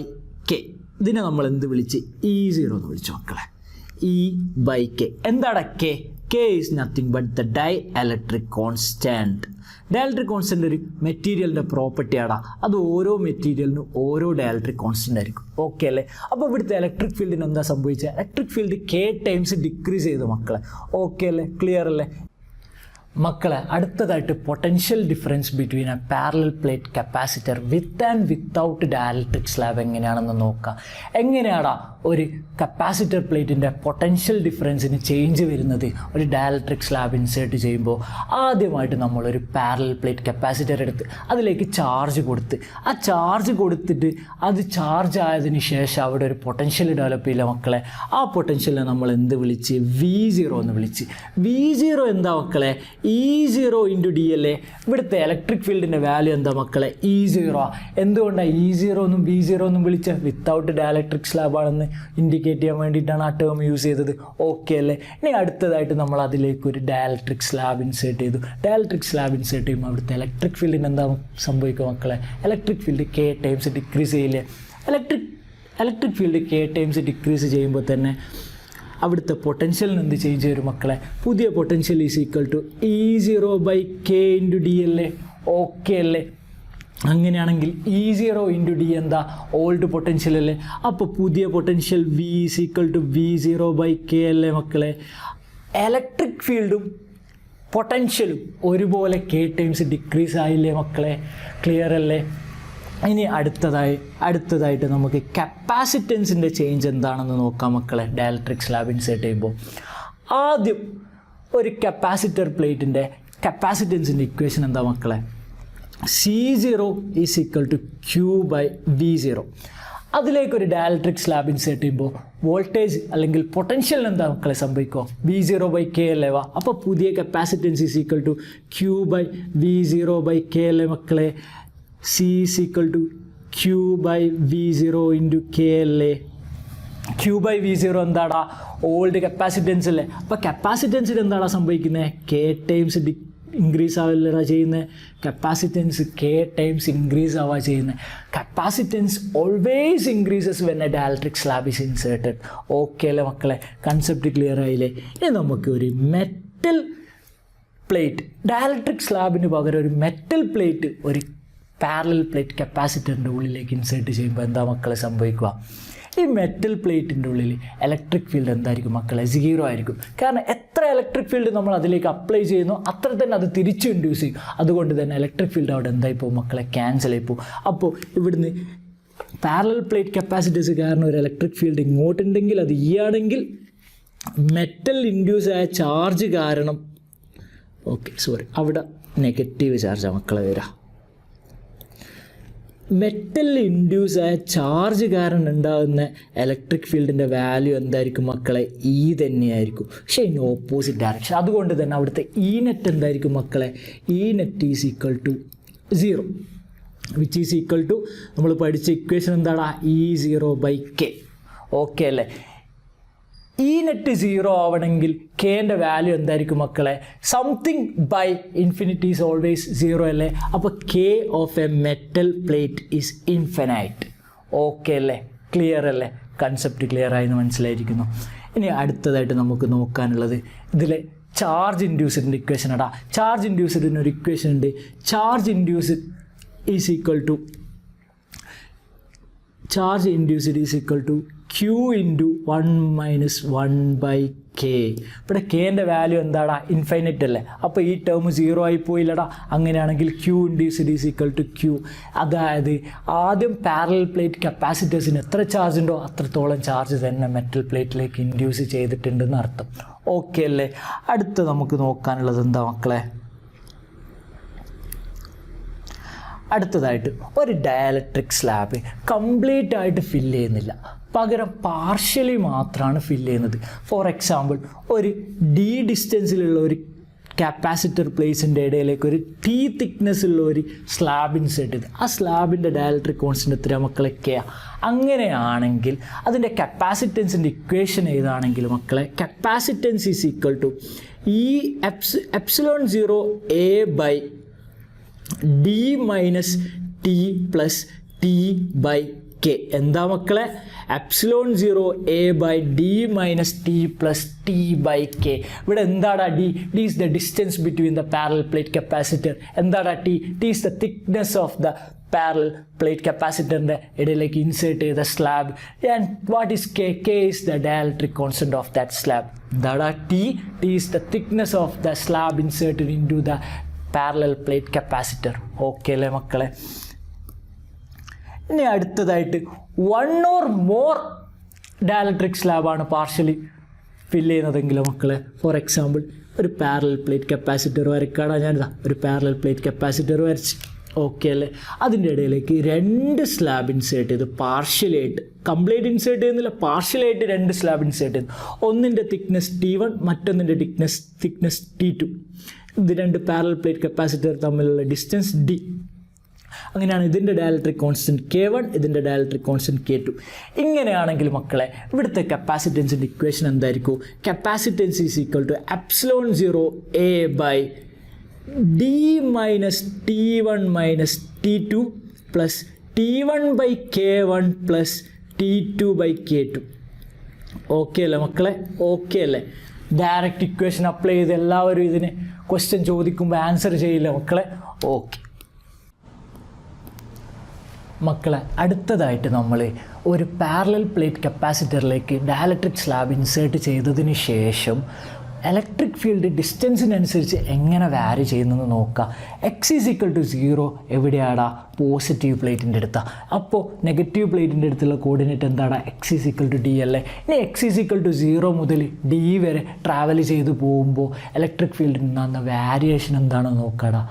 K. ഇതിനെ നമ്മൾ എന്ത് വിളിച്ച്? E0 എന്ന് വിളിച്ചു മക്കളെ. E by K. എന്താണ് K? K is nothing but the dielectric constant. Dielectric constant ഒരു മെറ്റീരിയലിൻ്റെ പ്രോപ്പർട്ടിയാടാ. അത് ഓരോ മെറ്റീരിയലിനും ഓരോ ഡൈഇലക്ട്രിക് കോൺസ്റ്റൻ്റ് ആയിരിക്കും. ഓക്കെ അല്ലേ? അപ്പോൾ ഇവിടുത്തെ ഇലക്ട്രിക് ഫീൽഡിന് എന്താ സംഭവിച്ചത്? Electric field K times decrease ചെയ്തു മക്കളെ. ഓക്കെ അല്ലേ? ക്ലിയർ അല്ലേ? മക്കളെ അടുത്തതായിട്ട് potential difference between A parallel plate capacitor with and without dielectric slab എങ്ങനെയാണെന്ന് നോക്കാം. എങ്ങനെയാടാ ഒരു കപ്പാസിറ്റർ പ്ലേറ്റിൻ്റെ പൊട്ടൻഷ്യൽ ഡിഫറൻസിന് ചേഞ്ച് വരുന്നത് ഒരു ഡൈഇലക്ട്രിക് സ്ലാബ് ഇൻസേർട്ട് ചെയ്യുമ്പോൾ? ആദ്യമായിട്ട് നമ്മളൊരു പാരലൽ പ്ലേറ്റ് കപ്പാസിറ്റർ എടുത്ത് അതിലേക്ക് ചാർജ് കൊടുത്ത് ആ ചാർജ് കൊടുത്തിട്ട് അത് ചാർജ് ആയതിനു ശേഷം അവിടെ ഒരു പൊട്ടൻഷ്യൽ ഡെവലപ്പ് ചെയ്യില്ല മക്കളെ. ആ പൊട്ടൻഷ്യലിനെ നമ്മൾ എന്ത് വിളിച്ച്? V0 എന്ന് വിളിച്ച്. V0 എന്താ മക്കളെ? E0 ഇൻറ്റു ഡി അല്ലേ? ഇവിടുത്തെ ഇലക്ട്രിക് ഫീൽഡിൻ്റെ വാല്യൂ എന്താ മക്കളെ? E0. എന്തുകൊണ്ടാണ് E0 എന്നും V0 എന്നും വിളിച്ചത്? വിത്തൗട്ട് ഡൈഇലക്ട്രിക് സ്ലാബാണെന്ന് ഇൻഡിക്കേറ്റ് ചെയ്യാൻ വേണ്ടിയിട്ടാണ് ആ ടേം യൂസ് ചെയ്തത്. ഓക്കെ അല്ലേ? ഇനി അടുത്തതായിട്ട് നമ്മൾ അതിലേക്ക് ഒരു ഡൈഇലക്ട്രിക് സ്ലാബ് ഇൻസേർട്ട് ചെയ്തു. ഡൈഇലക്ട്രിക് സ്ലാബ് ഇൻസേർട്ട് ചെയ്യുമ്പോൾ അവിടുത്തെ ഇലക്ട്രിക് ഫീൽഡിന് എന്താ സംഭവിക്കുക മക്കളെ? Electric field K times decrease ചെയ്യില്ലേ? Electric field K times decrease ചെയ്യുമ്പോൾ തന്നെ അവിടുത്തെ പൊട്ടൻഷ്യലിന് എന്ത് ചേഞ്ച് വരും മക്കളെ? പുതിയ potential is equal to E0 by K into D അല്ലേ? ഓക്കെ അല്ലേ? അങ്ങനെയാണെങ്കിൽ E0 ഇൻറ്റു ഡി എന്താ? ഓൾഡ് പൊട്ടൻഷ്യൽ അല്ലേ? അപ്പോൾ പുതിയ പൊട്ടൻഷ്യൽ V is equal to V0 by K അല്ലേ മക്കളെ? ഇലക്ട്രിക് ഫീൽഡും പൊട്ടൻഷ്യലും ഒരുപോലെ കെ ടൈംസ് ഡിക്രീസ് ആയില്ലേ മക്കളെ? ക്ലിയർ അല്ലേ? ഇനി അടുത്തതായിട്ട് നമുക്ക് കപ്പാസിറ്റൻസിൻ്റെ ചേഞ്ച് എന്താണെന്ന് നോക്കാം മക്കളെ. ഡൈഇലക്ട്രിക് സ്ലാബ് ഇൻസേർട്ട് ചെയ്യുമ്പോൾ ആദ്യം ഒരു കപ്പാസിറ്റർ പ്ലേറ്റിൻ്റെ കപ്പാസിറ്റൻസിൻ്റെ ഇക്വേഷൻ എന്താ മക്കളെ? C0 is equal to Q by V0. അതിലേക്കൊരു ഡൈഇലക്ട്രിക് സ്ലാബ് ഇൻസേർട്ട് ചെയ്യുമ്പോൾ വോൾട്ടേജ് അല്ലെങ്കിൽ പൊട്ടൻഷ്യൽ എന്താ മക്കളെ സംഭവിക്കുക? V0 ബൈ കെ അല്ലേ? അപ്പോൾ പുതിയ capacitance is equal to Q by V0 by K അല്ലേ മക്കളെ? C is equal to Q by V0 into K അല്ലേ? Q by V0 എന്താടാ? ഓൾഡ് കപ്പാസിറ്റൻസ് അല്ലേ? അപ്പോൾ കപ്പാസിറ്റൻസിൽ എന്താടാ സംഭവിക്കുന്നത്? K ടൈംസ് ഇൻക്രീസ് ആവില്ലടാ ചെയ്യുന്നത്. കപ്പാസിറ്റൻസ് K ടൈംസ് ഇൻക്രീസ് ആവുക ചെയ്യുന്നത്. Capacitance always increases when A dielectric slab is inserted. Okay അല്ലേ മക്കളെ? കൺസെപ്റ്റ് ക്ലിയർ ആയില്ലേ? ഇനി നമുക്ക് ഒരു മെറ്റൽ പ്ലേറ്റ്, ഡൈഇലക്ട്രിക് സ്ലാബിന് പകരം ഒരു മെറ്റൽ പ്ലേറ്റ് ഒരു പാരലൽ പ്ലേറ്റ് കപ്പാസിറ്ററിൻ്റെ ഉള്ളിലേക്ക് ഇൻസേർട്ട് ചെയ്യുമ്പോൾ എന്താ മക്കളെ സംഭവിക്കുക? ഈ മെറ്റൽ പ്ലേറ്റിൻ്റെ ഉള്ളിൽ ഇലക്ട്രിക് ഫീൽഡ് എന്തായിരിക്കും മക്കളെ? 0 ആയിരിക്കും. കാരണം എത്ര ഇലക്ട്രിക് ഫീൽഡ് നമ്മൾ അതിലേക്ക് അപ്ലൈ ചെയ്യുന്നു അത്ര തന്നെ അത് തിരിച്ച് ഇൻഡ്യൂസ് ചെയ്യും. അതുകൊണ്ട് തന്നെ ഇലക്ട്രിക് ഫീൽഡ് അവിടെ എന്തായി പോകും മക്കളെ? ക്യാൻസൽ ആയി പോകും. അപ്പോൾ ഇവിടുന്ന് പാരലൽ പ്ലേറ്റ് കപ്പാസിറ്റേഴ്സ് കാരണം ഒരു ഇലക്ട്രിക് ഫീൽഡ് ഇങ്ങോട്ടുണ്ടെങ്കിൽ അത് ഈ ആണെങ്കിൽ മെറ്റൽ ഇൻഡ്യൂസ് ആയ ചാർജ് കാരണം അവിടെ നെഗറ്റീവ് ചാർജാണ് മക്കളെ വരാം. മെറ്റൽ ഇൻഡ്യൂസ് ആയ ചാർജ് കാരണം ഉണ്ടാകുന്ന ഇലക്ട്രിക് ഫീൽഡിൻ്റെ വാല്യൂ എന്തായിരിക്കും മക്കളെ? E തന്നെയായിരിക്കും. പക്ഷേ ഇൻ ഓപ്പോസിറ്റ് ഡയറക്ഷൻ. അതുകൊണ്ട് തന്നെ അവിടുത്തെ E നെറ്റ് എന്തായിരിക്കും മക്കളെ? E net is equal to 0 which is equal to നമ്മൾ പഠിച്ച ഇക്വേഷൻ എന്താടാ? E0 by K. ഓക്കെ അല്ലേ? ഈ നെറ്റ് 0 ആവണമെങ്കിൽ കെൻ്റെ വാല്യൂ എന്തായിരിക്കും മക്കളെ? Something by infinity is always 0 അല്ലേ? അപ്പോൾ K of a metal plate is infinite. Okay അല്ലേ? ക്ലിയർ അല്ലേ? കൺസെപ്റ്റ് ക്ലിയർ ആയെന്ന് മനസ്സിലായിരിക്കുന്നു. ഇനി അടുത്തതായിട്ട് നമുക്ക് നോക്കാനുള്ളത് ഇതിലെ ചാർജ് ഇൻഡ്യൂസ്ഡിൻ്റെ ഇക്വേഷൻ ആടാ. ചാർജ് ഇൻഡ്യൂസ്ഡിന് ഒരു ഇക്വേഷൻ ഉണ്ട്. Charge induced is equal to Q into 1 minus 1 by K. ഇവിടെ Kൻ്റെ വാല്യൂ എന്താടാ? ഇൻഫൈനൈറ്റ് അല്ലേ? അപ്പോൾ ഈ ടേം 0 ആയി പോയില്ലടാ. അങ്ങനെയാണെങ്കിൽ Q into Z is equal to Q. അതായത് ആദ്യം പാരലൽ പ്ലേറ്റ് കപ്പാസിറ്റേഴ്സിന് എത്ര ചാർജ് ഉണ്ടോ അത്രത്തോളം ചാർജ് തന്നെ മെറ്റൽ പ്ലേറ്റിലേക്ക് ഇൻഡ്യൂസ് ചെയ്തിട്ടുണ്ടെന്ന് അർത്ഥം. ഓക്കെ അല്ലേ? അടുത്ത് നമുക്ക് നോക്കാനുള്ളത് എന്താ മക്കളെ? അടുത്തതായിട്ട് ഒരു ഡയലക്ട്രിക് സ്ലാബ് കംപ്ലീറ്റ് ആയിട്ട് ഫില്ല് ചെയ്യുന്നില്ല, പകരം പാർഷ്യലി മാത്രമാണ് ഫില്ല് ചെയ്യുന്നത്. ഫോർ എക്സാമ്പിൾ, ഒരു ഡി ഡിസ്റ്റൻസിലുള്ള ഒരു കപ്പാസിറ്റർ പ്ലേസിൻ്റെ ഇടയിലേക്ക് ഒരു ടി തിക്നെസ്സുള്ള ഒരു സ്ലാബ് ഇൻസേർട്ട് ചെയ്ത് ആ സ്ലാബിൻ്റെ ഡയലക്ട്രിക് കോൺസ്റ്റൻ്റ് എത്ര മക്കളെ? K. അങ്ങനെയാണെങ്കിൽ അതിൻ്റെ കപ്പാസിറ്റൻസിൻ്റെ ഇക്വേഷൻ ഏതാണെങ്കിൽ മക്കളെ, കപ്പാസിറ്റൻസ് ഈസ് ഈക്വൽ ടു ഈ epsilon 0 A by D minus T plus T by K. എന്താ മക്കളെ? Epsilon 0 A by D minus T plus T by K. ഇവിടെ എന്താടാ ഡി? D is the distance between the parallel plate capacitor. എന്താടാ ടി? T is the thickness of the parallel plate കപ്പാസിറ്ററിൻ്റെ ഇടയിലേക്ക് insert ചെയ്ത slab. And what is K? K is the dielectric constant of that slab. എന്താടാ ടി? T is the thickness of the slab inserted into the parallel plate capacitor. Okay അല്ലേ മക്കളെ? ഇനി അടുത്തതായിട്ട് one or more dielectric സ്ലാബാണ് partially fill ചെയ്യുന്നതെങ്കിലോ മക്കളെ? For example, ഒരു പാരലൽ പ്ലേറ്റ് കപ്പാസിറ്റർ വരയ്ക്കാടാ. ഞാനിതാ ഒരു പാരലൽ പ്ലേറ്റ് കപ്പാസിറ്റർ വരച്ച്. ഓക്കെ അല്ലേ? അതിൻ്റെ ഇടയിലേക്ക് 2 സ്ലാബ് ഇൻസേർട്ട് ചെയ്ത് പാർഷ്യലായിട്ട്, കംപ്ലീറ്റ് ഇൻസേർട്ട് ചെയ്യുന്നില്ല, പാർഷ്യലായിട്ട് 2 സ്ലാബ് ഇൻസേർട്ട് ചെയ്തു. ഒന്നിൻ്റെ തിക്നെസ് T1, മറ്റൊന്നിൻ്റെ തിക്നെസ് T2. ഇത് 2 പാരലൽ പ്ലേറ്റ് കപ്പാസിറ്റർ തമ്മിലുള്ള ഡിസ്റ്റൻസ് D. അങ്ങനെയാണ് ഇതിൻ്റെ ഡയലക്ട്രിക് കോൺസ്റ്റൻറ്റ് K1, ഇതിൻ്റെ ഡയലക്ട്രിക് കോൺസ്റ്റൻറ്റ് K2. ഇങ്ങനെയാണെങ്കിൽ മക്കളെ ഇവിടുത്തെ കപ്പാസിറ്റൻസിൻ്റെ ഇക്വേഷൻ എന്തായിരിക്കും? Capacitance is equal to epsilon 0 A by D minus T1 minus T2 plus T1 by K1 plus T2 by K2. Okay അല്ലേ മക്കളെ? ഓക്കെ അല്ലേ? ഡയറക്റ്റ് ഇക്വേഷൻ അപ്ലൈ ചെയ്ത് എല്ലാവരും ഇതിന് ക്വസ്റ്റ്യൻ ചോദിക്കുമ്പോൾ ആൻസർ ചെയ്യില്ല മക്കളെ? ഓക്കെ മക്കളെ, അടുത്തതായിട്ട് നമ്മൾ ഒരു പാരലൽ പ്ലേറ്റ് കപ്പാസിറ്ററിലേക്ക് ഡയലക്ട്രിക് സ്ലാബ് ഇൻസേർട്ട് ചെയ്തതിന് ശേഷം ഇലക്ട്രിക് ഫീൽഡ് ഡിസ്റ്റൻസിനനുസരിച്ച് എങ്ങനെ വാരി ചെയ്യുന്നതെന്ന് നോക്കുക. എക്സ് ഈസ് ഈക്വൽ ടു 0 എവിടെയാടാ? പോസിറ്റീവ് പ്ലേറ്റിൻ്റെ അടുത്താണ്. അപ്പോൾ നെഗറ്റീവ് പ്ലേറ്റിൻ്റെ അടുത്തുള്ള കോർഡിനേറ്റ് എന്താടാ? X is equal to D അല്ലേ? ഇനി എക്സ് ഈസ് ഈക്വൽ ടു 0 മുതൽ ഡി വരെ ട്രാവൽ ചെയ്ത് പോകുമ്പോൾ ഇലക്ട്രിക് ഫീൽഡിൽ ഉണ്ടാകുന്ന വാരിയേഷൻ എന്താണെന്ന് നോക്കടാ.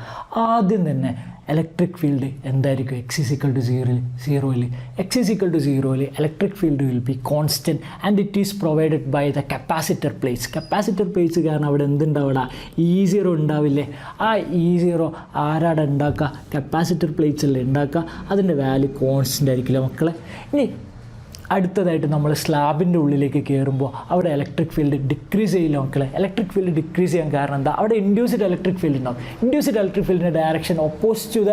ആദ്യം തന്നെ ഇലക്ട്രിക് ഫീൽഡ് എന്തായിരിക്കും? എക്സ് ഈസ് ഈക്വൽ ടു 0യിൽ എക്സ് ഈസ് ഈക്വൽ ടു 0യിൽ electric field will be constant and it is provided by the capacitor plates. Capacitor plates കാരണം അവിടെ എന്തുണ്ടാവില്ല? E0 ഉണ്ടാവില്ലേ? ആ E0 ആരാടെ ഉണ്ടാക്കുക? കപ്പാസിറ്റർ പ്ലേറ്റ്സ് അല്ലേ ഉണ്ടാക്കുക. അതിൻ്റെ വാല്യൂ കോൺസ്റ്റൻ്റ് ആയിരിക്കില്ല മക്കളെ. ഇനി അടുത്തതായിട്ട് നമ്മൾ സ്ലാബിൻ്റെ ഉള്ളിലേക്ക് കയറുമ്പോൾ അവിടെ ഇലക്ട്രിക് ഫീൽഡ് ഡിക്രീസ് ചെയ്യില്ല മക്കളെ. ഇലക്ട്രിക് ഫീൽഡ് ഡിക്രീസ് ചെയ്യാൻ കാരണം എന്താ? അവിടെ ഇൻഡ്യൂസ്ഡ് ഇലക്ട്രിക് ഫീൽഡ് ഉണ്ടാവും. ഇൻഡ്യൂസ്ഡ് ഇലക്ട്രിക് ഫീൽഡിൻ്റെ direction opposite to the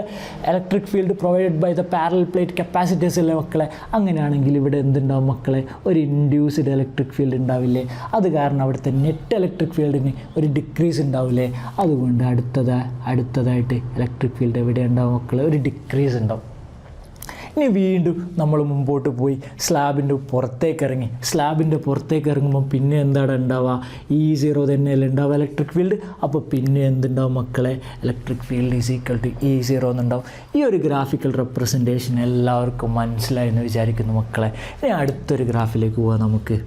electric field provided by the parallel plate capacitors അല്ലേ മക്കളെ? അങ്ങനെയാണെങ്കിൽ ഇവിടെ എന്തുണ്ടാവും മക്കളെ? ഒരു ഇൻഡ്യൂസ്ഡ് ഇലക്ട്രിക് ഫീൽഡ് ഉണ്ടാവില്ലേ? അത് കാരണം അവിടുത്തെ നെറ്റ് ഇലക്ട്രിക് ഫീൽഡിന് ഒരു ഡിക്രീസ് ഉണ്ടാവില്ലേ? അതുകൊണ്ട് അടുത്തതായിട്ട് ഇലക്ട്രിക് ഫീൽഡ് എവിടെ ഉണ്ടാവും മക്കളെ? ഒരു ഡിക്രീസ് ഉണ്ടാവും. ഇനി വീണ്ടും നമ്മൾ മുമ്പോട്ട് പോയി സ്ലാബിൻ്റെ പുറത്തേക്ക് ഇറങ്ങുമ്പോൾ പിന്നെ എന്താണ് ഉണ്ടാവുക? E0 തന്നെയല്ലേ ഉണ്ടാവുക ഇലക്ട്രിക് ഫീൽഡ്. അപ്പോൾ പിന്നെ എന്തുണ്ടാവും മക്കളെ? Electric field is equal to E0 എന്നുണ്ടാവും. ഈ ഒരു ഗ്രാഫിക്കൽ റെപ്രസെൻറ്റേഷൻ എല്ലാവർക്കും മനസ്സിലായി എന്ന് വിചാരിക്കുന്നു മക്കളെ. ഇനി അടുത്തൊരു ഗ്രാഫിലേക്ക് പോകാം നമുക്ക്.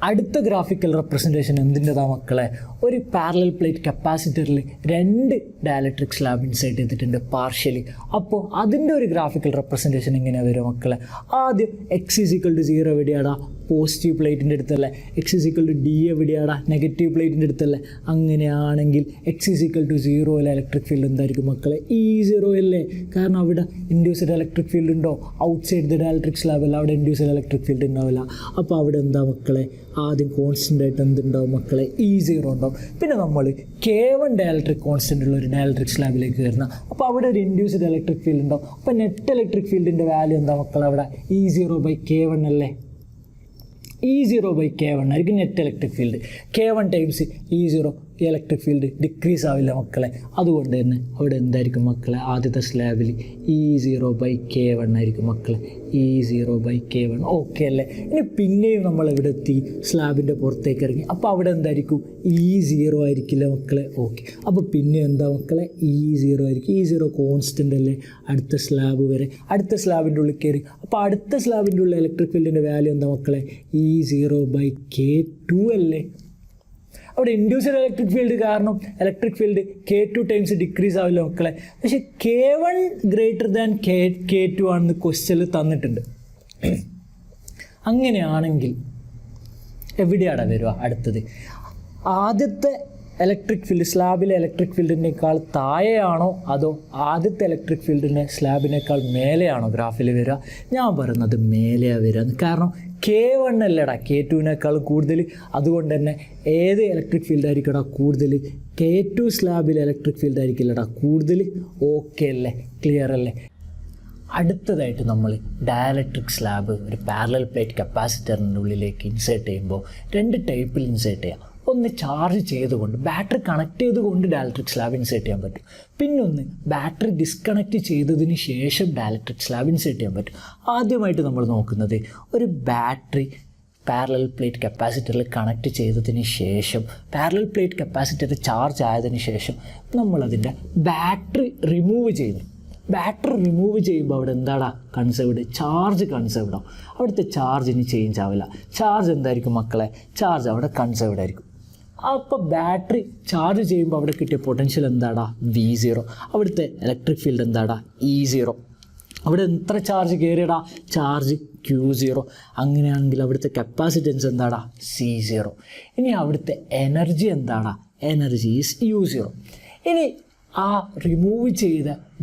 അടുത്ത ഗ്രാഫിക്കൽ റെപ്രസെൻറ്റേഷൻ എന്തിൻ്റെതാ മക്കളെ? ഒരു പാരലൽ പ്ലേറ്റ് കപ്പാസിറ്ററിൽ 2 ഡയലക്ട്രിക് സ്ലാബ് ഇൻസേർട്ട് ചെയ്തിട്ടുണ്ട് പാർഷ്യലി. അപ്പോൾ അതിൻ്റെ ഒരു ഗ്രാഫിക്കൽ റെപ്രസെൻറ്റേഷൻ എങ്ങനെയാണ് വരും മക്കളെ? ആദ്യം എക്സ് ഈസ് ഈക്വൽ ടു 0 എവിടെയാടാ? പോസിറ്റീവ് പ്ലേറ്റിൻ്റെ അടുത്തല്ലേ? X is equal to D എവിടെയാടാ? നെഗറ്റീവ് പ്ലേറ്റിൻ്റെ അടുത്തല്ലേ? അങ്ങനെയാണെങ്കിൽ X is equal to 0 electric field എന്തായിരിക്കും മക്കളെ? E0 അല്ലേ? കാരണം അവിടെ ഇൻഡ്യൂസ്ഡ് ഇലക്ട്രിക് ഫീൽഡ് ഉണ്ടോ? Outside the dielectric slab അല്ല, അവിടെ ഇൻഡ്യൂസ്ഡ് ഇലക്ട്രിക് ഫീൽഡ് ഉണ്ടാവില്ല. അപ്പോൾ അവിടെ എന്താ മക്കളെ? ആദ്യം കോൺസ്റ്റൻ്റ് ആയിട്ട് എന്തുണ്ടാവും മക്കളെ? E0 ഉണ്ടാവും. പിന്നെ നമ്മൾ K1 ഡയലക്ട്രിക് കോൺസ്റ്റൻ്റ് ഉള്ള ഒരു ഡയലക്ട്രിക് സ്ലാബിലേക്ക് കയറണം. അപ്പോൾ അവിടെ ഒരു ഇൻഡ്യൂസ്ഡ് ഇലക്ട്രിക് ഫീൽഡ് ഉണ്ടാവും. അപ്പോൾ നെറ്റ് ഇലക്ട്രിക് ഫീൽഡിൻ്റെ വാല്യൂ എന്താ മക്കളെ? അവിടെ E0/K1 അല്ലേ? E0/K1 ആയിരിക്കും net electric field. K1 times E0 ഈ ഇലക്ട്രിക് ഫീൽഡ് ഡിക്രീസ് ആവില്ല മക്കളെ. അതുകൊണ്ട് തന്നെ അവിടെ എന്തായിരിക്കും മക്കളെ, ആദ്യത്തെ സ്ലാബിൽ E0/K1 ആയിരിക്കും മക്കളെ, E0/K1. ഓക്കെ അല്ലേ? ഇനി പിന്നെയും നമ്മൾ എവിടെ എത്തി, സ്ലാബിൻ്റെ പുറത്തേക്ക് ഇറങ്ങി. അപ്പോൾ അവിടെ എന്തായിരിക്കും, E0 ആയിരിക്കില്ല മക്കളെ. ഓക്കെ, അപ്പോൾ പിന്നെ എന്താ മക്കളെ, E0 ആയിരിക്കും. E0 കോൺസ്റ്റൻ്റ് അല്ലേ, അടുത്ത സ്ലാബ് വരെ, അടുത്ത സ്ലാബിൻ്റെ ഉള്ളിൽ കയറി. അപ്പോൾ അടുത്ത സ്ലാബിൻ്റെ ഉള്ളിൽ ഇലക്ട്രിക് ഫീൽഡിൻ്റെ വാല്യൂ എന്താ മക്കളെ, E0/K2 അല്ലേ. അവിടെ ഇൻഡ്യൂസ്ഡ് ഇലക്ട്രിക് ഫീൽഡ് കാരണം electric field K2 times decrease ആവില്ല മക്കളെ. പക്ഷേ K1 ഗ്രേറ്റർ ദാൻ K2 ആണെന്ന് ക്വസ്റ്റ്യനിൽ തന്നിട്ടുണ്ട്. അങ്ങനെയാണെങ്കിൽ എവിടെയാണ് വരിക അടുത്തത്? ആദ്യത്തെ ഇലക്ട്രിക് ഫീൽഡ് സ്ലാബിലെ ഇലക്ട്രിക് ഫീൽഡിനേക്കാൾ താഴെയാണോ അതോ ആദ്യത്തെ ഇലക്ട്രിക് ഫീൽഡിൻ്റെ സ്ലാബിനേക്കാൾ മേലെയാണോ ഗ്രാഫിൽ വരിക? ഞാൻ പറയുന്നത് മേലെയാണ് വരിക. കാരണം K1 അല്ലടാ K2വിനേക്കാൾ കൂടുതൽ. അതുകൊണ്ട് തന്നെ ഏത് ഇലക്ട്രിക് ഫീൽഡ് ആയിരിക്കടാ കൂടുതൽ? K2 സ്ലാബിൽ ഇലക്ട്രിക് ഫീൽഡ് ആയിരിക്കില്ലടാ കൂടുതൽ. ഓക്കെ അല്ലേ, ക്ലിയർ അല്ലേ? അടുത്തതായിട്ട് നമ്മൾ ഡയലക്ട്രിക് സ്ലാബ് ഒരു പാരലൽ പ്ലേറ്റ് കപ്പാസിറ്ററിൻ്റെ ഉള്ളിലേക്ക് ഇൻസേർട്ട് ചെയ്യുമ്പോൾ രണ്ട് ടൈപ്പിൽ ഇൻസേർട്ട് ചെയ്യാം. ഒന്ന് ചാർജ് ചെയ്തുകൊണ്ട് ബാറ്ററി കണക്ട് ചെയ്തുകൊണ്ട് ഡയലക്ട്രിക് സ്ലാബ് ഇൻസേർട്ട് ചെയ്യാൻ പറ്റും. പിന്നൊന്ന് ബാറ്ററി ഡിസ്കണക്ട് ചെയ്തതിന് ശേഷം ഡയലക്ട്രിക് സ്ലാബ് ഇൻസേർട്ട് ചെയ്യാൻ പറ്റും. ആദ്യമായിട്ട് നമ്മൾ നോക്കുന്നത് ഒരു ബാറ്ററി പാരലൽ പ്ലേറ്റ് കപ്പാസിറ്ററിൽ കണക്ട് ചെയ്തതിന് ശേഷം പാരലൽ പ്ലേറ്റ് കപ്പാസിറ്റർ ചാർജ് ആയതിനു ശേഷം നമ്മളതിൻ്റെ ബാറ്ററി റിമൂവ് ചെയ്യുന്നു. ബാറ്ററി റിമൂവ് ചെയ്യുമ്പോൾ അവിടെ എന്താടാ കൺസേർവ്ഡ്? ചാർജ് കൺസേർവ്ഡ് ആവും. അവിടുത്തെ ചാർജ് ഇനി ചേഞ്ച് ആവില്ല. ചാർജ് എന്തായിരിക്കും മക്കളെ? ചാർജ് അവിടെ കൺസേർവ്ഡ് ആയിരിക്കും. അപ്പോൾ ബാറ്ററി ചാർജ് ചെയ്യുമ്പോൾ അവിടെ കിട്ടിയ പൊട്ടൻഷ്യൽ എന്താടാ? V0. അവിടുത്തെ ഇലക്ട്രിക് ഫീൽഡ് എന്താടാ? E0. അവിടെ എത്ര ചാർജ് കയറിയടാ? Charge Q0. അങ്ങനെയാണെങ്കിൽ അവിടുത്തെ കപ്പാസിറ്റൻസ് എന്താടാ? C0. ഇനി അവിടുത്തെ എനർജി എന്താടാ? Energy is U0. ഇനി ആ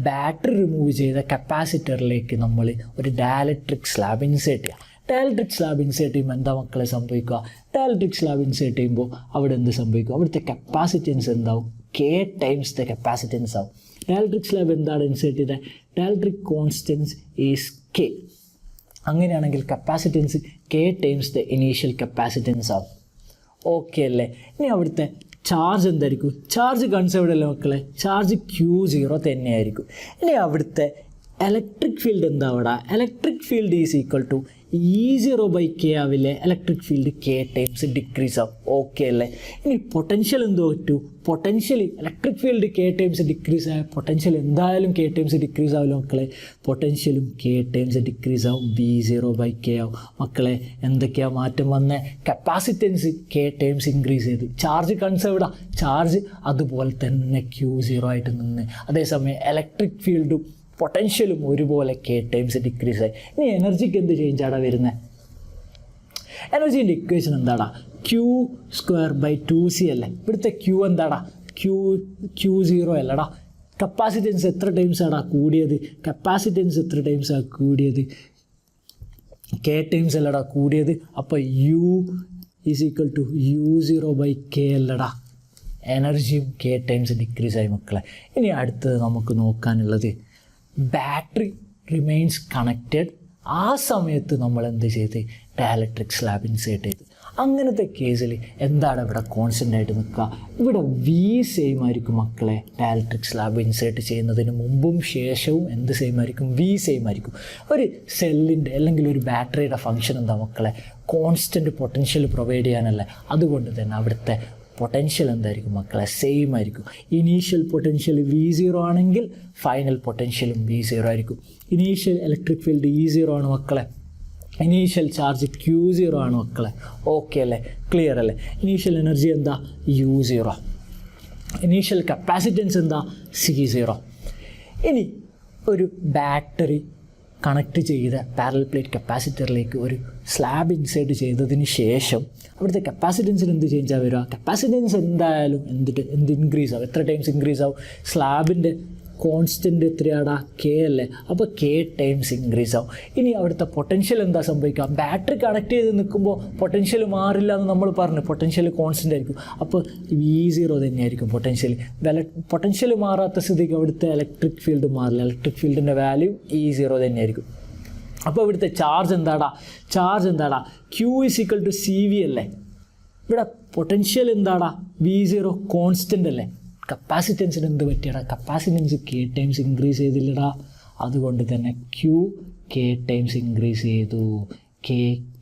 ബാറ്ററി റിമൂവ് ചെയ്ത കപ്പാസിറ്ററിലേക്ക് നമ്മൾ ഒരു ഡയലക്ട്രിക് സ്ലാബ് ഇൻസേർട്ട് ചെയ്യാം. ഡയലക്ട്രിക് സ്ലാബ് ഇൻസേർട്ട് ചെയ്യുമ്പോൾ എന്താ മക്കളെ സംഭവിക്കുക? ഡയലക്ട്രിക് സ്ലാബ് ഇൻസേർട്ട് ചെയ്യുമ്പോൾ അവിടെ എന്ത് സംഭവിക്കും? അവിടുത്തെ കപ്പാസിറ്റൻസ് എന്താവും? K ടൈംസ് ദ കപ്പാസിറ്റൻസ് ആവും. ഡയലക്ട്രിക് സ്ലാബ് എന്താണ് ഇൻസേർട്ട് ചെയ്തത്? Dielectric constants is K. അങ്ങനെയാണെങ്കിൽ capacitance K times the initial capacitance ആവും. ഓക്കെ അല്ലേ? ഇനി അവിടുത്തെ ചാർജ് എന്തായിരിക്കും? ചാർജ് കൺസേർവ്ഡ് അല്ലേ മക്കളെ? ചാർജ് Q0 തന്നെയായിരിക്കും. ഇനി അവിടുത്തെ ഇലക്ട്രിക് ഫീൽഡ് എന്താ? അവിടെ electric field is equal to E0/K ആവില്ലേ? Electric field K times decrease ആവും. ഓക്കെ അല്ലേ? ഇനി പൊട്ടൻഷ്യൽ എന്തോ പറ്റൂ? Potential electric field K times decrease ആയ പൊട്ടൻഷ്യൽ എന്തായാലും K ടൈംസ് ഡിക്രീസ് ആവില്ല മക്കളെ. പൊട്ടൻഷ്യലും K ടൈംസ് ഡിക്രീസ് ആവും. V0/K ആവും. മക്കളെ എന്തൊക്കെയാണ് മാറ്റം വന്നേ? കപ്പാസിറ്റൻസ് K ടൈംസ് ഇൻക്രീസ് ചെയ്ത്, ചാർജ് കൺസേർവ്ഡാ, ചാർജ് അതുപോലെ തന്നെ Q0 ആയിട്ട് നിന്ന്. അതേസമയം ഇലക്ട്രിക് ഫീൽഡും പൊട്ടൻഷ്യലും ഒരുപോലെ K ടൈംസ് ഡിക്രീസ് ആയി. ഇനി എനർജിക്ക് എന്ത് ചേഞ്ചാടാ വരുന്നത്? എനർജീൻ്റെ ഇക്വേഷൻ എന്താടാ? Q²/2C അല്ലേ? ഇവിടുത്തെ Q എന്താടാ? Q0 അല്ലടാ. കപ്പാസിറ്റൻസ് എത്ര ടൈംസ് ആടാ കൂടിയത്? കപ്പാസിറ്റൻസ് എത്ര ടൈംസാണ് കൂടിയത്? K ടൈംസ് അല്ലടാ കൂടിയത്. അപ്പോൾ U is equal to U0/K അല്ലടാ. എനർജിയും K ടൈംസ് ഡിക്രീസ് ആയി മക്കളെ. ഇനി അടുത്തത് നമുക്ക് നോക്കാനുള്ളത് ബാറ്ററി റിമെയിൻസ് കണക്റ്റഡ്. ആ സമയത്ത് നമ്മൾ എന്ത് ചെയ്ത്? ഡയലക്ട്രിക് സ്ലാബ് ഇൻസേർട്ട് ചെയ്ത്. അങ്ങനത്തെ കേസിൽ എന്താണ് ഇവിടെ കോൺസ്റ്റൻ്റ് ആയിട്ട് നിൽക്കുക? ഇവിടെ V സെയിം ആയിരിക്കും മക്കളെ. ഡയലക്ട്രിക് സ്ലാബ് ഇൻസേർട്ട് ചെയ്യുന്നതിന് മുമ്പും ശേഷവും എന്ത് സെയിം ആയിരിക്കും? V സെയിം ആയിരിക്കും. ഒരു സെല്ലിൻ്റെ അല്ലെങ്കിൽ ഒരു ബാറ്ററിയുടെ ഫംഗ്ഷൻ എന്താ മക്കളെ? കോൺസ്റ്റൻറ്റ് പൊട്ടൻഷ്യൽ പ്രൊവൈഡ് ചെയ്യാനല്ലേ. അതുകൊണ്ട് തന്നെ അവിടുത്തെ പൊട്ടൻഷ്യൽ എന്തായിരിക്കും മക്കളെ? സെയിം ആയിരിക്കും. ഇനീഷ്യൽ പൊട്ടൻഷ്യൽ V0 ആണെങ്കിൽ ഫൈനൽ പൊട്ടൻഷ്യലും V0 ആയിരിക്കും. ഇനീഷ്യൽ ഇലക്ട്രിക് ഫീൽഡ് E0 ആണ് മക്കളെ. ഇനീഷ്യൽ ചാർജ് Q0 ആണ് മക്കളെ. ഓക്കെ അല്ലേ? ക്ലിയർ അല്ലേ? ഇനീഷ്യൽ എനർജി എന്താ? U0. ഇനീഷ്യൽ കപ്പാസിറ്റൻസ് എന്താ? C0. ഇനി ഒരു ബാറ്ററി കണക്ട് ചെയ്ത പാരലൽ പ്ലേറ്റ് കപ്പാസിറ്ററിലേക്ക് ഒരു സ്ലാബ് ഇൻസേർട്ട് ചെയ്തതിന് ശേഷം അവിടുത്തെ കപ്പാസിറ്റൻസിന് എന്ത് ചേഞ്ചാണ് വരിക? കപ്പാസിറ്റൻസ് എന്തായാലും എന്ത് ഇൻക്രീസ് ആവും? എത്ര ടൈംസ് ഇൻക്രീസ് ആവും? സ്ലാബിൻ്റെ കോൺസ്റ്റൻ്റ് എത്രയാടാ? K അല്ലേ? അപ്പോൾ K ടൈംസ് ഇൻക്രീസ് ആവും. ഇനി അവിടുത്തെ പൊട്ടൻഷ്യൽ എന്താ സംഭവിക്കുക? ബാറ്ററി കണക്ട് ചെയ്ത് നിൽക്കുമ്പോൾ പൊട്ടൻഷ്യൽ മാറില്ല എന്ന് നമ്മൾ പറഞ്ഞു. പൊട്ടൻഷ്യൽ കോൺസ്റ്റൻ്റ് ആയിരിക്കും. അപ്പോൾ V0 തന്നെയായിരിക്കും പൊട്ടൻഷ്യൽ. പൊട്ടൻഷ്യൽ മാറാത്ത സ്ഥിതിക്ക് അവിടുത്തെ ഇലക്ട്രിക് ഫീൽഡ് മാറില്ല. ഇലക്ട്രിക് ഫീൽഡിൻ്റെ വാല്യൂ E0 തന്നെയായിരിക്കും. അപ്പോൾ ഇവിടുത്തെ ചാർജ് എന്താടാ? Q is equal to CV അല്ലേ? ഇവിടെ പൊട്ടൻഷ്യൽ എന്താടാ V0 കോൺസ്റ്റൻ്റ് അല്ലേ. കപ്പാസിറ്റൻസിന് എന്ത് പറ്റിയടാ, കപ്പാസിറ്റൻസ് K ടൈംസ് ഇൻക്രീസ് ചെയ്തില്ലടാ. അതുകൊണ്ട് തന്നെ Q K ടൈംസ് ഇൻക്രീസ് ചെയ്തു, K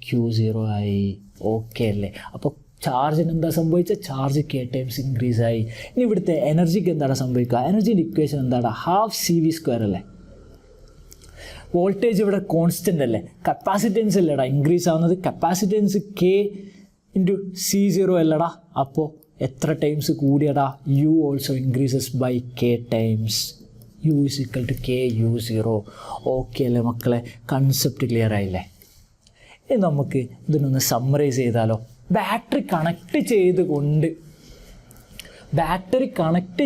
Q0 ആയി. ഓക്കെ അല്ലേ. അപ്പോൾ ചാർജിന് എന്താ സംഭവിച്ചത്, ചാർജ് K ടൈംസ് ഇൻക്രീസ് ആയി. ഇനി ഇവിടുത്തെ എനർജിക്ക് എന്താണ് സംഭവിക്കുക, എനർജിൻ്റെ ഇക്വേഷൻ എന്താണ്, ½ അല്ലേ. വോൾട്ടേജ് ഇവിടെ കോൺസ്റ്റൻ്റ് അല്ലേ, കപ്പാസിറ്റൻസ് അല്ലേടാ ഇൻക്രീസ് ആവുന്നത്, കപ്പാസിറ്റൻസ് K × C0 അല്ലടാ. അപ്പോൾ എത്ര ടൈംസ് കൂടിയടാ, U also increases by K times, U = K U0. Okay അല്ലേ മക്കളെ, കൺസെപ്റ്റ് ക്ലിയർ ആയില്ലേ. ഇനി നമുക്ക് ഇതിനൊന്ന് സമ്മറൈസ് ചെയ്താലോ. ബാറ്ററി കണക്ട്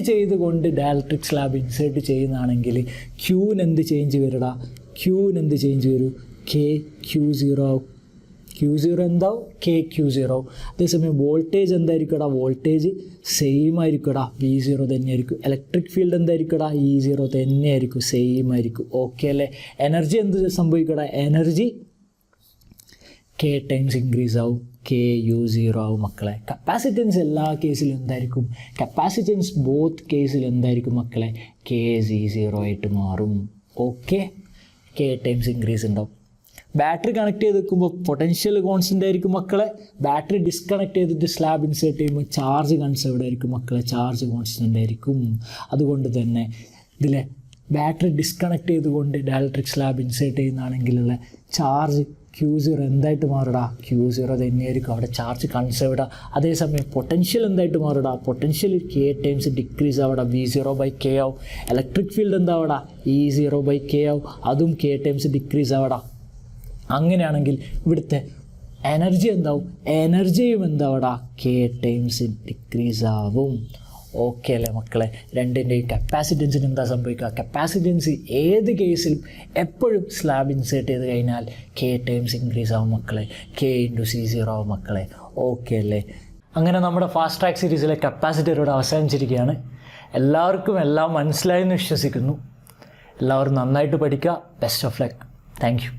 ചെയ്തുകൊണ്ട് ഡയലക്ട്രിക് സ്ലാബ് ഇൻസേർട്ട് ചെയ്യുന്നതാണെങ്കിൽ ക്യൂവിന് എന്ത് ചേഞ്ച് വരടാ, ക്യൂവിന് ചേഞ്ച് വരും, K Q0 എന്താവും, K Q0. അതേസമയം വോൾട്ടേജ് എന്തായിരിക്കടാ, വോൾട്ടേജ് സെയിം ആയിരിക്കടാ, V0 തന്നെയായിരിക്കും. ഇലക്ട്രിക് ഫീൽഡ് എന്തായിരിക്കടാ, E0 തന്നെയായിരിക്കും, സെയിം ആയിരിക്കും. ഓക്കെ അല്ലേ. എനർജി എന്ത് സംഭവിക്കടാ, എനർജി K ടൈംസ് ഇൻക്രീസ് ആവും, K U0 ആവും മക്കളെ. കപ്പാസിറ്റൻസ് എല്ലാ കേസിലും എന്തായിരിക്കും, കപ്പാസിറ്റൻസ് ബോത്ത് കേസിൽ എന്തായിരിക്കും മക്കളെ, K Z0 ആയിട്ട് മാറും. ഓക്കെ, K ടൈംസ് ഇൻക്രീസ് ഉണ്ടാവും. ബാറ്ററി കണക്ട് ചെയ്ത് വെക്കുമ്പോൾ പൊട്ടൻഷ്യൽ കോൺസ്റ്റൻ്റ് ആയിരിക്കും മക്കളെ. ബാറ്ററി ഡിസ്കണക്ട് ചെയ്തിട്ട് സ്ലാബ് ഇൻസേർട്ട് ചെയ്യുമ്പോൾ ചാർജ് കൺസേർവ്ഡ് ആയിരിക്കും മക്കളെ, ചാർജ് കോൺസ്റ്റൻ്റ് ആയിരിക്കും. അതുകൊണ്ട് തന്നെ ഇതിലെ ബാറ്ററി ഡിസ്കണക്ട് ചെയ്തുകൊണ്ട് ഡയലക്ട്രിക് സ്ലാബ് ഇൻസേർട്ട് ചെയ്യുന്നതാണെങ്കിലുള്ള ചാർജ് Q0 എന്തായിട്ട് മാറുടാ, Q0 തന്നെയായിരിക്കും, അവിടെ ചാർജ് കൺസേർവ്ഡ്. അതേസമയം പൊട്ടൻഷ്യൽ എന്തായിട്ട് മാറുടാ, പൊട്ടൻഷ്യൽ K ടൈംസ് ഡിക്രീസ് ആവടാ, V0/K ആവും. ഇലക്ട്രിക് ഫീൽഡ് എന്താവടാ, E0/K ആവും, അതും K ടൈംസ് ഡിക്രീസ് ആവടാ. അങ്ങനെയാണെങ്കിൽ ഇവിടുത്തെ എനർജി എന്താവും, എനർജിയും എന്താവടാ, K ടൈംസ് ഡിക്രീസ് ആവും. ഓക്കെ അല്ലേ മക്കളെ. രണ്ടിൻ്റെയും കപ്പാസിറ്റൻസിന് എന്താ സംഭവിക്കുക, കപ്പാസിറ്റൻസ് ഏത് കേസിലും എപ്പോഴും സ്ലാബ് ഇൻസേർട്ട് ചെയ്ത് കഴിഞ്ഞാൽ K ടൈംസ് ഇൻക്രീസ് ആവും മക്കളെ, K × C0 ആവും മക്കളെ. ഓക്കെ അല്ലേ. അങ്ങനെ നമ്മുടെ ഫാസ്റ്റ് ട്രാക്ക് സീരീസിലെ കപ്പാസിറ്ററോട് അവസാനിച്ചിരിക്കുകയാണ്. എല്ലാവർക്കും എല്ലാം മനസ്സിലായെന്ന് വിശ്വസിക്കുന്നു. എല്ലാവരും നന്നായിട്ട് പഠിക്കുക. Best of luck. Thank you.